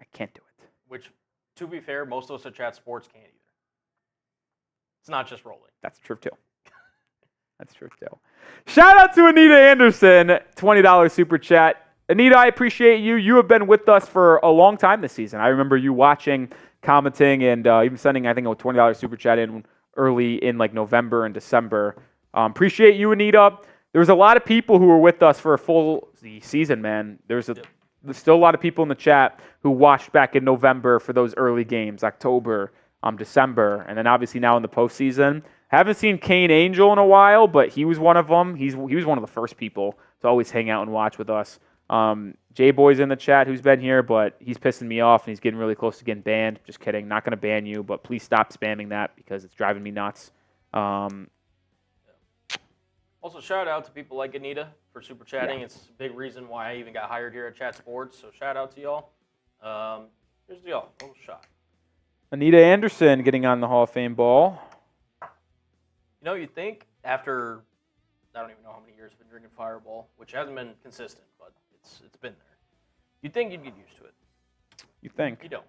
I can't do it. which, to be fair, most of us at Chat Sports can't either. It's not just rolling. That's true, too. That's true, too. Shout out to Anita Anderson, $20 super chat. Anita, I appreciate you. You have been with us for a long time this season. I remember you watching, commenting, and even sending, I think, a $20 super chat in early in like November and December. Appreciate you, Anita. There was a lot of people who were with us for a full season, man. There's still a lot of people in the chat who watched back in November for those early games, October, December, and then obviously now in the postseason. Haven't seen Kane Angel in a while, but he was one of them. He was one of the first people to always hang out and watch with us. J-Boy's in the chat who's been here, but he's pissing me off and he's getting really close to getting banned. Just kidding. Not going to ban you, but please stop spamming that because it's driving me nuts. Also, shout out to people like Anita for super chatting. Yeah. It's a big reason why I even got hired here at Chat Sports. So shout out to y'all. Here's the y'all. Little shot. Anita Anderson getting on the Hall of Fame ball. You know, you'd think after, I don't even know how many years I've been drinking Fireball, which hasn't been consistent, but it's been there. You'd think you'd get used to it. You think? You don't.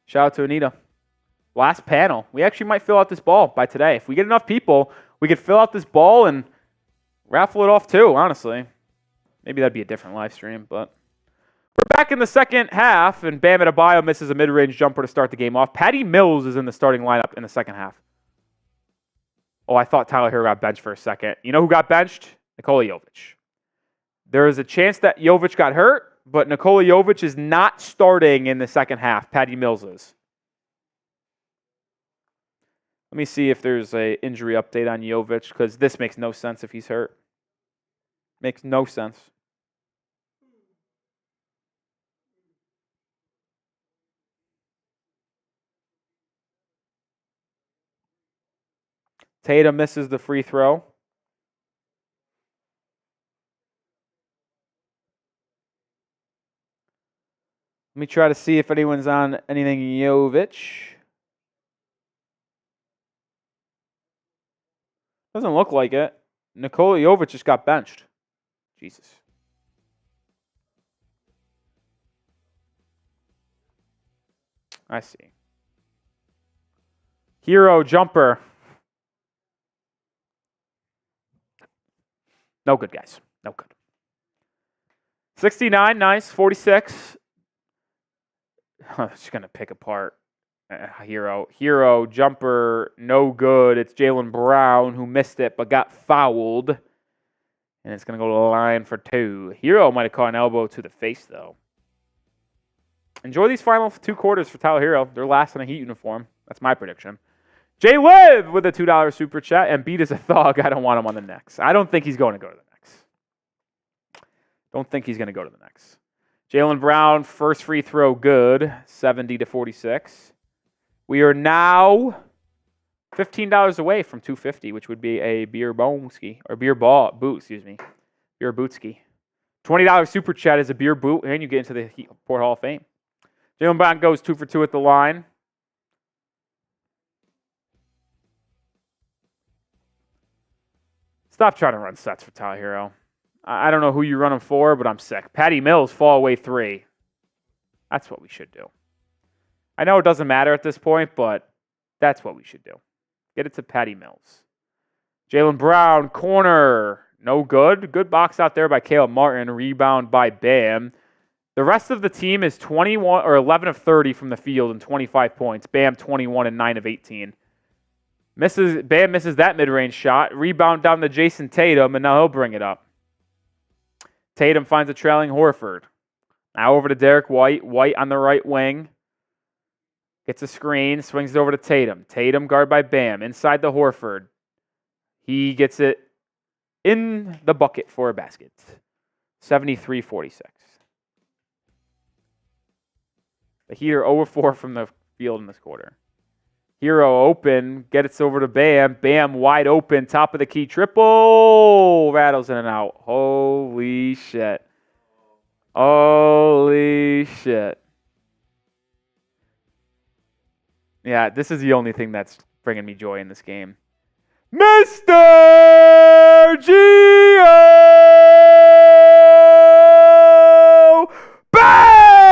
Shout out to Anita. Last panel. We actually might fill out this ball by today. If we get enough people, we could fill out this ball and raffle it off too, honestly. Maybe that'd be a different live stream, but we're back in the second half, and Bam Adebayo misses a mid-range jumper to start the game off. Patty Mills is in the starting lineup in the second half. Oh, I thought Tyler Herro got benched for a second. You know who got benched? Nikola Jovic. There is a chance that Jovic got hurt, but Nikola Jovic is not starting in the second half. Patty Mills is. Let me see if there's an injury update on Jovic, because this makes no sense if he's hurt. Makes no sense. Tatum misses the free throw. Let me try to see if anyone's on anything Jovic. Doesn't look like it. Nikola Jovic just got benched. Jesus. I see. Herro jumper. No good, guys. No good. 69, nice. 46. I'm just going to pick apart Herro jumper, no good. It's Jaylen Brown who missed it but got fouled. And it's going to go to the line for 2. Herro might have caught an elbow to the face, though. Enjoy these final 2 quarters for Tyler Herro. They're last in a Heat uniform. That's my prediction. Jay Liv with a $2 super chat. And beat is a thug. I don't want him on the Knicks. I don't think he's going to go to the Knicks. Don't think he's going to go to the Knicks. Jaylen Brown, first free throw good. 70-46. We are now $15 away from $250, which would be a beer boomski, or beer boot, excuse me. Beer bootski. $20 super chat is a beer boot, and you get into the Port Hall of Fame. Jaylen Brown goes 2 for 2 at the line. Stop trying to run sets for Tyler Herro. I don't know who you run them for, but I'm sick. Patty Mills, fall away 3. That's what we should do. I know it doesn't matter at this point, but that's what we should do. Get it to Patty Mills. Jaylen Brown, corner. No good. Good box out there by Caleb Martin. Rebound by Bam. The rest of the team is 21 or 11 of 30 from the field and 25 points. Bam 21 and 9 of 18. Bam misses that mid-range shot. Rebound down to Jayson Tatum, and now he'll bring it up. Tatum finds a trailing Horford. Now over to Derrick White. White on the right wing. Gets a screen, swings it over to Tatum. Tatum guard by Bam. Inside the Horford. He gets it in the bucket for a basket. 73-46. The Heat are 0-4 from the field in this quarter. Herro open, gets over to Bam. Bam wide open, top of the key triple. Rattles in and out. Holy shit. Holy shit. Yeah, this is the only thing that's bringing me joy in this game. Mr. Gio! Bang!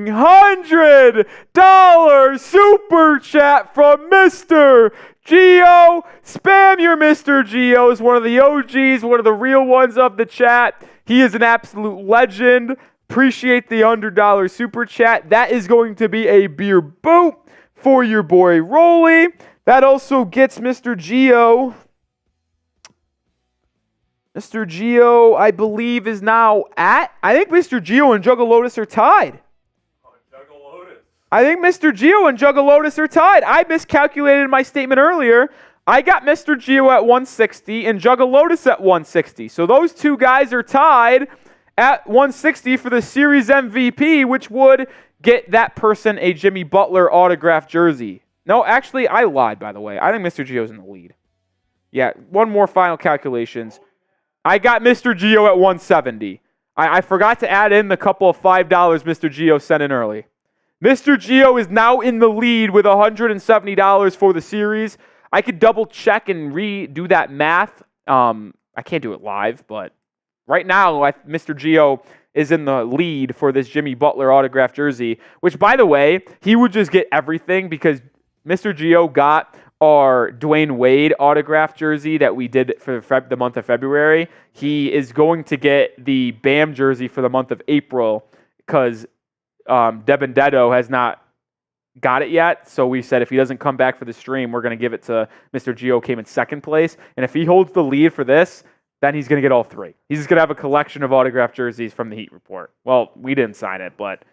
$100 super chat from Mr. Gio. Spam your Mr. Gio is one of the OGs, one of the real ones of the chat. He is an absolute legend. Appreciate the $100 super chat. That is going to be a beer boot for your boy Rolly. That also gets Mr. Gio. Mr. Gio, I believe, is now at. I think Mr. Gio and Juggalotus are tied. I think Mr. Gio and Juggalotus are tied. I miscalculated my statement earlier. I got Mr. Gio at 160 and Juggalotus at 160. So those two guys are tied at 160 for the series MVP, which would get that person a Jimmy Butler autographed jersey. No, actually, I lied, by the way. I think Mr. Gio's in the lead. Yeah, one more final calculations. I got Mr. Gio at 170. I forgot to add in the couple of $5 Mr. Gio sent in early. Mr. Gio is now in the lead with $170 for the series. I could double check and redo that math. I can't do it live, but right now, Mr. Gio is in the lead for this Jimmy Butler autographed jersey, which, by the way, he would just get everything because Mr. Gio got our Dwayne Wade autographed jersey that we did for the month of February. He is going to get the Bam jersey for the month of April because Debendetto has not got it yet. So we said if he doesn't come back for the stream, we're going to give it to Mr. Gio, came in second place. And if he holds the lead for this, then he's going to get all 3. He's just going to have a collection of autographed jerseys from the Heat report. Well, we didn't sign it, but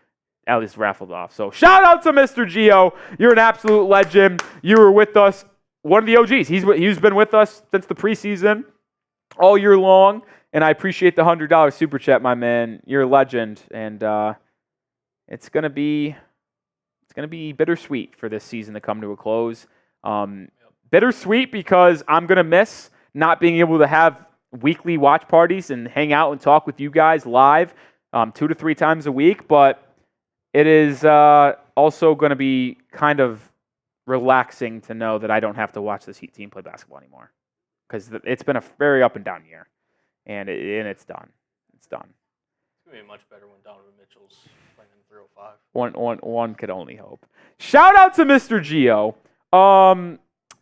at least raffled off. So shout out to Mr. Gio. You're an absolute legend. You were with us, one of the OGs. He's been with us since the preseason all year long, and I appreciate the $100 super chat, my man. You're a legend, and it's going to be bittersweet for this season to come to a close. Bittersweet because I'm going to miss not being able to have weekly watch parties and hang out and talk with you guys live 2 to 3 times a week, but it is also going to be kind of relaxing to know that I don't have to watch this Heat team play basketball anymore, because it's been a very up and down year, and it's done. It's done. It's going to be much better when Donovan Mitchell's playing in 305. One could only hope. Shout out to Mr. Gio.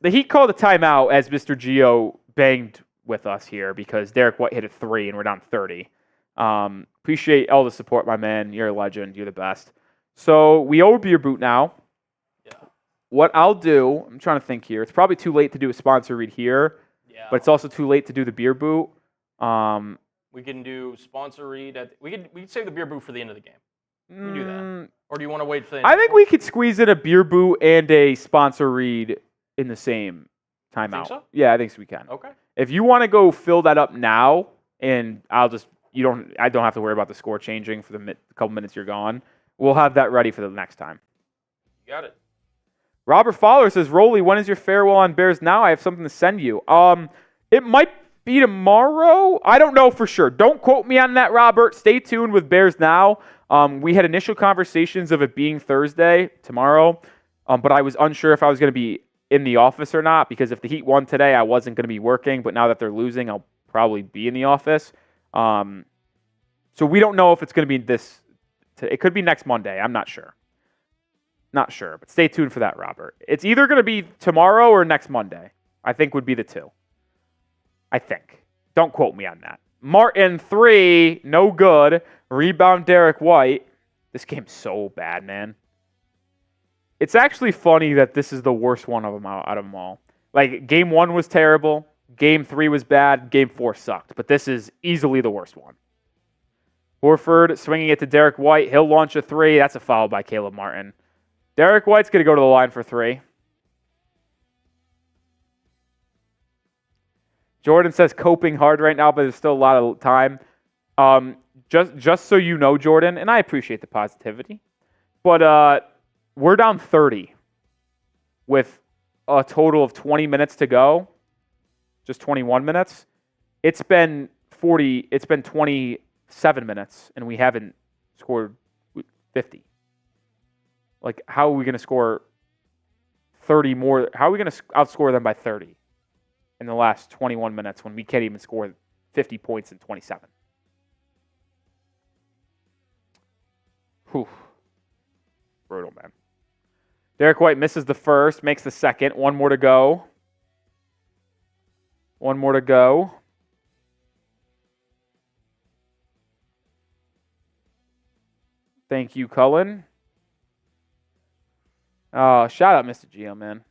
The Heat called a timeout as Mr. Gio banged with us here because Derrick White hit a 3 and we're down 30. Appreciate all the support, my man. You're a legend. You're the best. So we owe a beer boot now. Yeah. What I'll do, I'm trying to think here. It's probably too late to do a sponsor read here, but it's also too late to do the beer boot. We can do sponsor read. We could save the beer boot for the end of the game. We can do that. Or do you want to wait for the end? I think we could squeeze in a beer boot and a sponsor read in the same timeout. Think so? Yeah, I think so we can. Okay. If you want to go fill that up now, and I don't have to worry about the score changing for the couple minutes you're gone. We'll have that ready for the next time. You got it. Robert Fowler says, Rolly, when is your farewell on Bears Now? I have something to send you. It might be tomorrow. I don't know for sure. Don't quote me on that, Robert. Stay tuned with Bears Now. We had initial conversations of it being Thursday, tomorrow, but I was unsure if I was going to be in the office or not, because if the Heat won today, I wasn't going to be working, but now that they're losing, I'll probably be in the office. So we don't know if it's going to be this. It could be next Monday. I'm not sure. Not sure, but stay tuned for that, Robert. It's either going to be tomorrow or next Monday. I think would be the two. I think. Don't quote me on that. Martin, 3, no good. Rebound, Derrick White. This game's so bad, man. It's actually funny that this is the worst one of them out of them all. Like, game 1 was terrible. Game 3 was bad. Game 4 sucked. But this is easily the worst one. Horford swinging it to Derrick White. He'll launch a 3. That's a foul by Caleb Martin. Derrick White's going to go to the line for 3. Jordan says coping hard right now, but there's still a lot of time. Just so you know, Jordan, and I appreciate the positivity, but we're down 30 with a total of 20 minutes to go. Just 21 minutes. It's been 27 minutes, and we haven't scored 50. Like, how are we going to score 30 more? How are we going to outscore them by 30 in the last 21 minutes when we can't even score 50 points in 27? Whew. Brutal, man. Derrick White misses the first, makes the second. One more to go. One more to go. Thank you, Cullen. Shout out, Mr. Gio, man.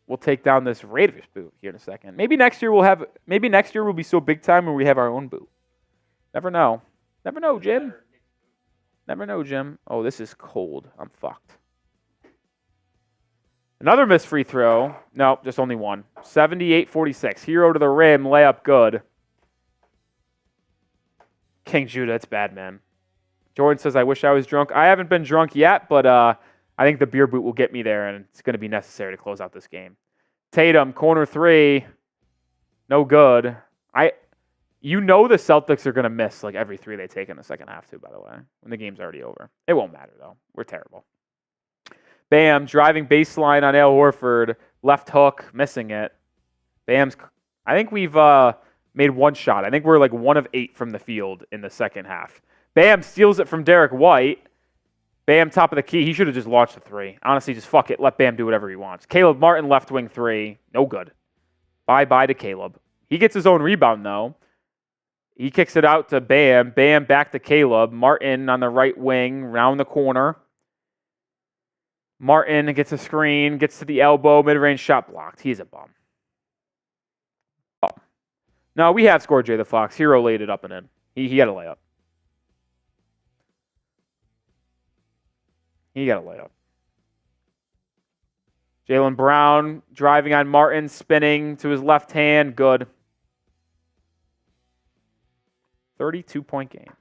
We'll take down this Raiders boot here in a second. Maybe next year we'll be so big time where we have our own boot. Never know. Never know, Jim. Never know, Jim. Oh, this is cold. I'm fucked. Another missed free throw. No, just only one. 78-46. Herro to the rim. Layup good. King Judah, it's bad, man. Jordan says, I wish I was drunk. I haven't been drunk yet, but I think the beer boot will get me there, and it's going to be necessary to close out this game. Tatum, corner 3. No good. You know the Celtics are going to miss like every 3 they take in the second half, too, by the way, when the game's already over. It won't matter, though. We're terrible. Bam, driving baseline on Al Horford. Left hook, missing it. Bam's. I think we've made one shot. I think we're like 1 of 8 from the field in the second half. Bam steals it from Derrick White. Bam, top of the key. He should have just launched the 3. Honestly, just fuck it. Let Bam do whatever he wants. Caleb Martin, left wing 3. No good. Bye-bye to Caleb. He gets his own rebound, though. He kicks it out to Bam. Bam back to Caleb. Martin on the right wing, round the corner. Martin gets a screen, gets to the elbow, mid-range shot blocked. He's a bum. No, we have scored Jay the Fox. Herro laid it up and in. He got a layup. He got a layup. Jaylen Brown driving on Martin, spinning to his left hand. Good. 32-point game.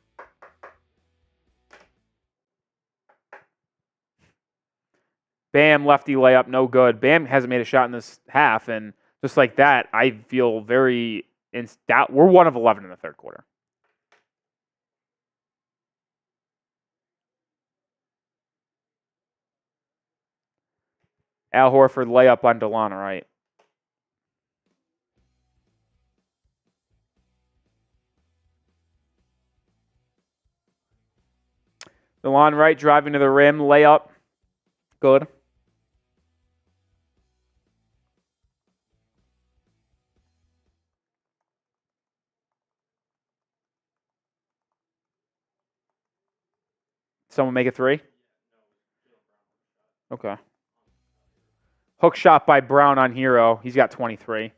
Bam, lefty layup, no good. Bam hasn't made a shot in this half, and just like that, I feel very in doubt. We're 1 of 11 in the third quarter. Al Horford layup on DeLon Wright. DeLon Wright driving to the rim, layup. Good. Someone make a 3? Okay. Hook shot by Brown on Herro. He's got 23.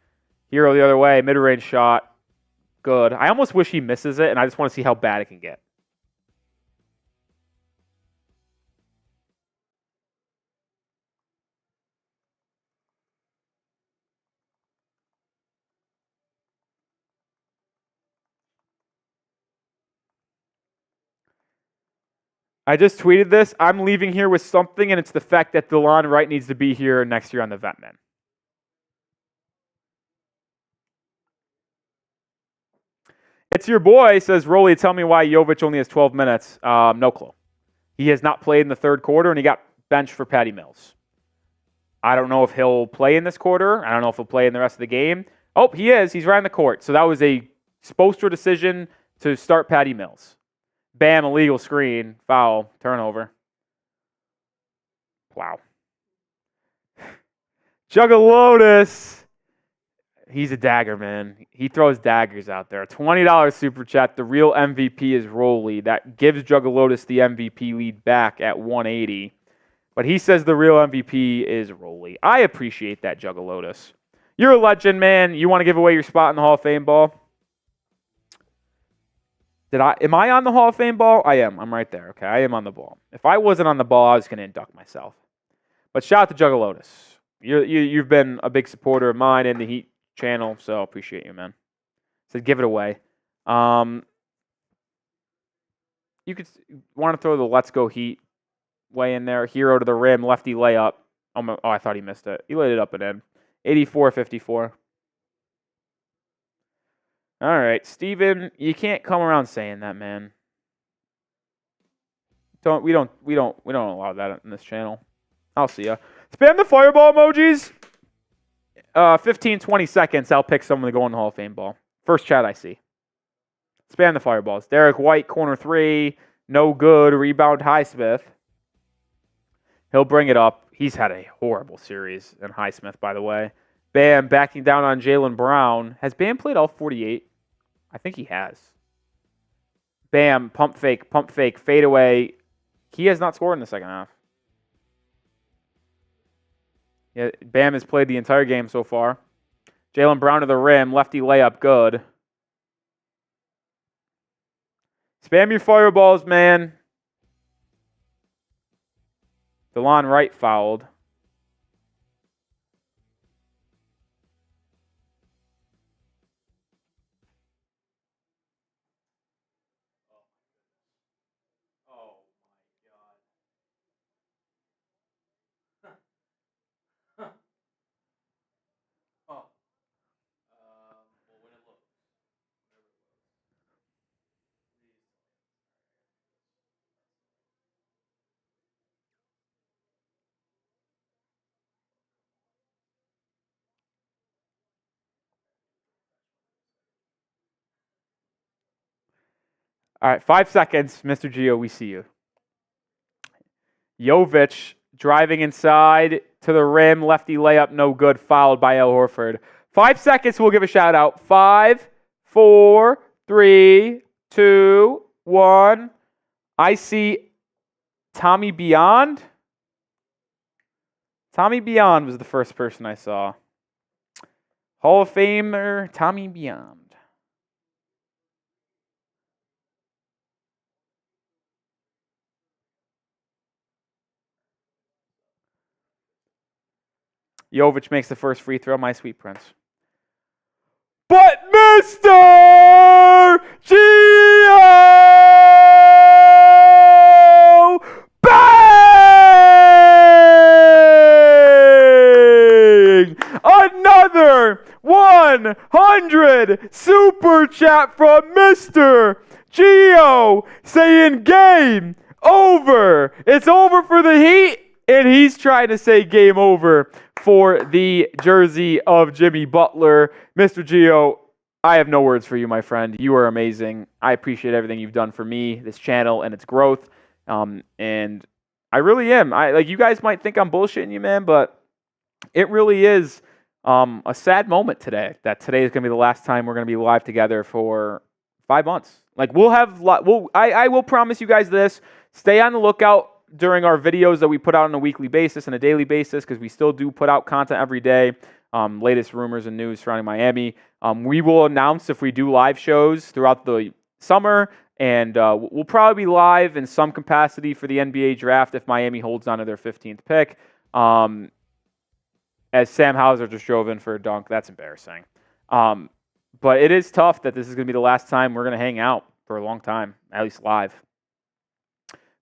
Herro the other way, mid-range shot. Good. I almost wish he misses it, and I just want to see how bad it can get. I just tweeted this. I'm leaving here with something, and it's the fact that DeLon Wright needs to be here next year on the Vetmen. It's your boy, says Rolly. Tell me why Jovic only has 12 minutes. No clue. He has not played in the third quarter, and he got benched for Patty Mills. I don't know if he'll play in this quarter. I don't know if he'll play in the rest of the game. Oh, he is. He's right on the court. So that was a Spoelstra decision to start Patty Mills. Bam, illegal screen, foul, turnover. Wow. Juggalotus. He's a dagger, man. He throws daggers out there. $20 super chat. The real MVP is Rolly. That gives Juggalotus the MVP lead back at 180. But he says the real MVP is Rolly. I appreciate that, Juggalotus. You're a legend, man. You want to give away your spot in the Hall of Fame ball? Am I on the Hall of Fame ball? I am. I'm right there. Okay, I am on the ball. If I wasn't on the ball, I was going to induct myself. But shout out to Juggalotus. You've been a big supporter of mine in the Heat channel, so appreciate you, man. Said give it away. You could want to throw the Let's Go Heat way in there. Herro to the rim, lefty layup. Oh, I thought he missed it. He laid it up and in. 84-54. All right, Steven, you can't come around saying that, man. We don't allow that in this channel. I'll see ya. Spam the fireball emojis. 15, 20 seconds, I'll pick someone to go in the Hall of Fame ball. First chat I see. Spam the fireballs. Derrick White, corner 3. No good. Rebound Highsmith. He'll bring it up. He's had a horrible series in Highsmith, by the way. Bam backing down on Jaylen Brown. Has Bam played all 48? I think he has. Bam, pump fake, fade away. He has not scored in the second half. Yeah, Bam has played the entire game so far. Jaylen Brown to the rim, lefty layup, good. Spam your fireballs, man. DeLon Wright fouled. All right, 5 seconds, Mr. Gio, we see you. Jovic driving inside to the rim, lefty layup, no good, fouled by Al Horford. 5 seconds, we'll give a shout out. 5, 4, 3, 2, 1. I see Tommy Beyond. Tommy Beyond was the first person I saw. Hall of Famer Tommy Beyond. Jovic makes the first free throw, my sweet prince. But Mr. Gio Bang! Another 100 super chat from Mr. Gio saying game over. It's over for the Heat, and he's trying to say game over for the jersey of Jimmy Butler. Mr. Gio, I have no words for you, my friend. You are amazing. I appreciate everything you've done for me, this channel, and its growth. And I really am. You guys might think I'm bullshitting you, man, but it really is a sad moment today. That today is going to be the last time we're going to be live together for 5 months. I will promise you guys this. Stay on the lookout during our videos that we put out on a weekly basis and a daily basis, because we still do put out content every day. Latest rumors and news surrounding Miami. We will announce if we do live shows throughout the summer, and we'll probably be live in some capacity for the NBA draft if Miami holds on to their 15th pick. As Sam Hauser just drove in for a dunk. That's embarrassing. But it is tough that this is going to be the last time we're going to hang out for a long time, at least live.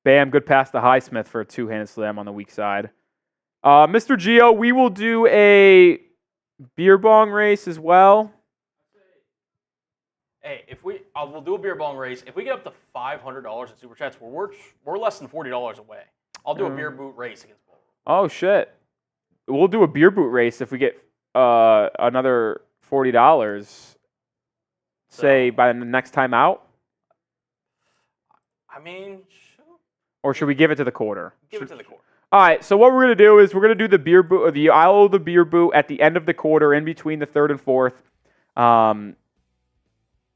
Bam, good pass to Highsmith for a two-handed slam on the weak side. Mr. Gio, we will do a beer bong race as well. Hey, we'll do a beer bong race. If we get up to $500 in super chats, we're less than $40 away. I'll do a beer boot race against both. Oh shit, we'll do a beer boot race if we get another $40. Say by the next time out. I mean, sure. Or should we give it to the quarter? Give it to the quarter. All right, so what we're going to do is we're going to do the beer boot, or the Isle of the beer boot at the end of the quarter, in between the third and fourth. And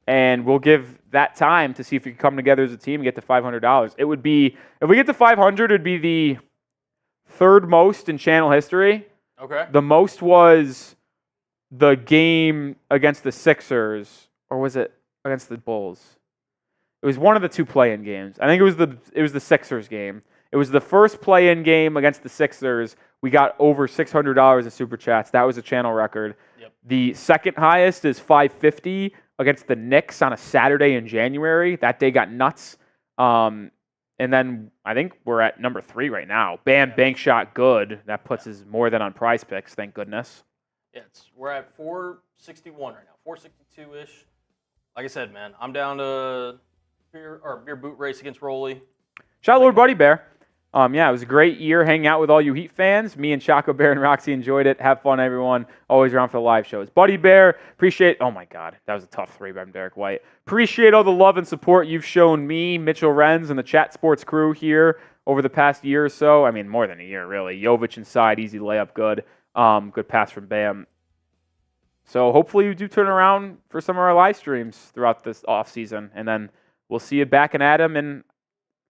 we'll give that time to see if we can come together as a team and get to $500. It would be, if we get to 500, it'd be the third most in channel history. Okay. The most was the game against the Sixers, or was it against the Bulls? It was one of the two play-in games. I think it was the Sixers game. It was the first play-in game against the Sixers. We got over $600 in super chats. That was a channel record. Yep. The second highest is $550 against the Knicks on a Saturday in January. That day got nuts. And then I think we're at number 3 right now. Bam, bank shot, good. That puts us more than on PrizePicks, thank goodness. Yeah, we're at 461 right now, 462-ish. Like I said, man, I'm down to beer boot race against Rolly. Shout out Lord Buddy Bear. Yeah, it was a great year hanging out with all you Heat fans. Me and Choco Bear and Roxy enjoyed it. Have fun, everyone. Always around for the live shows. Buddy Bear, appreciate... Oh, my God. That was a tough 3 by Derrick White. Appreciate all the love and support you've shown me, Mitchell Renz, and the Chat Sports crew here over the past year or so. I mean, more than a year, really. Jovic inside, easy layup, good. Good pass from Bam. So hopefully you do turn around for some of our live streams throughout this offseason. And then we'll see you back in Adam in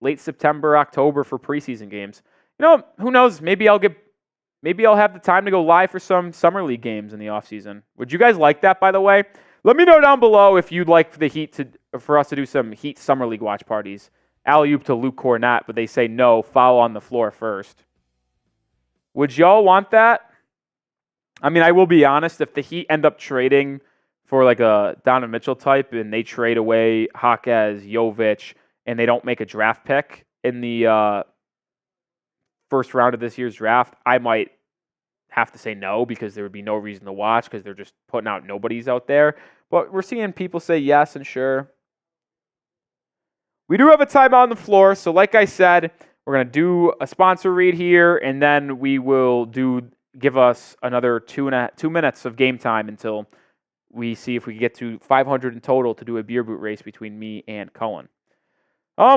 late September, October for preseason games. You know, who knows? Maybe I'll have the time to go live for some summer league games in the offseason. Would you guys like that, by the way? Let me know down below if you'd like for us to do some Heat summer league watch parties. Alley-oop to Luke Cornett, but they say no, foul on the floor first. Would y'all want that? I mean, I will be honest, if the Heat end up trading for like a Donovan Mitchell type and they trade away Jaquez, Jovic, and they don't make a draft pick in the first round of this year's draft, I might have to say no, because there would be no reason to watch because they're just putting out nobodies out there. But we're seeing people say yes and sure. We do have a timeout on the floor, so like I said, we're going to do a sponsor read here, and then we will give us another 2 minutes of game time until we see if we can get to 500 in total to do a beer boot race between me and Cullen.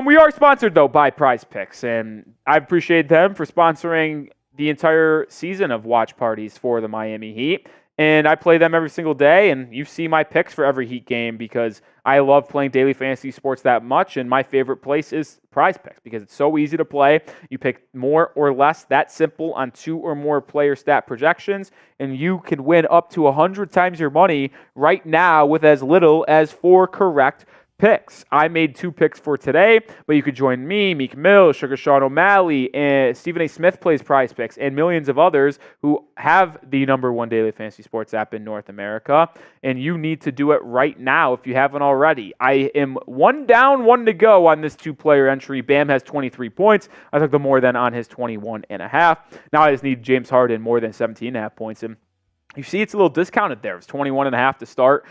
We are sponsored, though, by PrizePicks, and I appreciate them for sponsoring the entire season of watch parties for the Miami Heat. And I play them every single day, and you see my picks for every Heat game because I love playing daily fantasy sports that much, and my favorite place is PrizePicks because it's so easy to play. You pick more or less, that simple, on 2 or more player stat projections, and you can win up to 100 times your money right now with as little as 4 correct picks. I made 2 picks for today, but you could join me, Meek Mill, Sugar Sean O'Malley, and Stephen A. Smith plays PrizePicks, and millions of others who have the #1 daily fantasy sports app in North America. And you need to do it right now if you haven't already. I am 1 down, 1 to go on this 2-player entry. Bam has 23 points. I took the more than on his 21.5. Now I just need James Harden more than 17.5 points. And you see it's a little discounted there. It's 21.5 to start.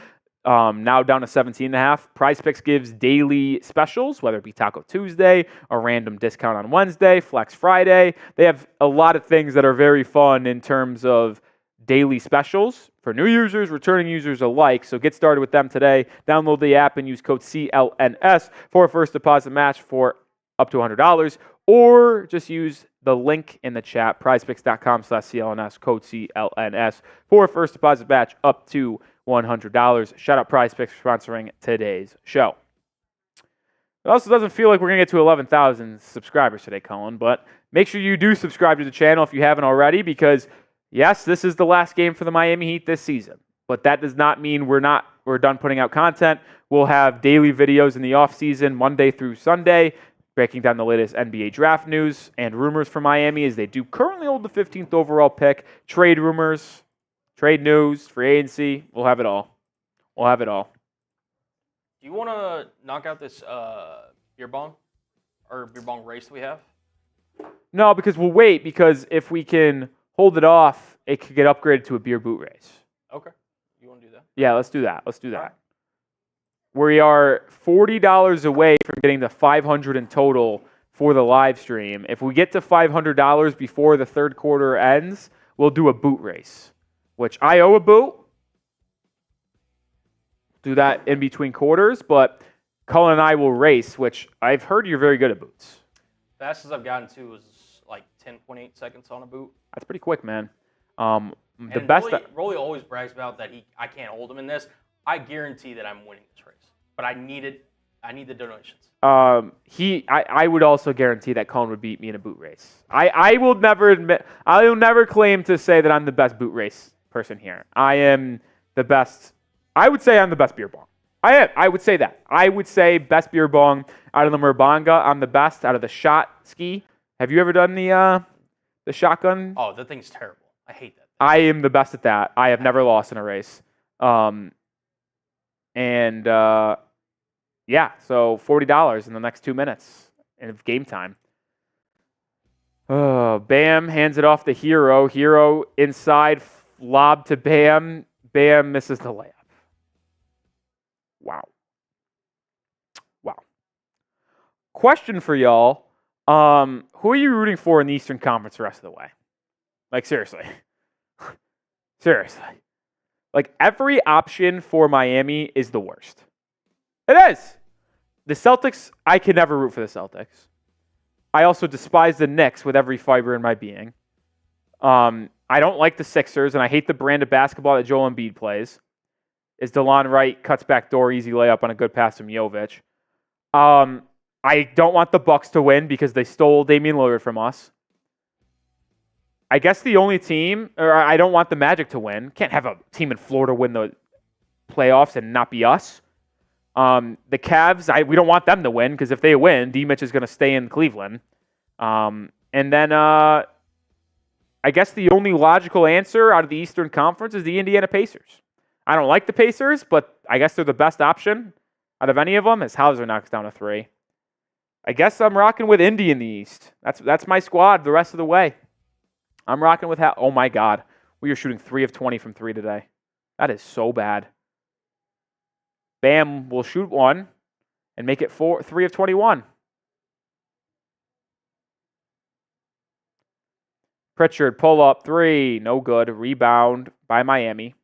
Now down to 17.5. PrizePicks gives daily specials, whether it be Taco Tuesday, a random discount on Wednesday, Flex Friday. They have a lot of things that are very fun in terms of daily specials for new users, returning users alike. So get started with them today. Download the app and use code CLNS for a first deposit match for up to $100, or just use the link in the chat, prizepicks.com/CLNS, code CLNS for a first deposit match up to $100. Shout out PrizePicks for sponsoring today's show. It also doesn't feel like we're going to get to 11,000 subscribers today, Colin, but make sure you do subscribe to the channel if you haven't already, because yes, this is the last game for the Miami Heat this season, but that does not mean we're done putting out content. We'll have daily videos in the offseason, Monday through Sunday, breaking down the latest NBA draft news and rumors for Miami, as they do currently hold the 15th overall pick, trade rumors, trade news, free agency. We'll have it all. We'll have it all. Do you want to knock out this beer bong race we have? No, because we'll wait, because if we can hold it off, it could get upgraded to a beer boot race. Okay. You want to do that? Yeah, let's do that. Let's do that. Right. We are $40 away from getting to 500 in total for the live stream. If we get to $500 before the third quarter ends, we'll do a boot race, which I owe a boot. Do that in between quarters, but Cullen and I will race, which I've heard you're very good at boots. Fastest I've gotten to was like 10.8 seconds on a boot. That's pretty quick, man. The best. Rolly always brags about that I can't hold him in this. I guarantee that I'm winning this race, but I need the donations. I would also guarantee that Cullen would beat me in a boot race. I will never claim to say that I'm the best boot race person here. I am the best. I would say I'm the best beer bong. I am. I would say that. I would say best beer bong out of the Murbanga. I'm the best out of the shot ski. Have you ever done the shotgun? Oh, that thing's terrible. I hate that thing. I am the best at that. I have never lost in a race. Yeah, so $40 in the next 2 minutes of game time. Bam hands it off to Herro. Herro inside, lob to Bam. Bam misses the layup. Wow. Question for y'all. Who are you rooting for in the Eastern Conference the rest of the way? Like, seriously. Seriously. Like, every option for Miami is the worst. It is. The Celtics, I can never root for the Celtics. I also despise the Knicks with every fiber in my being. I don't like the Sixers, and I hate the brand of basketball that Joel Embiid plays. Is DeLon Wright cuts back door, easy layup on a good pass from Jovic. I don't want the Bucks to win because they stole Damian Lillard from us. I guess the only team, or I don't want the Magic to win. Can't have a team in Florida win the playoffs and not be us. The Cavs, we don't want them to win because if they win, D-Mitch is going to stay in Cleveland. And then I guess the only logical answer out of the Eastern Conference is the Indiana Pacers. I don't like the Pacers, but I guess they're the best option out of any of them as Hauser knocks down a 3. I guess I'm rocking with Indy in the East. That's my squad the rest of the way. I'm rocking with oh my God. We are shooting 3 of 20 from 3 today. That is so bad. Bam will shoot 1 and make it 3 of 21. Pritchard, pull up 3. No good. Rebound by Miami.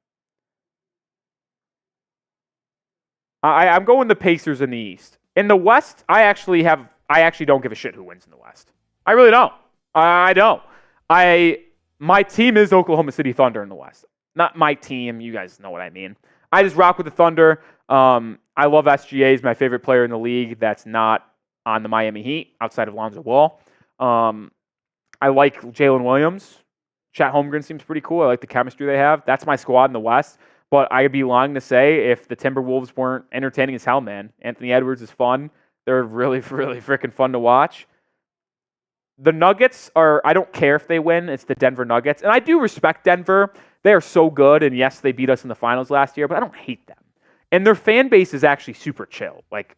I'm going the Pacers in the East. In the West, I actually don't give a shit who wins in the West. I really don't. I don't. My team is Oklahoma City Thunder in the West. Not my team. You guys know what I mean. I just rock with the Thunder. I love SGA. He's my favorite player in the league that's not on the Miami Heat outside of Lonzo Ball. I like Jalen Williams. Chet Holmgren seems pretty cool. I like the chemistry they have. That's my squad in the West. But I'd be lying to say if the Timberwolves weren't entertaining as hell, man. Anthony Edwards is fun. They're really, really freaking fun to watch. The Nuggets are, I don't care if they win. It's the Denver Nuggets. And I do respect Denver. They are so good. And yes, they beat us in the finals last year, but I don't hate them. And their fan base is actually super chill. Like,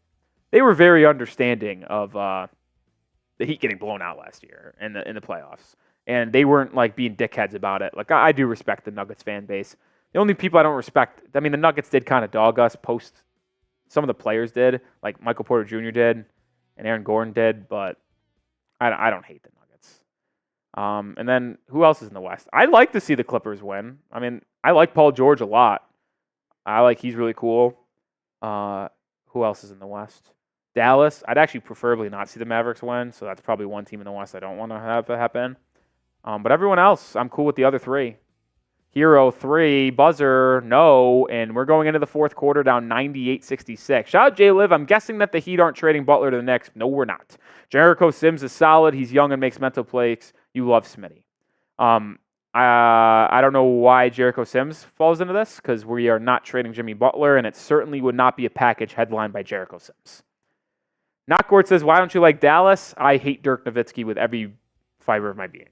they were very understanding of the Heat getting blown out last year in the playoffs. And they weren't, like, being dickheads about it. Like, I do respect the Nuggets fan base. The only people I don't respect, I mean, the Nuggets did kind of dog us post. Some of the players did, like Michael Porter Jr. did, and Aaron Gordon did, but I don't hate the Nuggets. And then who else is in the West? I'd like to see the Clippers win. I mean, I like Paul George a lot. He's really cool. Who else is in the West? Dallas. I'd actually preferably not see the Mavericks win, so that's probably one team in the West I don't want to have happen. But everyone else, I'm cool with the other three. Herro, 3, buzzer, no, and we're going into the fourth quarter down 98-66. Shout out J-Liv. I'm guessing that the Heat aren't trading Butler to the Knicks. No, we're not. Jericho Sims is solid. He's young and makes mental plays. You love Smitty. I don't know why Jericho Sims falls into this, because we are not trading Jimmy Butler, and it certainly would not be a package headlined by Jericho Sims. Knockgord says, why don't you like Dallas? I hate Dirk Nowitzki with every fiber of my being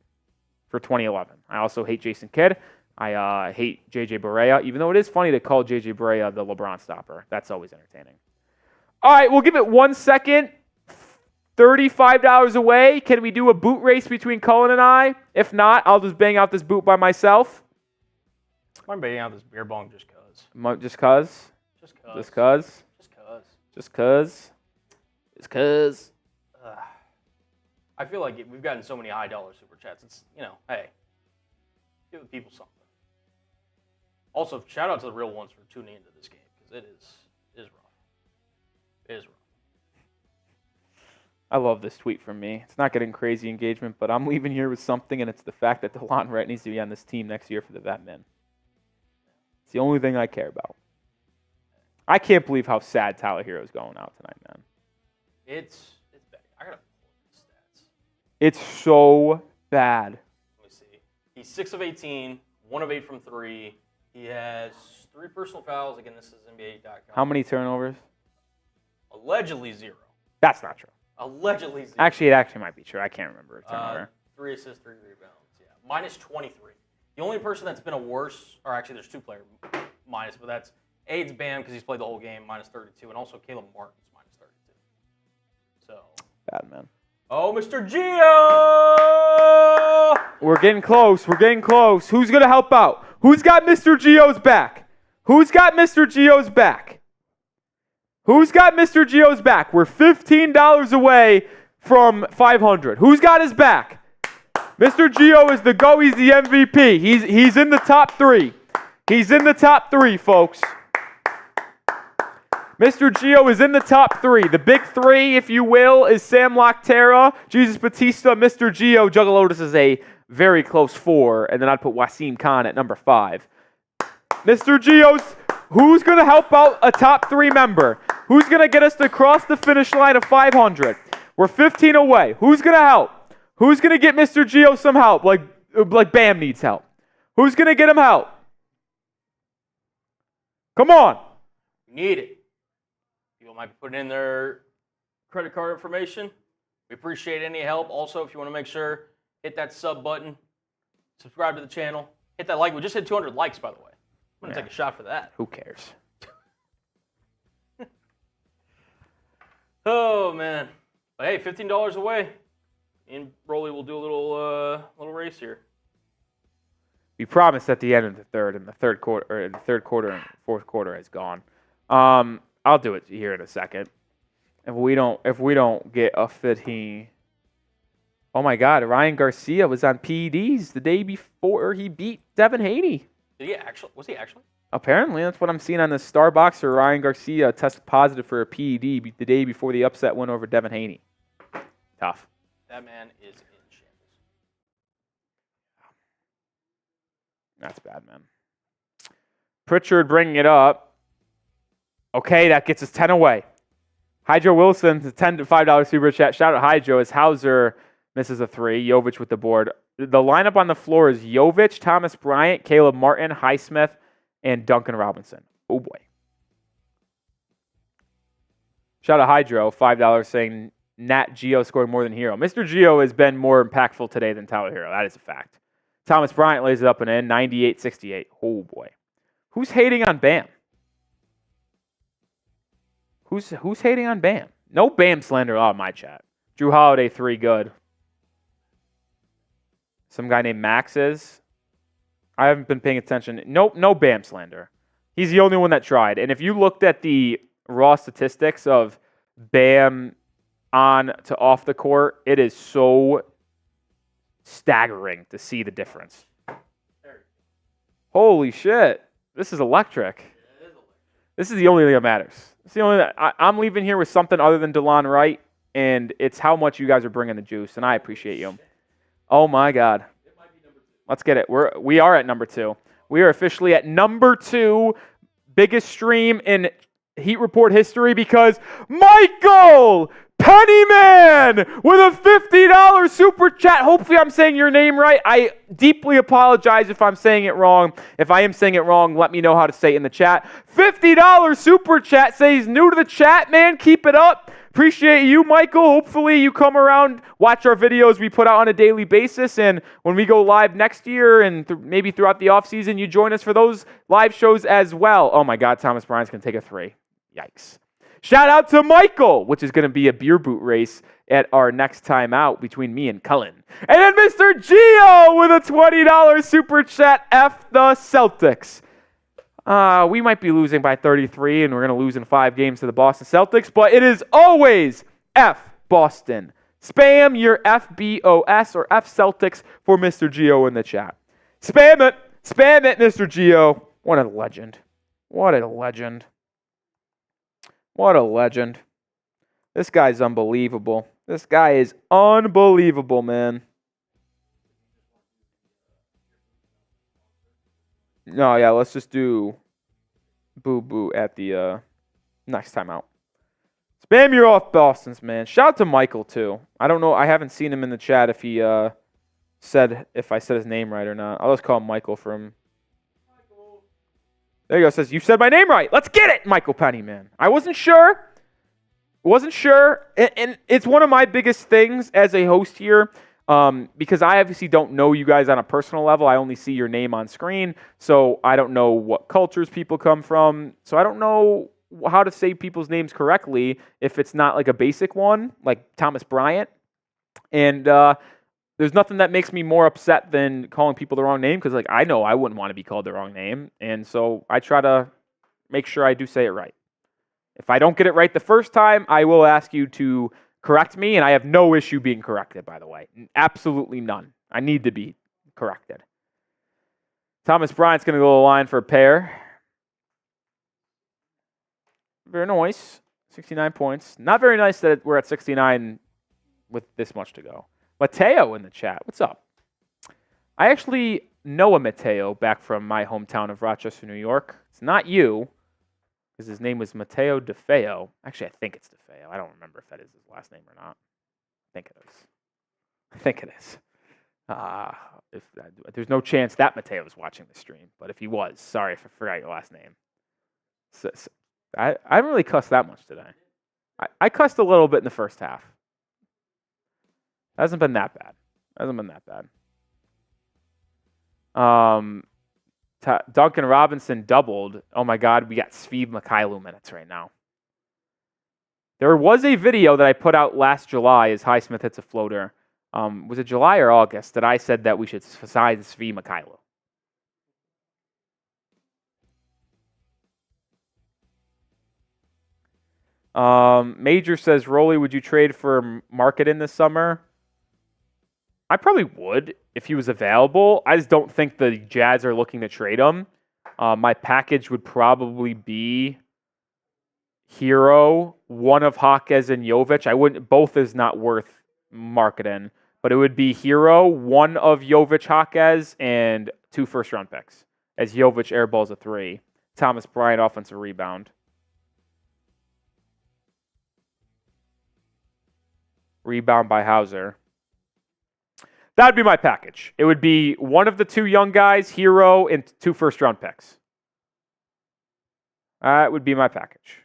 for 2011. I also hate Jason Kidd. I hate J.J. Barea, even though it is funny to call J.J. Barea the LeBron stopper. That's always entertaining. All right, we'll give it 1 second. $35 away. Can we do a boot race between Cullen and I? If not, I'll just bang out this boot by myself. I'm banging out this beer bong just cuz. Just cuz? Just cuz. Just cuz? Just cuz. Just cuz? Just cuz? I feel like we've gotten so many high dollar super chats. It's, hey, give the people something. Also, shout out to the real ones for tuning into this game, because it is rough. It is rough. I love this tweet from me. It's not getting crazy engagement, but I'm leaving here with something, and it's the fact that DeLon Wright needs to be on this team next year for the vet men. It's the only thing I care about. I can't believe how sad Tyler Herro is going out tonight, man. It's bad. I gotta pull up the stats. It's so bad. Let me see. He's 6 of 18, 1 of 8 from 3. He has 3 personal fouls. Again, this is NBA.com. How many turnovers? Allegedly 0. That's not true. Allegedly 0. Actually, it actually might be true. I can't remember a turnover. 3 assists, 3 rebounds. Yeah, minus 23. The only person that's been a worse, or actually there's 2 player minus, but that's it's Bam because he's played the whole game, minus 32, and also Caleb Martin's minus 32. So. Bad, man. Oh, Mr. Gio! We're getting close. We're getting close. Who's going to help out? Who's got Mr. Gio's back? Who's got Mr. Gio's back? Who's got Mr. Gio's back? We're $15 away from $500. Who's got his back? Mr. Gio is the go. He's the MVP. He's in the top 3. He's in the top 3, folks. Mr. Gio is in the top 3. The big 3, if you will, is Sam Lockterra, Jesus Batista, Mr. Gio. Juggalotus is a very close 4, and then I'd put Wasim Khan at number 5. Mr. Gio's, who's going to help out a top 3 member? Who's going to get us to cross the finish line of 500? We're 15 away. Who's going to help? Who's going to get Mr. Gio some help? Like Bam needs help. Who's going to get him help? Come on. We need it. People might be putting in their credit card information. We appreciate any help. Also, if you want to make sure, hit that sub button, subscribe to the channel, hit that like. We just hit 200 likes, by the way. I'm going to take a shot for that. Who cares? Oh, man. But hey, $15 away. And Broly will do a little race here. We promised at the end of the third, and the third quarter and fourth quarter has gone. I'll do it here in a second. If we don't get a 15. Oh my God, Ryan Garcia was on PEDs the day before he beat Devin Haney. Was he actually? Apparently, that's what I'm seeing on the Starbucks. Or Ryan Garcia tested positive for a PED the day before the upset win over Devin Haney. Tough. That man is in shambles. That's bad, man. Pritchard bringing it up. Okay, that gets us 10 away. Hydro Wilson, the $10 to $5 super chat. Shout out Hydro as Hauser misses a 3. Jovic with the board. The lineup on the floor is Jovic, Thomas Bryant, Caleb Martin, Highsmith, and Duncan Robinson. Oh, boy. Shout out Hydro, $5 saying Nat Geo scored more than Herro. Mr. Geo has been more impactful today than Tyler Herro. That is a fact. Thomas Bryant lays it up and in, 98-68. Oh, boy. Who's hating on Bam? Who's hating on Bam? No Bam slander out of my chat. Jrue Holiday, 3, good. Some guy named Max is. I haven't been paying attention. Nope, no Bam slander. He's the only one that tried. And if you looked at the raw statistics of Bam on to off the court, it is so staggering to see the difference. Holy shit. This is electric. This is the only thing that matters. It's the only I'm leaving here with something other than DeLon Wright, and it's how much you guys are bringing the juice, and I appreciate you. Oh, my God. Let's get it. We are at number 2. We are officially at number 2, biggest stream in Heat Report history because Michael Pennyman with a $50 super chat. Hopefully I'm saying your name right. I deeply apologize if I'm saying it wrong. If I am saying it wrong, let me know how to say it in the chat. $50 super chat. Say he's new to the chat, man. Keep it up. Appreciate you, Michael. Hopefully you come around, watch our videos we put out on a daily basis, and when we go live next year and maybe throughout the offseason, you join us for those live shows as well. Oh my God, Thomas Bryant's going to take a 3. Yikes. Shout out to Michael, which is going to be a beer boot race at our next time out between me and Cullen. And then Mr. Gio with a $20 super chat, F the Celtics. We might be losing by 33, and we're going to lose in 5 games to the Boston Celtics, but it is always F Boston. Spam your FBOS or F Celtics for Mr. Gio in the chat. Spam it, Mr. Gio. What a legend. What a legend. What a legend. This guy's unbelievable. This guy is unbelievable, man. No, yeah, let's just do boo-boo at the next time out. Spam your off Bostons, man. Shout out to Michael, too. I don't know. I haven't seen him in the chat if he said if I said his name right or not. I'll just call him Michael from... There you go. It says, you said my name right. Let's get it, Michael Penny, man. I wasn't sure. And it's one of my biggest things as a host here because I obviously don't know you guys on a personal level. I only see your name on screen, so I don't know what cultures people come from. So I don't know how to say people's names correctly if it's not like a basic one, like Thomas Bryant. And there's nothing that makes me more upset than calling people the wrong name because, like, I know I wouldn't want to be called the wrong name. And so I try to make sure I do say it right. If I don't get it right the first time, I will ask you to correct me, and I have no issue being corrected, by the way. Absolutely none. I need to be corrected. Thomas Bryant's going to go to the line for a pair. Very nice. 69 points. Not very nice that we're at 69 with this much to go. Mateo in the chat. What's up? I actually know a Mateo back from my hometown of Rochester, New York. It's not you, because his name was Mateo DeFeo. Actually, I think it's DeFeo. I don't remember if that is his last name or not. I think it is. There's no chance that Mateo is watching the stream, but if he was, sorry if I forgot your last name. I didn't really cuss that much today. I cussed a little bit in the first half. Hasn't been that bad. Duncan Robinson doubled. Oh my God, we got Svi Mykhailiuk minutes right now. There was a video that I put out last July as Highsmith hits a floater. Was it July or August that I said that we should sign Svi Mykhailiuk? Major says, Rolly, would you trade for Marketing this summer? I probably would if he was available. I just don't think the Jazz are looking to trade him. My package would probably be Herro, one of Jaquez and Jovic. Both is not worth Marketing, but it would be Herro, one of Jovic, Jaquez, and 2 first-round picks as Jovic airballs a 3. Thomas Bryant offensive rebound. Rebound by Hauser. That'd be my package. It would be one of the 2 young guys, Herro, and 2 first-round picks. That would be my package.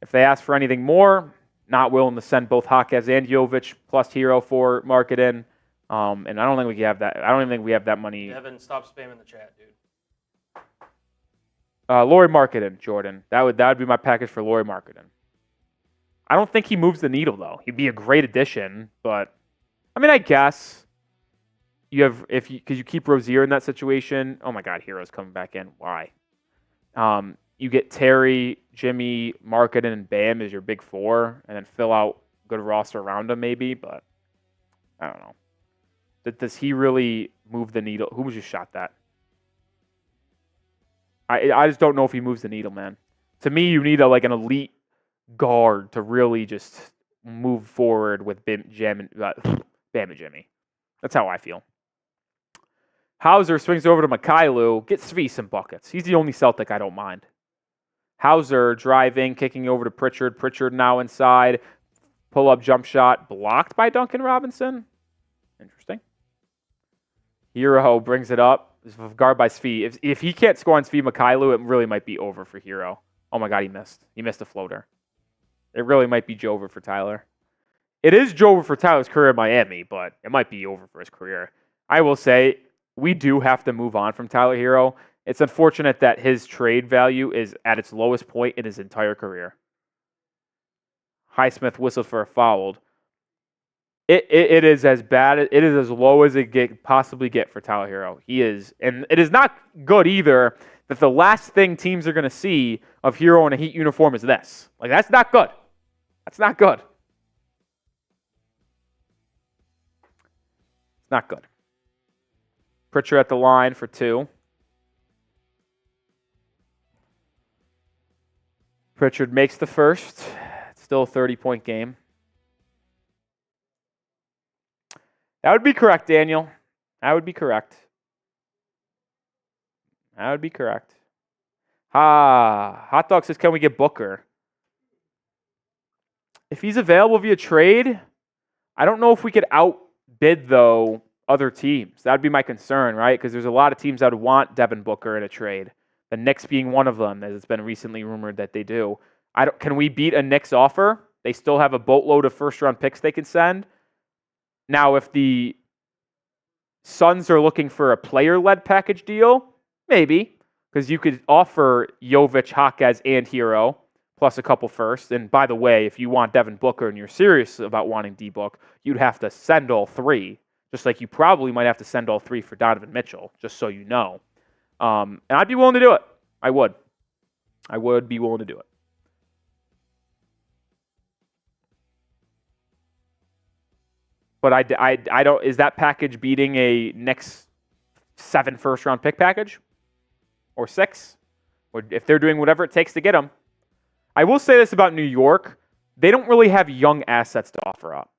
If they ask for anything more, not willing to send both Jaquez and Jovic plus Herro for marketing. And I don't think we have that. I don't even think we have that money. Evan, stop spamming the chat, dude. Lauri Markkanen, Jordan. That would be my package for Lauri Markkanen. I don't think he moves the needle though. He'd be a great addition, but I mean, I guess you have because you keep Rozier in that situation. Oh my God, Herro's coming back in. Why? You get Terry, Jimmy, Markkanen, and Bam as your big four, and then fill out good roster around him maybe. But I don't know. Does he really move the needle? Who just shot that? I just don't know if he moves the needle, man. To me, you need an elite guard to really just move forward with Bam and Jimmy. That's how I feel. Hauser swings over to Mikhailuk, gets Svi some buckets. He's the only Celtic I don't mind. Hauser driving, kicking over to Pritchard. Pritchard now inside. Pull-up jump shot blocked by Duncan Robinson. Interesting. Herro brings it up. Guard by Svi. If he can't score on Svi Mikhailuk, it really might be over for Herro. Oh my God, he missed. He missed a floater. It really might be over for Tyler. It is over for Tyler's career in Miami, but it might be over for his career. I will say, we do have to move on from Tyler Herro. It's unfortunate that his trade value is at its lowest point in his entire career. Highsmith whistled for a foul. It is as bad. It is as low as it possibly get for Tyler Herro. He is, and it is not good either that the last thing teams are going to see of Herro in a Heat uniform is this. That's not good. That's not good. It's not good. Pritchard at the line for two. Pritchard makes the first. It's still a 30-point game. That would be correct, Daniel. That would be correct. That would be correct. Hot Dog says, can we get Booker? If he's available via trade, I don't know if we could outbid, though, other teams. That would be my concern, right? Because there's a lot of teams that would want Devin Booker in a trade. The Knicks being one of them, as it's been recently rumored that they do. Can we beat a Knicks offer? They still have a boatload of first-round picks they can send. Now, if the Suns are looking for a player-led package deal, maybe, because you could offer Jovic, Jaquez, and Herro, plus a couple firsts. And by the way, if you want Devin Booker and you're serious about wanting D-Book, you'd have to send all three, just like you probably might have to send all three for Donovan Mitchell, just so you know. And I'd be willing to do it. I would. I would be willing to do it. But I don't. Is that package beating a next 7 first-round pick package, or 6, or if they're doing whatever it takes to get them? I will say this about New York: they don't really have young assets to offer up.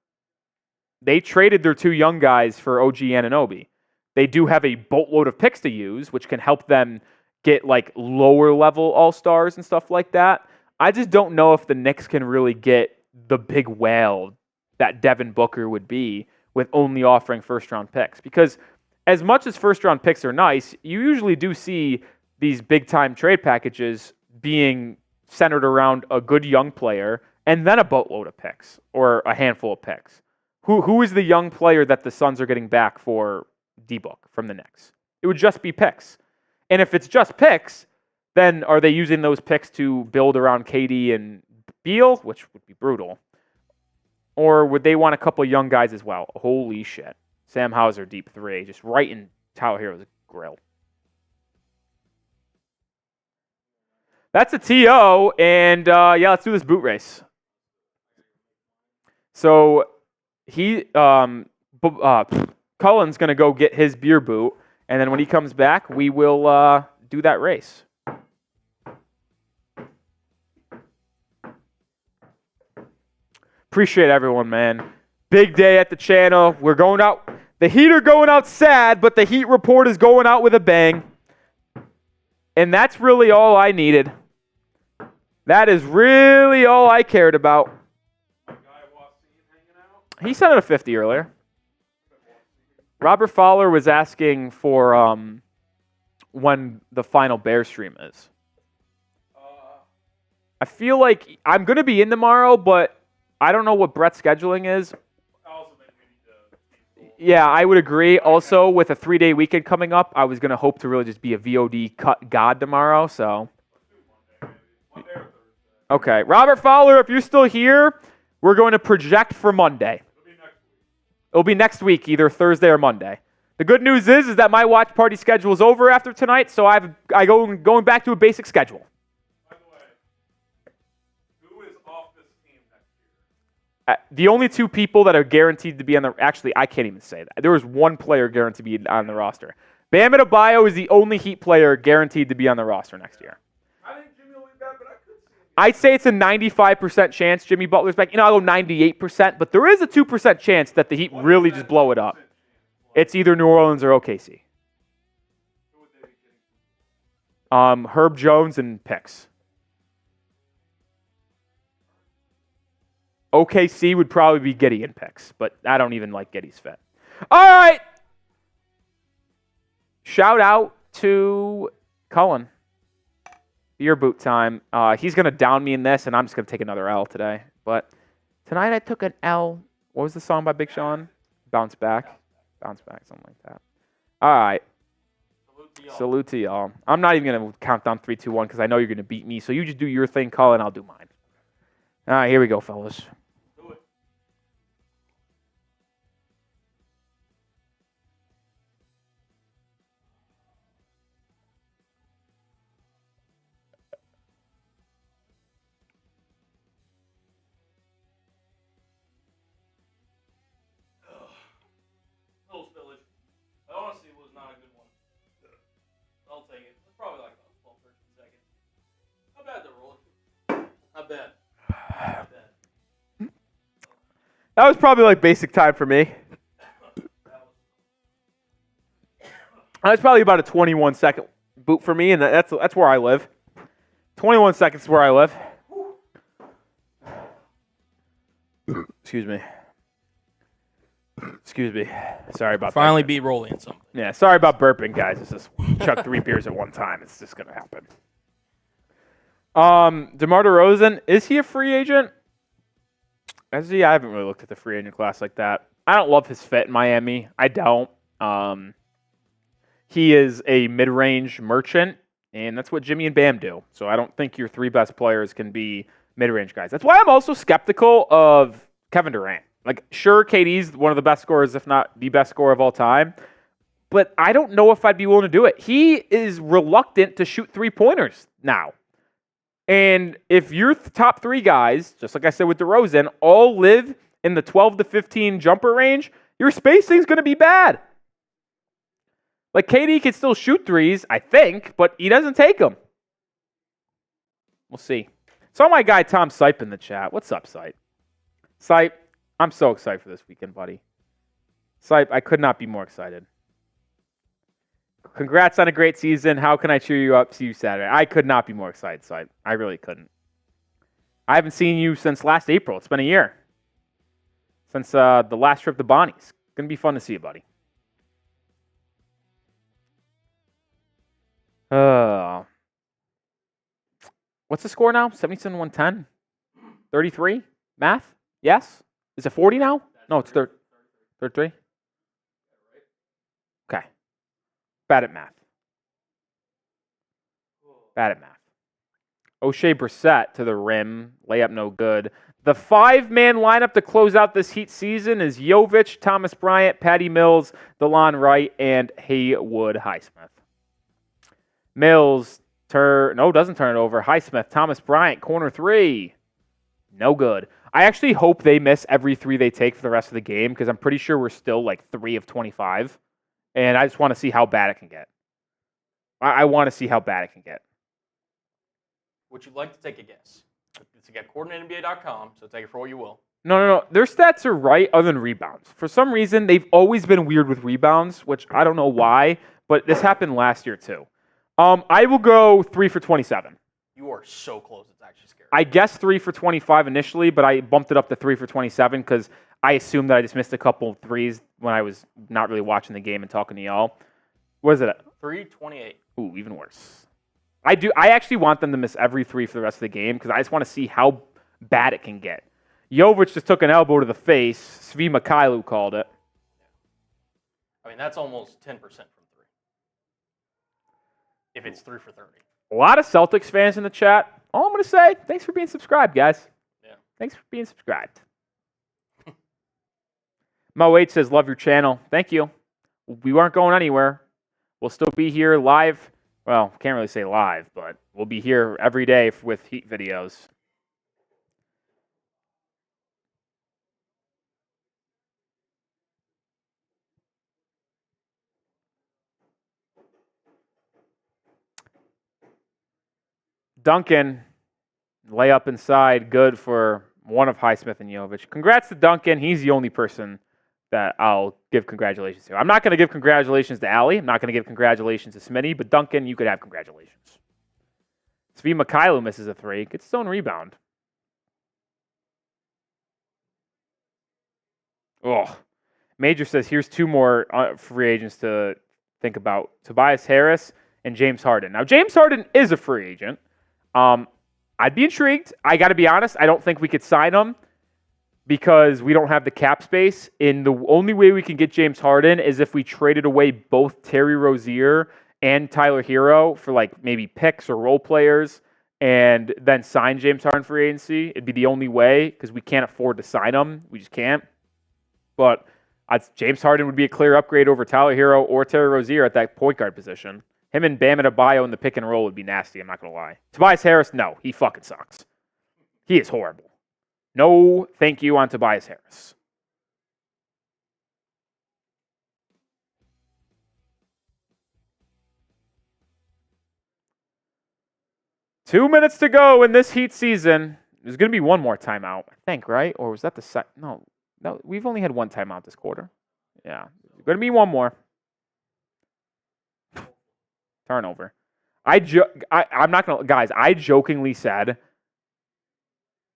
They traded their 2 young guys for OG Anunoby. They do have a boatload of picks to use, which can help them get lower-level all-stars and stuff like that. I just don't know if the Knicks can really get the big whale that Devin Booker would be with only offering first-round picks. Because as much as first-round picks are nice, you usually do see these big-time trade packages being centered around a good young player and then a boatload of picks or a handful of picks. Who is the young player that the Suns are getting back for D-Book from the Knicks? It would just be picks. And if it's just picks, then are they using those picks to build around KD and Beal, which would be brutal? Or would they want a couple of young guys as well? Holy shit. Sam Hauser, deep 3, just right in Tyler Herro's grill. That's a TO, and yeah, let's do this boot race. So Cullen's going to go get his beer boot, and then when he comes back, we will do that race. Appreciate everyone, man. Big day at the channel. We're going out. The Heat are going out sad, but the Heat report is going out with a bang. And that's really all I needed. That is really all I cared about. He sent it a 50 earlier. Robert Fowler was asking for when the final Bear stream is. I feel like I'm going to be in tomorrow, but I don't know what Brett's scheduling is. Yeah, I would agree. Also, with a 3-day weekend coming up, I was going to hope to really just be a VOD cut god tomorrow. So, okay. Robert Fowler, if you're still here, we're going to project for Monday. It'll be next week, either Thursday or Monday. The good news is that my watch party schedule is over after tonight, so going back to a basic schedule. The only two people that are guaranteed to be on the... Actually, I can't even say that. There was one player guaranteed to be on the roster. Bam Adebayo is the only Heat player guaranteed to be on the roster next year. I think Jimmy will be back, but I could see him. I'd say it's a 95% chance Jimmy Butler's back. I'll go 98%, but there is a 2% chance that the Heat really just blow it up. It's either New Orleans or OKC. Herb Jones and picks. OKC would probably be Gideon picks, but I don't even like Giddey's fit. All right. Shout out to Cullen. Beer boot time. He's going to down me in this, and I'm just going to take another L today. But tonight I took an L. What was the song by Big Sean? Bounce Back. Bounce Back, something like that. All right. Salute to y'all. I'm not even going to count down 3, 2, 1 because I know you're going to beat me. So you just do your thing, Cullen. I'll do mine. All right, here we go, fellas. Honestly, was not a good one. I'll take it. It's probably like 12, 13 seconds. Not bad to roll. Not bad. Not bad. That was probably like basic time for me. That was probably about a 21-second boot for me, and that's where I live. 21 seconds is where I live. Excuse me. Sorry about that. Finally beat Rolly in something. Yeah, sorry about burping, guys. It's just chuck 3 beers at one time. It's just going to happen. DeMar DeRozan, is he a free agent? I haven't really looked at the free agent class like that. I don't love his fit in Miami. I don't. He is a mid-range merchant, and that's what Jimmy and Bam do. So I don't think your 3 best players can be mid-range guys. That's why I'm also skeptical of Kevin Durant. Like, sure, KD's one of the best scorers, if not the best scorer of all time, but I don't know if I'd be willing to do it. He is reluctant to shoot 3-pointers now. And if your top 3 guys, just like I said with DeRozan, all live in the 12 to 15 jumper range, your spacing's going to be bad. Like, KD can still shoot 3s, I think, but he doesn't take them. We'll see. Saw my guy Tom Sipe in the chat. What's up, Sipe? Sipe, I'm so excited for this weekend, buddy. Sipe, I could not be more excited. Congrats on a great season. How can I cheer you up? See you Saturday. I could not be more excited, Sipe. I really couldn't. I haven't seen you since last April. It's been a year. Since the last trip to Bonnie's. Going to be fun to see you, buddy. What's the score now? 77-110? 33? Math? Yes? Is it 40 now? No, it's 33. Okay. Bad at math. O'Shea Brissett to the rim. Layup no good. The 5-man lineup to close out this Heat season is Jovic, Thomas Bryant, Patty Mills, DeLon Wright, and Haywood Highsmith. Mills doesn't turn it over. Highsmith, Thomas Bryant, corner 3. No good. I actually hope they miss every 3 they take for the rest of the game because I'm pretty sure we're still like 3 of 25. And I just want to see how bad it can get. I want to see how bad it can get. Would you like to take a guess? It's at coordinatenba.com, so take it for what you will. No. Their stats are right other than rebounds. For some reason, they've always been weird with rebounds, which I don't know why, but this happened last year too. I will go 3 for 27. You are so close, it's actually scary. I guessed 3 for 25 initially, but I bumped it up to 3 for 27 because I assumed that I just missed a couple of threes when I was not really watching the game and talking to y'all. What is it? 328. Ooh, even worse. I actually want them to miss every three for the rest of the game because I just want to see how bad it can get. Jovic just took an elbow to the face. Svi Mikhailuk called it. I mean, that's almost 10% from 3. If it's 3 for 30. A lot of Celtics fans in the chat. All I'm going to say, thanks for being subscribed, guys. Yeah. Thanks for being subscribed. Mo 8 says, love your channel. Thank you. We weren't going anywhere. We'll still be here live. Well, can't really say live, but we'll be here every day with Heat videos. Duncan, layup inside, good for one of Highsmith and Jovic. Congrats to Duncan. He's the only person that I'll give congratulations to. I'm not going to give congratulations to Allie. I'm not going to give congratulations to Smitty, but Duncan, you could have congratulations. Svi Mikhailuk misses a 3. Gets his own rebound. Oh. Major says, here's 2 more free agents to think about. Tobias Harris and James Harden. Now, James Harden is a free agent. I'd be intrigued. I got to be honest. I don't think we could sign him because we don't have the cap space. And the only way we can get James Harden is if we traded away both Terry Rozier and Tyler Herro for like maybe picks or role players and then sign James Harden for agency. It'd be the only way because we can't afford to sign him. We just can't. But James Harden would be a clear upgrade over Tyler Herro or Terry Rozier at that point guard position. Him and Bam Adebayo in the pick and roll would be nasty, I'm not going to lie. Tobias Harris, no. He fucking sucks. He is horrible. No thank you on Tobias Harris. Two minutes to go in this Heat season. There's going to be one more timeout, I think, right? Or was that the second? No, we've only had one timeout this quarter. Yeah, there's going to be one more. Turnover. I'm not gonna, guys. I jokingly said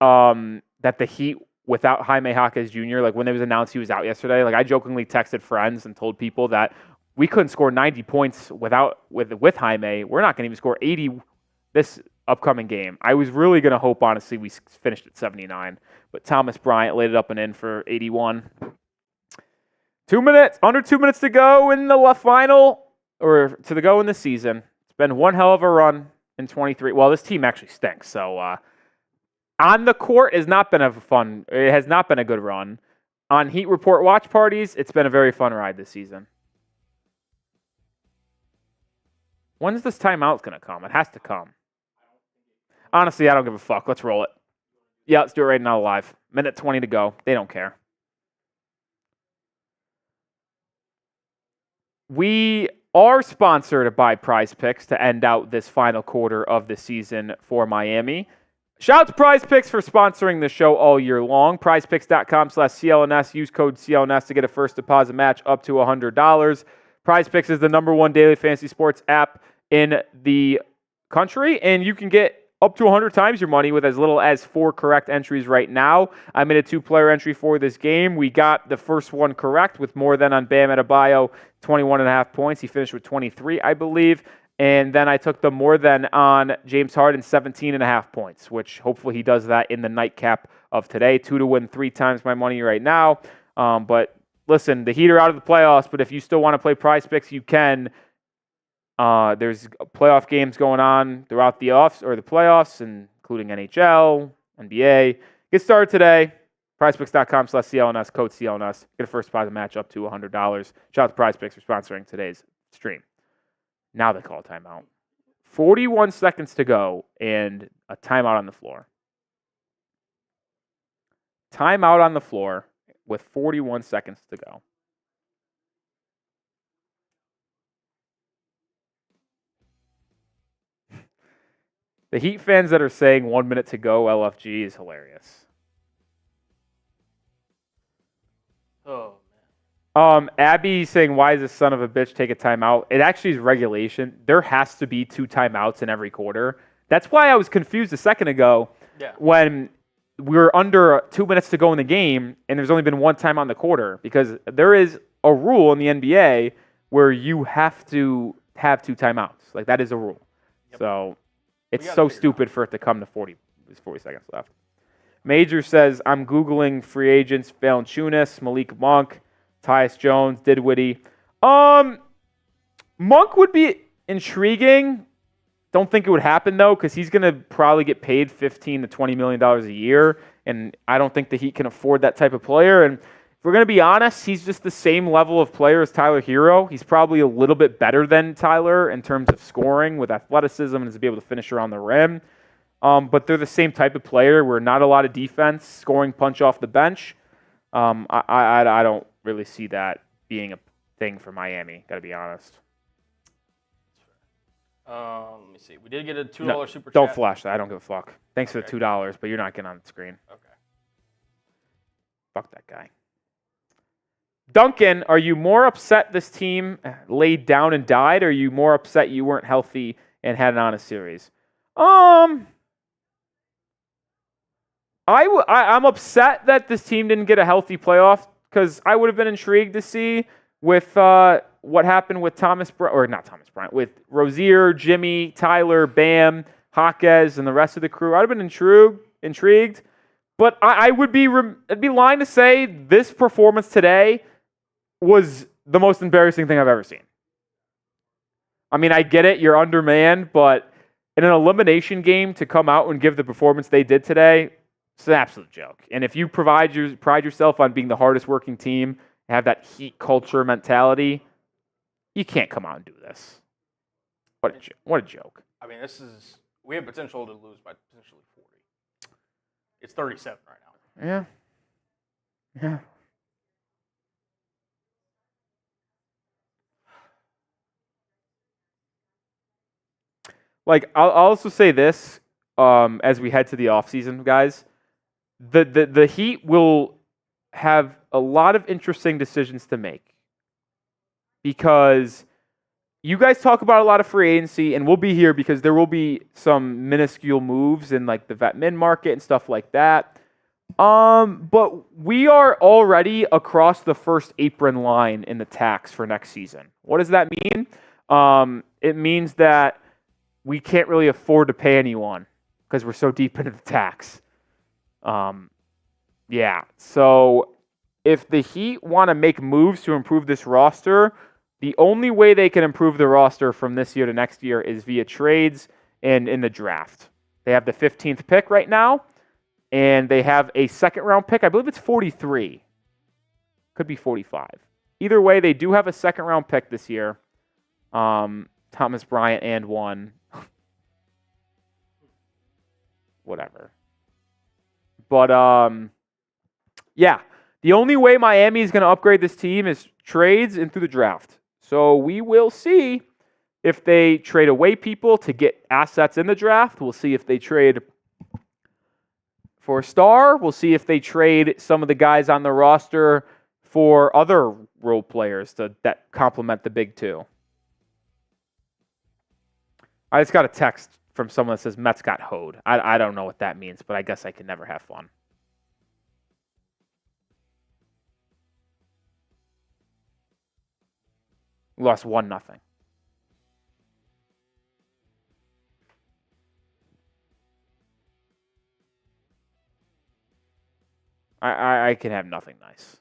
that the Heat without Jaime Jaquez Jr. Like when it was announced he was out yesterday. Like I jokingly texted friends and told people that we couldn't score 90 points with Jaime. We're not gonna even score 80 this upcoming game. I was really gonna hope honestly we finished at 79, but Thomas Bryant laid it up and in for 81. 2 minutes, under 2 minutes to go in the final. Or to the go in the season. It's been one hell of a run in 23. Well, this team actually stinks. So on the court has not been it has not been a good run. On Heat Report watch parties, it's been a very fun ride this season. When's this timeout going to come? It has to come. Honestly, I don't give a fuck. Let's roll it. Yeah, let's do it right now live. Minute 20 to go. They don't care. We are sponsored by PrizePicks to end out this final quarter of the season for Miami. Shout out to PrizePicks for sponsoring the show all year long. PrizePicks.com/CLNS. Use code CLNS to get a first deposit match up to $100. PrizePicks is the #1 daily fantasy sports app in the country, and you can get up to 100 times your money with as little as 4 correct entries right now. I made a 2-player entry for this game. We got the first one correct with more than on Bam Adebayo, 21.5 points. He finished with 23, I believe. And then I took the more than on James Harden, 17.5 points, which hopefully he does that in the nightcap of today. 2 to win 3 times my money right now. But listen, the Heat are out of the playoffs, but if you still want to play PrizePicks, you can. There's playoff games going on throughout the playoffs, including NHL, NBA. Get started today. PrizePicks.com/CLNS, code CLNS. Get a first deposit match up to $100. Shout out to PrizePicks for sponsoring today's stream. Now they call a timeout. 41 seconds to go and a timeout on the floor. Timeout on the floor with 41 seconds to go. The Heat fans that are saying 1 minute to go LFG is hilarious. Oh, man. Abby saying, why does this son of a bitch take a timeout? It actually is regulation. There has to be 2 timeouts in every quarter. That's why I was confused a second ago when we were under 2 minutes to go in the game and there's only been 1 timeout in the quarter, because there is a rule in the NBA where you have to have 2 timeouts. Like, that is a rule. Yep. So it's gotta so figure it stupid for it to come to 40. There's 40 seconds left. Major says, I'm Googling free agents, Valanciunas, Malik Monk, Tyus Jones, Dinwiddie. Monk would be intriguing. Don't think it would happen, though, because he's going to probably get paid $15 to $20 million a year, and I don't think the Heat can afford that type of player. And if we're going to be honest, he's just the same level of player as Tyler Herro. He's probably a little bit better than Tyler in terms of scoring with athleticism and to be able to finish around the rim. But they're the same type of player where not a lot of defense, scoring punch off the bench. I don't really see that being a thing for Miami, got to be honest. Let me see. We did get a $2 super chat. Don't flash that. I don't give a fuck. Thanks for Okay. the $2, but you're not getting on the screen. Okay. Fuck that guy. Duncan, are you more upset this team laid down and died, or are you more upset you weren't healthy and had an honest series? I'm upset that this team didn't get a healthy playoff because I would have been intrigued to see with what happened with with Rozier, Jimmy, Tyler, Bam, Jaquez, and the rest of the crew. I'd have been intrigued, but I'd be lying to say this performance today was the most embarrassing thing I've ever seen. I mean, I get it, you're undermanned, but in an elimination game to come out and give the performance they did today, it's an absolute joke. And if you pride yourself on being the hardest working team, have that Heat culture mentality, you can't come out and do this. What a joke. I mean, we have potential to lose by potentially 40. It's 37 right now. Yeah. Like, I'll also say this as we head to the offseason, guys. The Heat will have a lot of interesting decisions to make because you guys talk about a lot of free agency, and we'll be here because there will be some minuscule moves in like the vet min market and stuff like that. But we are already across the first apron line in the tax for next season. What does that mean? It means that we can't really afford to pay anyone because we're so deep into the tax. Yeah. So if the Heat want to make moves to improve this roster, the only way they can improve the roster from this year to next year is via trades and in the draft. They have the 15th pick right now, and they have a second-round pick. I believe it's 43. Could be 45. Either way, they do have a second-round pick this year. Thomas Bryant and one. Whatever. But, yeah. The only way Miami is going to upgrade this team is trades and through the draft. So we will see if they trade away people to get assets in the draft. We'll see if they trade for a star. We'll see if they trade some of the guys on the roster for other role players that complement the big two. I just got a text from someone that says Mets got hoed. I don't know what that means, but I guess I can never have fun. We lost 1-0. I can have nothing nice.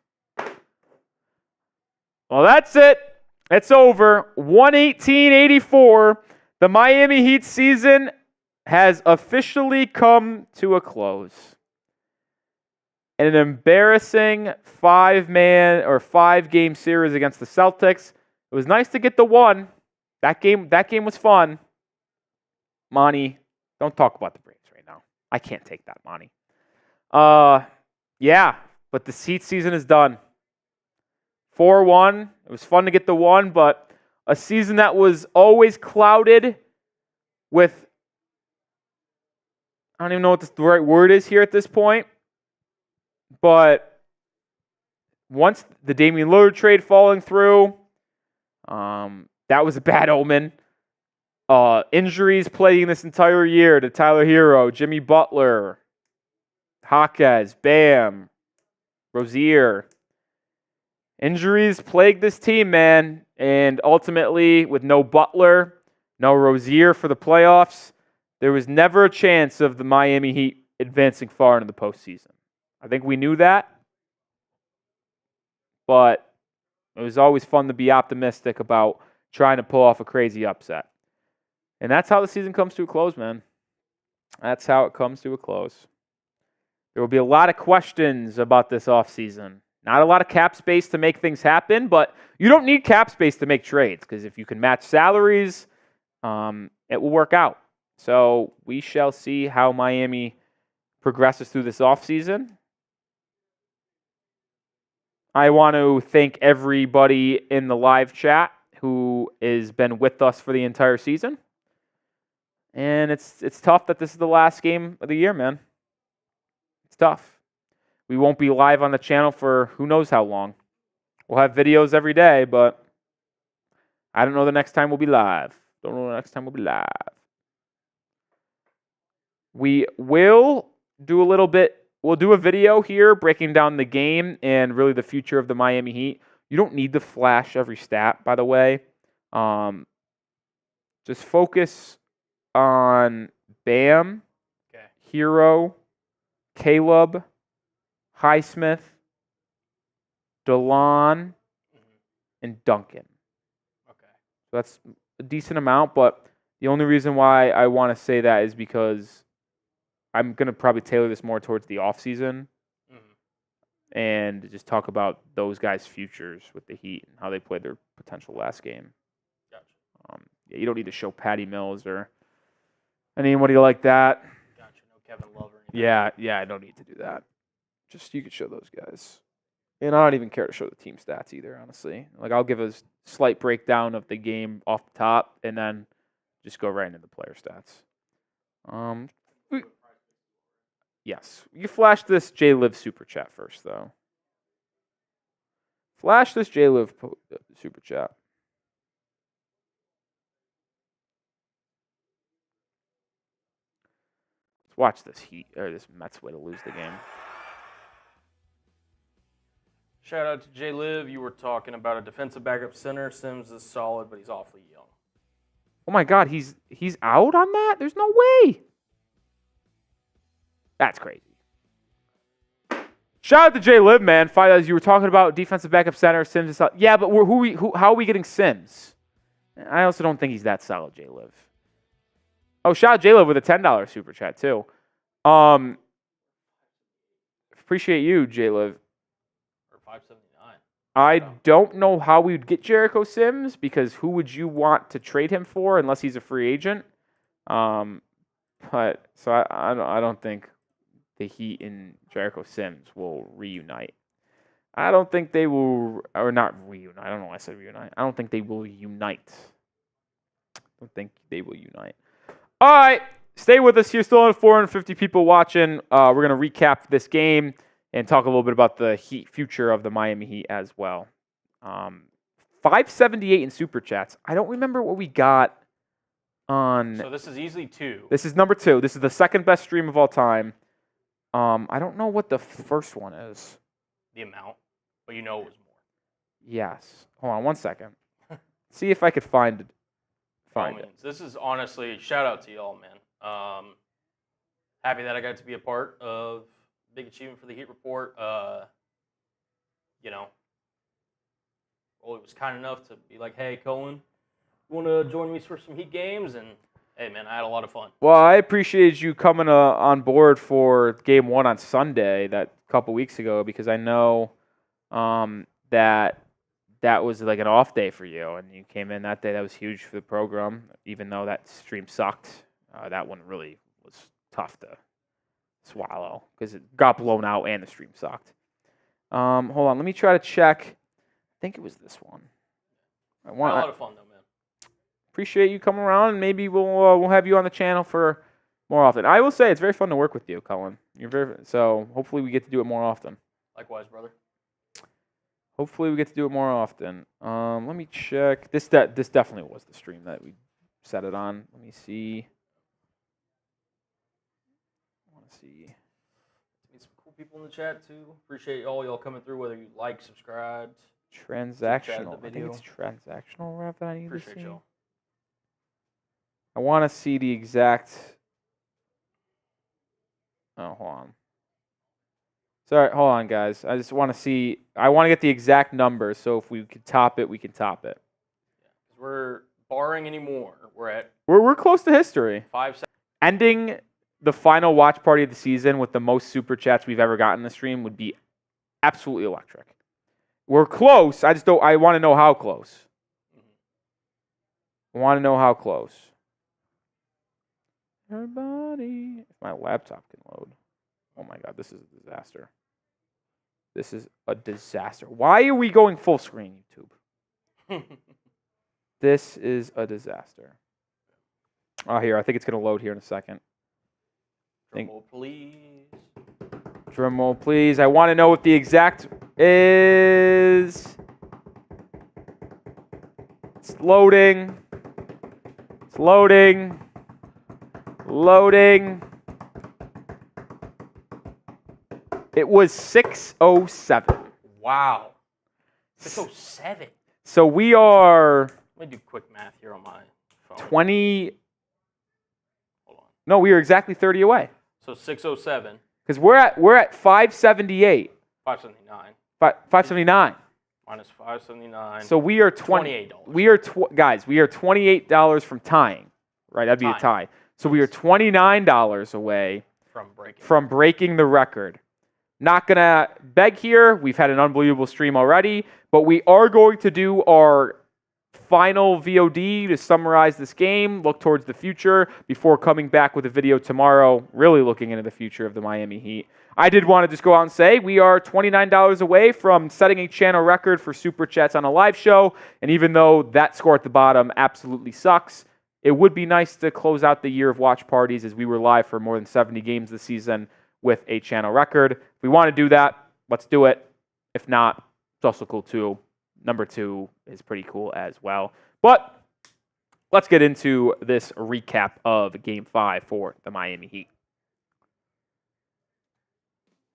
Well, that's it. It's over. 118-84. The Miami Heat season has officially come to a close. An embarrassing 5-game series against the Celtics. It was nice to get the one. That game was fun. Monty, don't talk about the Braves right now. I can't take that, Monty. Yeah, but the Heat season is done. 4-1. It was fun to get the one, but a season that was always clouded with, I don't even know what the right word is here at this point, but once the Damian Lillard trade falling through, that was a bad omen. Injuries plaguing this entire year to Tyler Herro, Jimmy Butler, Jaquez, Bam, Rozier. Injuries plague this team, man. And ultimately, with no Butler, no Rozier for the playoffs, there was never a chance of the Miami Heat advancing far into the postseason. I think we knew that. But it was always fun to be optimistic about trying to pull off a crazy upset. And that's how the season comes to a close, man. That's how it comes to a close. There will be a lot of questions about this offseason. Not a lot of cap space to make things happen, but you don't need cap space to make trades because if you can match salaries, it will work out. So we shall see how Miami progresses through this offseason. I want to thank everybody in the live chat who has been with us for the entire season. And it's tough that this is the last game of the year, man. It's tough. We won't be live on the channel for who knows how long. We'll have videos every day, but I don't know the next time we'll be live. Don't know the next time we'll be live. We will do a little bit. We'll do a video here breaking down the game and really the future of the Miami Heat. You don't need to flash every stat, by the way. Just focus on Bam, Herro, Caleb, Highsmith, DeLon, and Duncan. Okay. So that's a decent amount, but the only reason why I want to say that is because I'm going to probably tailor this more towards the offseason and just talk about those guys' futures with the Heat and how they played their potential last game. Gotcha. You don't need to show Patty Mills or anybody like that. Gotcha. No Kevin Love or anything. Yeah, I don't need to do that. Just you could show those guys. And I don't even care to show the team stats either, honestly. Like I'll give a slight breakdown of the game off the top and then just go right into the player stats. Yes. You flash this J-Liv super chat first, though. Flash this J-Liv super chat. Let's watch this Heat or this Mets way to lose the game. Shout out to J Liv. You were talking about a defensive backup center. Sims is solid, but he's awfully young. Oh my God, he's out on that? There's no way. That's crazy. Shout out to J Liv, man. As you were talking about defensive backup center, Sims is solid. Yeah, but how are we getting Sims? I also don't think he's that solid, J Liv. Oh, shout out J Liv with a $10 super chat too. Appreciate you, J Liv. Or $5.79. I don't know how we would get Jericho Sims because who would you want to trade him for unless he's a free agent? But so I don't think the Heat and Jericho Sims will reunite. I don't think they will, or not reunite. I don't know why I said reunite. I don't think they will unite. All right, stay with us here. Still on 450 people watching. We're going to recap this game and talk a little bit about the Heat future of the Miami Heat as well. 578 in super chats. I don't remember what we got on. So this is easily 2. This is number 2. This is the second best stream of all time. I don't know what the first one is. The amount, but you know it was more. Yes. Hold on one second. See if I could find it. This is honestly, shout out to y'all, man. Happy that I got to be a part of big achievement for the Heat Report. You know, Rolly was kind enough to be like, hey, Colin, you want to join me for some Heat games? And hey, man, I had a lot of fun. Well, I appreciate you coming on board for Game 1 on Sunday that couple weeks ago because I know that was like an off day for you, and you came in that day. That was huge for the program, even though that stream sucked. That one really was tough to swallow because it got blown out and the stream sucked. Hold on, let me try to check. I think it was this one. I had a lot of fun, though, man. Appreciate you coming around, and maybe we'll have you on the channel for more often. I will say it's very fun to work with you, Colin. So hopefully we get to do it more often. Likewise, brother. Hopefully we get to do it more often. Let me check. This definitely was the stream that we set it on. Let me see. I want to see. Meet some cool people in the chat too. Appreciate y'all coming through. Whether you like, subscribed, Transactional. I think video. it's transactional ref that I need Appreciate to see. y'all. I want to see the exact. Oh, hold on. Sorry, hold on, guys. I just want to see. I want to get the exact numbers. So if we could top it, we can top it. We're barring any more. We're close to history. 5 seconds. Ending the final watch party of the season with the most super chats we've ever gotten in the stream would be absolutely electric. We're close. I want to know how close. I want to know how close. Everybody, if my laptop can load. Oh my God, this is a disaster. This is a disaster. Why are we going full screen, YouTube? This is a disaster. Oh, here, I think it's going to load here in a second. Drum roll, please. Drum roll, please. I want to know what the exact is. It's loading. It's loading. Loading. It was 6:07. Wow. 6:07. So we are Let me do quick math here on my phone. 20. Hold on. No, we are exactly 30 away. So 6:07. Because we're at 578. 579. 579. Minus 579. So we are $28. $28. We are guys. We are $28 from tying. Right, that'd be a tie. So we are $29 away from breaking the record. Not gonna beg here. We've had an unbelievable stream already, but we are going to do our final VOD to summarize this game, look towards the future before coming back with a video tomorrow, really looking into the future of the Miami Heat. I did want to just go out and say we are $29 away from setting a channel record for Super Chats on a live show, and even though that score at the bottom absolutely sucks, it would be nice to close out the year of watch parties as we were live for more than 70 games this season with a channel record. If we want to do that, let's do it. If not, it's also cool too. Number 2 is pretty cool as well. But let's get into this recap of Game 5 for the Miami Heat.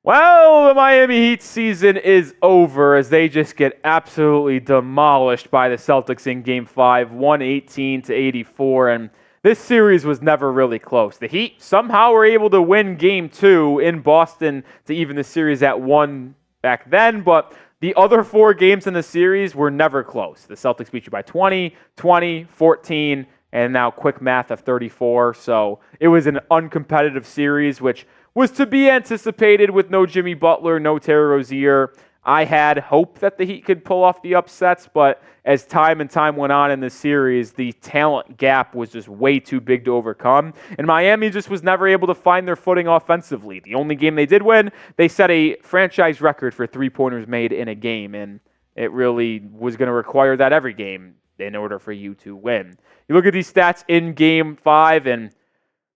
Well, the Miami Heat season is over as they just get absolutely demolished by the Celtics in Game 5, 118-84, and this series was never really close. The Heat somehow were able to win Game 2 in Boston to even the series at 1 back then, but the other 4 games in the series were never close. The Celtics beat you by 20, 20, 14, and now quick math of 34. So it was an uncompetitive series, which was to be anticipated with no Jimmy Butler, no Terry Rozier. I had hope that the Heat could pull off the upsets, but as time went on in the series, the talent gap was just way too big to overcome, and Miami just was never able to find their footing offensively. The only game they did win, they set a franchise record for three-pointers made in a game, and it really was going to require that every game in order for you to win. You look at these stats in Game 5, and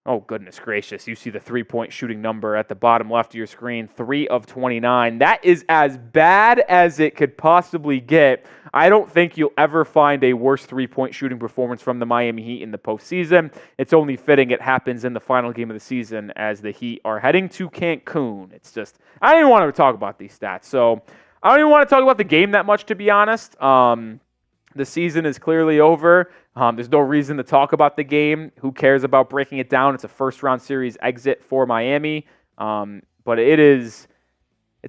oh, goodness gracious. You see the three-point shooting number at the bottom left of your screen, 3 of 29. That is as bad as it could possibly get. I don't think you'll ever find a worse three-point shooting performance from the Miami Heat in the postseason. It's only fitting it happens in the final game of the season as the Heat are heading to Cancun. It's just, I don't even want to talk about these stats. So I don't even want to talk about the game that much, to be honest. The season is clearly over. There's no reason to talk about the game. Who cares about breaking it down? It's a first-round series exit for Miami. But it's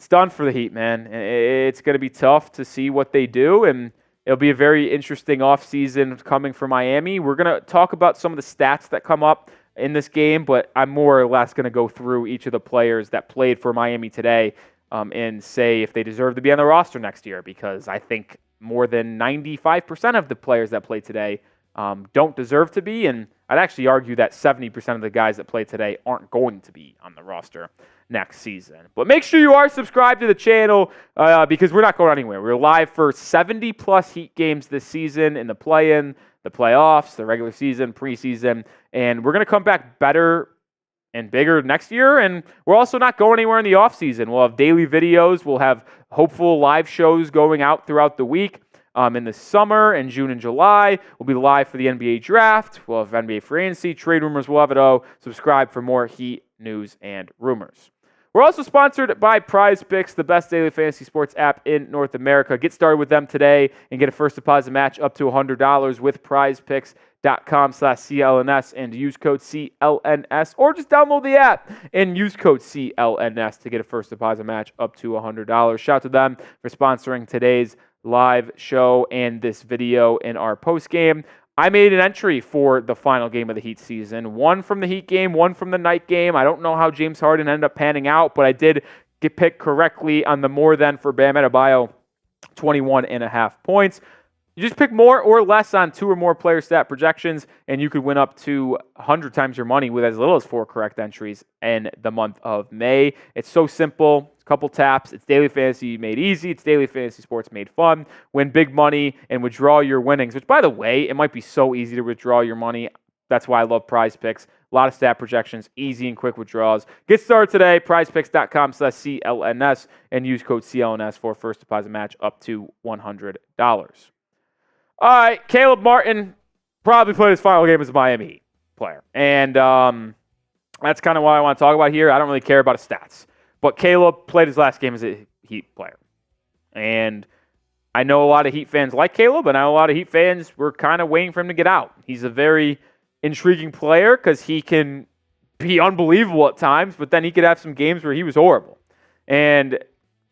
done for the Heat, man. It's going to be tough to see what they do, and it'll be a very interesting offseason coming for Miami. We're going to talk about some of the stats that come up in this game, but I'm more or less going to go through each of the players that played for Miami today and say if they deserve to be on the roster next year, because I think more than 95% of the players that play today don't deserve to be, and I'd actually argue that 70% of the guys that play today aren't going to be on the roster next season. But make sure you are subscribed to the channel because we're not going anywhere. We're live for 70-plus Heat games this season in the play-in, the playoffs, the regular season, preseason, and we're going to come back better and bigger next year, and we're also not going anywhere in the offseason. We'll have daily videos. We'll have hopeful live shows going out throughout the week. In the summer, in June and July, we'll be live for the NBA draft. We'll have NBA free agency, trade rumors. We'll have it all. Subscribe for more Heat news and rumors. We're also sponsored by PrizePicks, the best daily fantasy sports app in North America. Get started with them today and get a first deposit match up to $100 with PrizePicks.com/CLNS and use code CLNS, or just download the app and use code CLNS to get a first deposit match up to $100. Shout out to them for sponsoring today's live show and this video in our post game. I made an entry for the final game of the Heat season. One from the Heat game, one from the night game. I don't know how James Harden ended up panning out, but I did get picked correctly on the more than for Bam Adebayo, 21.5 points. You just pick more or less on 2 or more player stat projections, and you could win up to 100 times your money with as little as 4 correct entries in the month of May. It's so simple. It's a couple taps. It's daily fantasy made easy. It's daily fantasy sports made fun. Win big money and withdraw your winnings, which, by the way, it might be so easy to withdraw your money. That's why I love PrizePicks. A lot of stat projections, easy and quick withdrawals. Get started today, PrizePicks.com/CLNS, and use code CLNS for a first deposit match up to $100. All right, Caleb Martin probably played his final game as a Miami Heat player. And that's kind of what I want to talk about here. I don't really care about his stats. But Caleb played his last game as a Heat player. And I know a lot of Heat fans like Caleb, and I know a lot of Heat fans were kind of waiting for him to get out. He's a very intriguing player because he can be unbelievable at times, but then he could have some games where he was horrible. And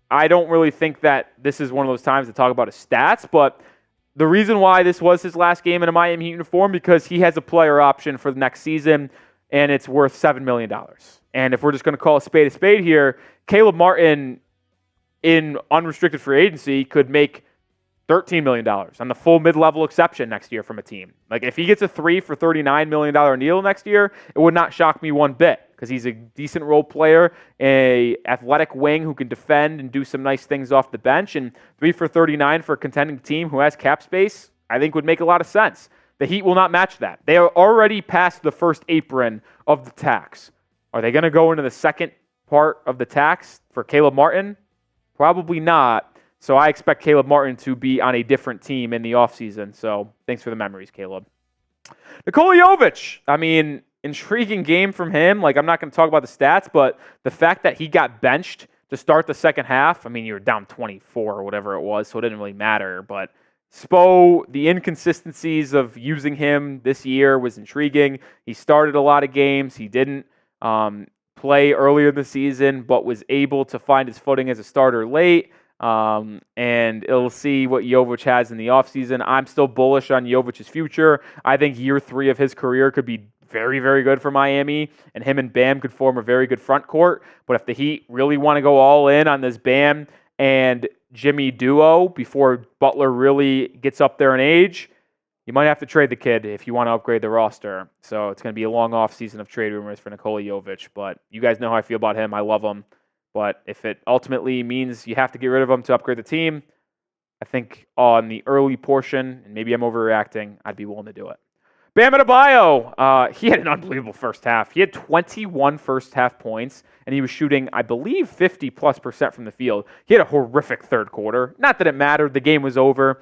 I don't really think that this is one of those times to talk about his stats, but the reason why this was his last game in a Miami Heat uniform, because he has a player option for the next season, and it's worth $7 million. And if we're just going to call a spade here, Caleb Martin in unrestricted free agency could make $13 million on the full mid-level exception next year from a team. Like, if he gets a 3 for $39 million deal next year, it would not shock me one bit, because he's a decent role player, a athletic wing who can defend and do some nice things off the bench, and 3 for $39 for a contending team who has cap space, I think would make a lot of sense. The Heat will not match that. They are already past the first apron of the tax. Are they going to go into the second part of the tax for Caleb Martin? Probably not. So I expect Caleb Martin to be on a different team in the offseason. So thanks for the memories, Caleb. Nikola Jovic. I mean, intriguing game from him. Like, I'm not going to talk about the stats, but the fact that he got benched to start the second half, I mean, you were down 24 or whatever it was, so it didn't really matter. But Spo, the inconsistencies of using him this year was intriguing. He started a lot of games. He didn't play earlier in the season, but was able to find his footing as a starter late. And it'll see what Jovic has in the offseason. I'm still bullish on Jovic's future. I think year 3 of his career could be very, very good for Miami, and him and Bam could form a very good front court. But if the Heat really want to go all in on this Bam and Jimmy duo before Butler really gets up there in age, you might have to trade the kid if you want to upgrade the roster. So it's going to be a long offseason of trade rumors for Nikola Jovic. But you guys know how I feel about him. I love him. But if it ultimately means you have to get rid of him to upgrade the team, I think on the early portion, and maybe I'm overreacting, I'd be willing to do it. Bam Adebayo, he had an unbelievable first half. He had 21 first half points, and he was shooting, I believe, 50+% from the field. He had a horrific third quarter. Not that it mattered. The game was over.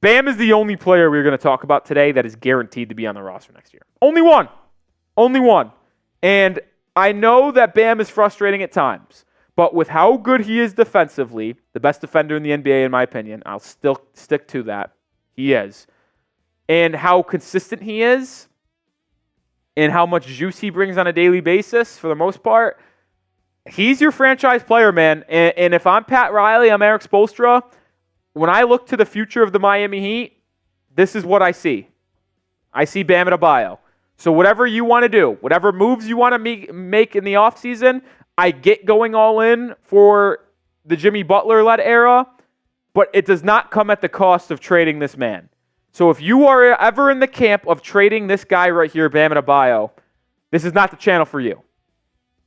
Bam is the only player we're going to talk about today that is guaranteed to be on the roster next year. Only one. Only one. And I know that Bam is frustrating at times. But with how good he is defensively, the best defender in the NBA in my opinion, I'll still stick to that. He is. And how consistent he is, and how much juice he brings on a daily basis for the most part, he's your franchise player, man. And if I'm Pat Riley, I'm Eric Spoelstra, when I look to the future of the Miami Heat, this is what I see. I see Bam Adebayo. So whatever you want to do, whatever moves you want to make in the offseason, I get going all in for the Jimmy Butler-led era, but it does not come at the cost of trading this man. So if you are ever in the camp of trading this guy right here, Bam Adebayo, this is not the channel for you.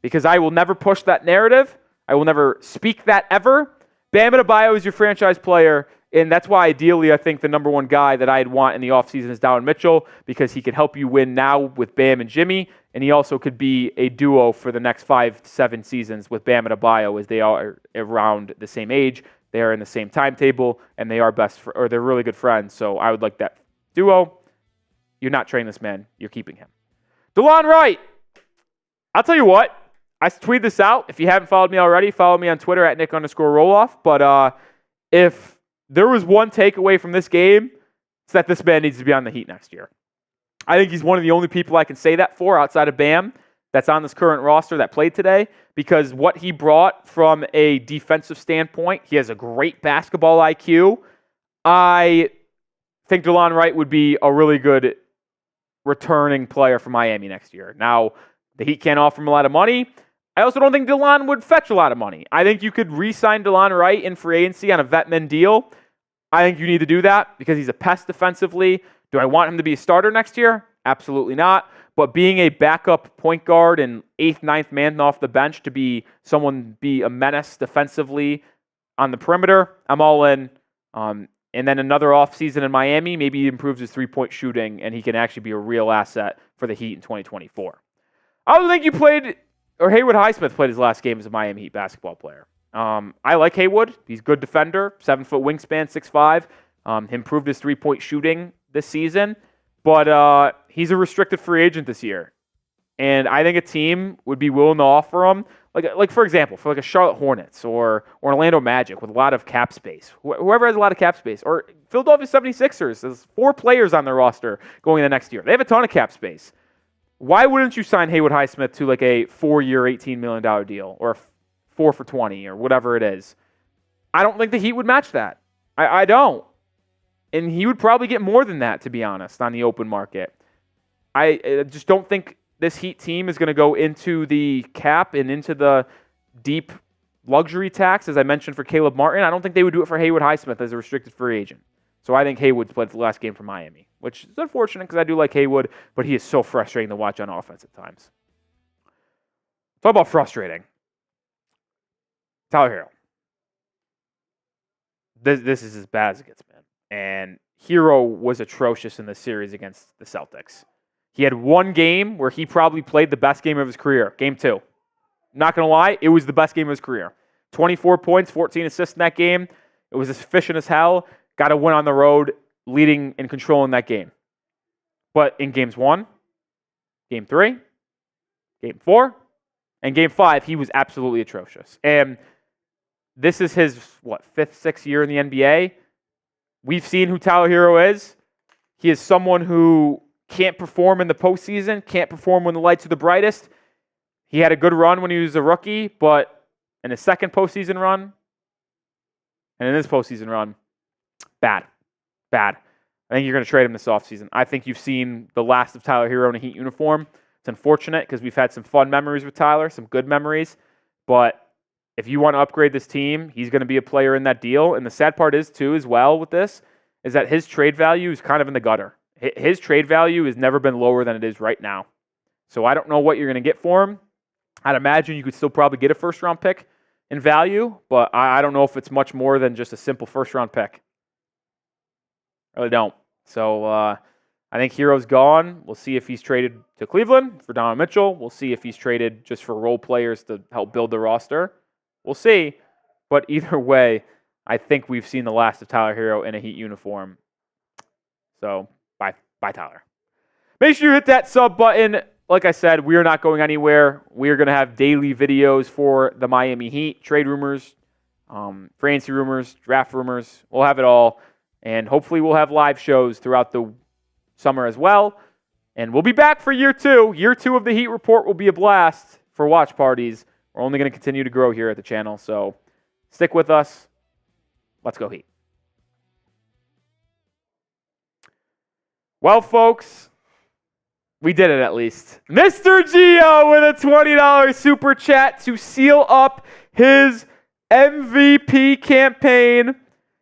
Because I will never push that narrative. I will never speak that ever. Bam Adebayo is your franchise player, and that's why ideally I think the number one guy that I'd want in the offseason is Donovan Mitchell, because he can help you win now with Bam and Jimmy, and he also could be a duo for the next 5 to 7 seasons with Bam Adebayo, as they are around the same age, they are in the same timetable, and they are they're really good friends. So I would like that duo. You're not trading this man, you're keeping him. DeLon Wright, I'll tell you what, I tweeted this out. If you haven't followed me already, follow me on Twitter at Nic_Rohloff. But if there was one takeaway from this game, it's that this man needs to be on the Heat next year. I think he's one of the only people I can say that for outside of Bam that's on this current roster that played today, because what he brought from a defensive standpoint, he has a great basketball IQ. I think DeLon Wright would be a really good returning player for Miami next year. Now, the Heat can't offer him a lot of money. I also don't think DeLon would fetch a lot of money. I think you could re-sign DeLon Wright in free agency on a vetman deal. I think you need to do that because he's a pest defensively. Do I want him to be a starter next year? Absolutely not. But being a backup point guard and 8th, 9th man off the bench to be a menace defensively on the perimeter, I'm all in. And then another offseason in Miami, maybe he improves his three-point shooting and he can actually be a real asset for the Heat in 2024. I don't think Haywood Highsmith played his last game as a Miami Heat basketball player. I like Haywood. He's a good defender, 7-foot wingspan, 6'5". He improved his three-point shooting this season, but he's a restricted free agent this year. And I think a team would be willing to offer him, like for example, for like a Charlotte Hornets or Orlando Magic with a lot of cap space. Whoever has a lot of cap space. Or Philadelphia 76ers. There's 4 players on their roster going into next year. They have a ton of cap space. Why wouldn't you sign Haywood Highsmith to like a 4-year, $18 million deal or 4 for 20 or whatever it is? I don't think the Heat would match that. I don't. And he would probably get more than that, to be honest, on the open market. I just don't think this Heat team is going to go into the cap and into the deep luxury tax, as I mentioned for Caleb Martin. I don't think they would do it for Haywood Highsmith as a restricted free agent. So I think Haywood's played the last game for Miami, which is unfortunate because I do like Haywood, but he is so frustrating to watch on offense at times. Talk about frustrating. Tyler Herro. This is as bad as it gets, man. And Herro was atrocious in the series against the Celtics. He had one game where he probably played the best game of his career, game 2. Not going to lie, it was the best game of his career. 24 points, 14 assists in that game. It was efficient as hell. Got to win on the road, leading and controlling that game. But in games 1, game 3, game 4, and game 5, he was absolutely atrocious. And this is his, 5th, 6th year in the NBA. We've seen who Tyler Herro is. He is someone who can't perform in the postseason, can't perform when the lights are the brightest. He had a good run when he was a rookie, but in his second postseason run and in this postseason run, bad. I think you're going to trade him this offseason. I think you've seen the last of Tyler Herro in a Heat uniform. It's unfortunate because we've had some fun memories with Tyler, some good memories, but if you want to upgrade this team, he's going to be a player in that deal. And the sad part is, too, as well with this, is that his trade value is kind of in the gutter. His trade value has never been lower than it is right now. So I don't know what you're going to get for him. I'd imagine you could still probably get a first-round pick in value, but I don't know if it's much more than just a simple first-round pick. I really don't. So I think Herro's gone. We'll see if he's traded to Cleveland for Donovan Mitchell. We'll see if he's traded just for role players to help build the roster. We'll see. But either way, I think we've seen the last of Tyler Herro in a Heat uniform. So, bye Tyler. Make sure you hit that sub button. Like I said, we are not going anywhere. We are going to have daily videos for the Miami Heat, trade rumors, free agency rumors, draft rumors. We'll have it all. And hopefully we'll have live shows throughout the summer as well. And we'll be back for year 2. Year 2 of the Heat Report will be a blast for watch parties. We're only going to continue to grow here at the channel. So stick with us. Let's go Heat. Well, folks, we did it at least. Mr. Gio with a $20 super chat to seal up his MVP campaign.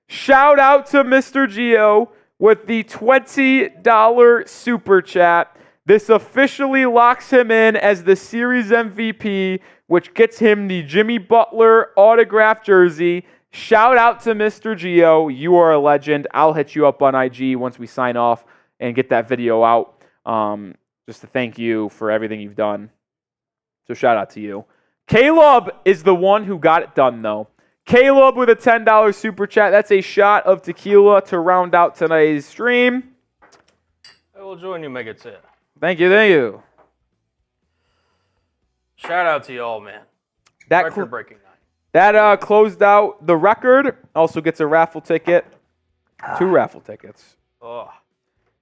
Shout out to Mr. Gio with the $20 super chat. This officially locks him in as the series MVP, which gets him the Jimmy Butler autographed jersey. Shout out to Mr. Gio. You are a legend. I'll hit you up on IG once we sign off and get that video out, just to thank you for everything you've done. So shout out to you. Caleb is the one who got it done, though. Caleb with a $10 super chat. That's a shot of tequila to round out tonight's stream. I will join you, Megaton. Thank you. Shout out to y'all, man. That Record-breaking night. That closed out the record. Also gets a raffle ticket. 2 raffle tickets. Oh.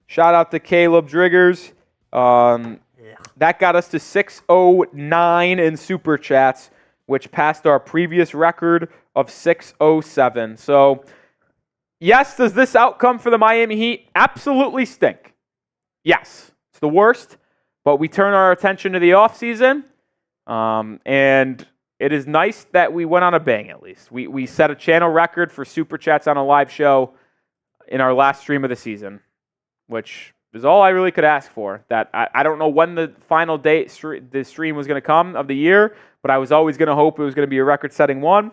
Shout out to Caleb Driggers. That got us to 609 in Super Chats, which passed our previous record of 607. So, yes, does this outcome for the Miami Heat absolutely stink? Yes. It's the worst, but we turn our attention to the offseason, and it is nice that we went on a bang at least. We set a channel record for Super Chats on a live show in our last stream of the season, which is all I really could ask for. That I don't know when the final date the stream was going to come of the year, but I was always going to hope it was going to be a record-setting one,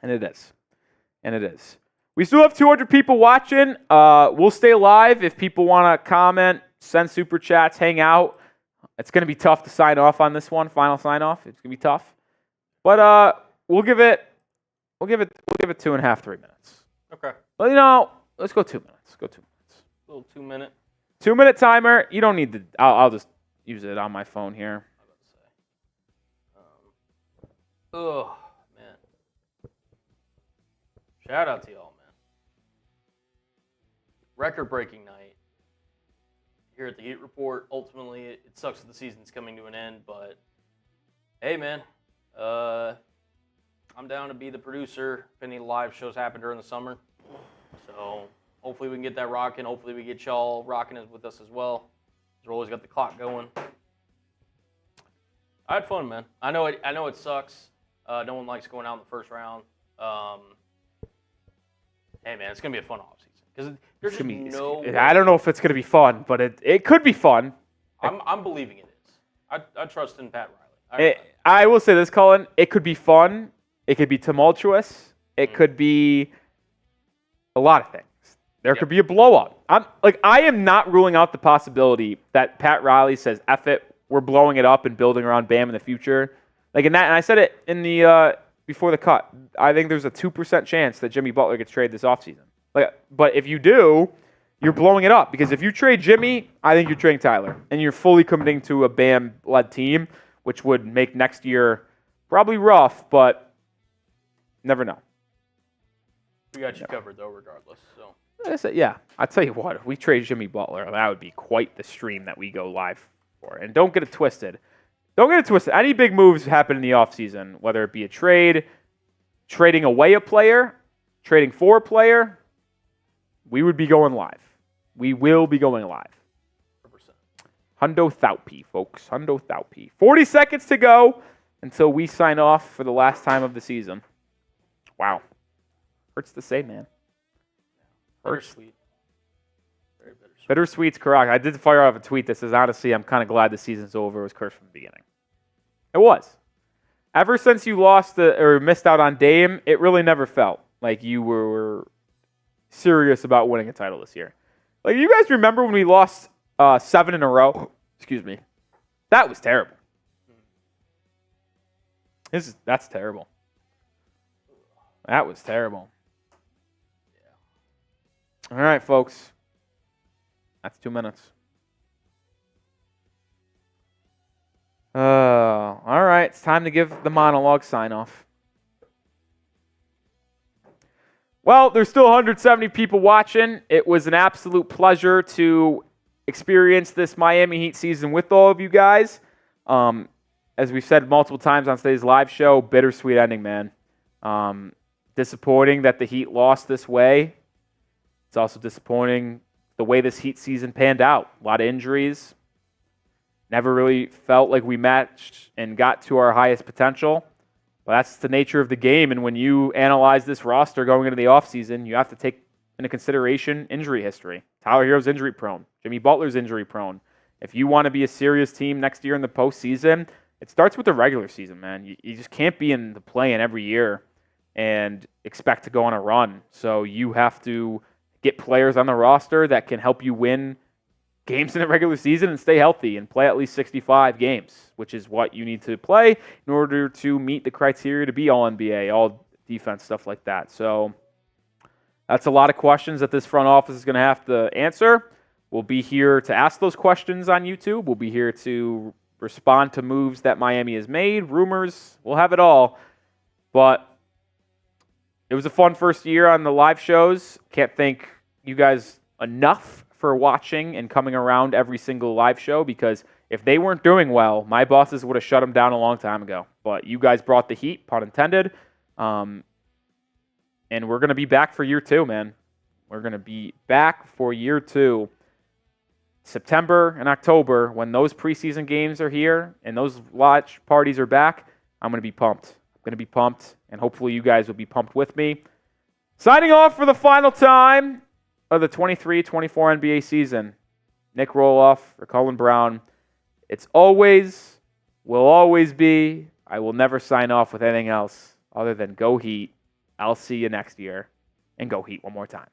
and it is. And it is. We still have 200 people watching. We'll stay live if people want to comment, send Super Chats, hang out. It's going to be tough to sign off on this one, final sign-off. It's going to be tough. But we'll give it 2.5, 3 minutes. Okay. Well, let's go 2 minutes. Go 2 minutes. A little 2-minute. 2-minute timer. You don't need to. I'll just use it on my phone here. Oh, man. Shout out to y'all, man. Record-breaking night here at the Heat Report. Ultimately, it sucks that the season's coming to an end, but hey, man. I'm down to be the producer if any live shows happen during the summer. So hopefully we can get that rocking. Hopefully we get y'all rocking with us as well. We've always got the clock going. I had fun, man. I know it sucks. No one likes going out in the first round. Hey, man, it's gonna be a fun offseason because there's just no. I don't know if it's gonna be fun, but it could be fun. I'm believing it is. I trust in Pat Riley. I will say this, Colin. It could be fun. It could be tumultuous. It could be a lot of things. There could be a blow-up. I am not ruling out the possibility that Pat Riley says, "F it, we're blowing it up and building around Bam in the future." And I said it in the before the cut. I think there's a 2% chance that Jimmy Butler gets traded this offseason. But if you do, you're blowing it up because if you trade Jimmy, I think you're trading Tyler, and you're fully committing to a Bam-led team, which would make next year probably rough, but never know. We got you covered, though, regardless. So. Yeah, I'll tell you what, if we trade Jimmy Butler, that would be quite the stream that we go live for. And don't get it twisted. Any big moves happen in the offseason, whether it be a trade, trading away a player, trading for a player, we would be going live. We will be going live. 100%. Hundo Thaupi, folks. Hundo Thaupi. 40 seconds to go until we sign off for the last time of the season. Wow. Hurts to say, man. Bittersweet. Very bittersweet. Bittersweet's correct. I did fire off a tweet that says, honestly, I'm kind of glad the season's over. It was cursed from the beginning. It was. Ever since you lost or missed out on Dame, it really never felt like you were serious about winning a title this year. You guys remember when we lost 7 in a row? Excuse me. That was terrible. That's terrible. That was terrible. Yeah. All right, folks. That's 2 minutes. All right, it's time to give the monologue sign-off. Well, there's still 170 people watching. It was an absolute pleasure to experience this Miami Heat season with all of you guys. As we've said multiple times on today's live show, bittersweet ending, man. Disappointing that the Heat lost this way. It's also disappointing the way this Heat season panned out. A lot of injuries. Never really felt like we matched and got to our highest potential. But that's the nature of the game. And when you analyze this roster going into the offseason, you have to take into consideration injury history. Tyler Herro's injury prone. Jimmy Butler's injury prone. If you want to be a serious team next year in the postseason, it starts with the regular season, man. You just can't be in the play-in every year and expect to go on a run. So you have to get players on the roster that can help you win games in the regular season and stay healthy and play at least 65 games, which is what you need to play in order to meet the criteria to be All-NBA, All-Defense, stuff like that. So that's a lot of questions that this front office is going to have to answer. We'll be here to ask those questions on YouTube. We'll be here to respond to moves that Miami has made, rumors. We'll have it all. But it was a fun first year on the live shows. Can't thank you guys enough for watching and coming around every single live show, because if they weren't doing well, my bosses would have shut them down a long time ago. But you guys brought the heat, pun intended. And we're going to be back for year 2, man. We're going to be back for year 2. September and October, when those preseason games are here and those watch parties are back, I'm going to be pumped. I'm going to be pumped, and hopefully you guys will be pumped with me. Signing off for the final time of the 23-24 NBA season. Nic Rohloff for Cullen Brown. It's always, will always be, I will never sign off with anything else other than go Heat. I'll see you next year, and go Heat one more time.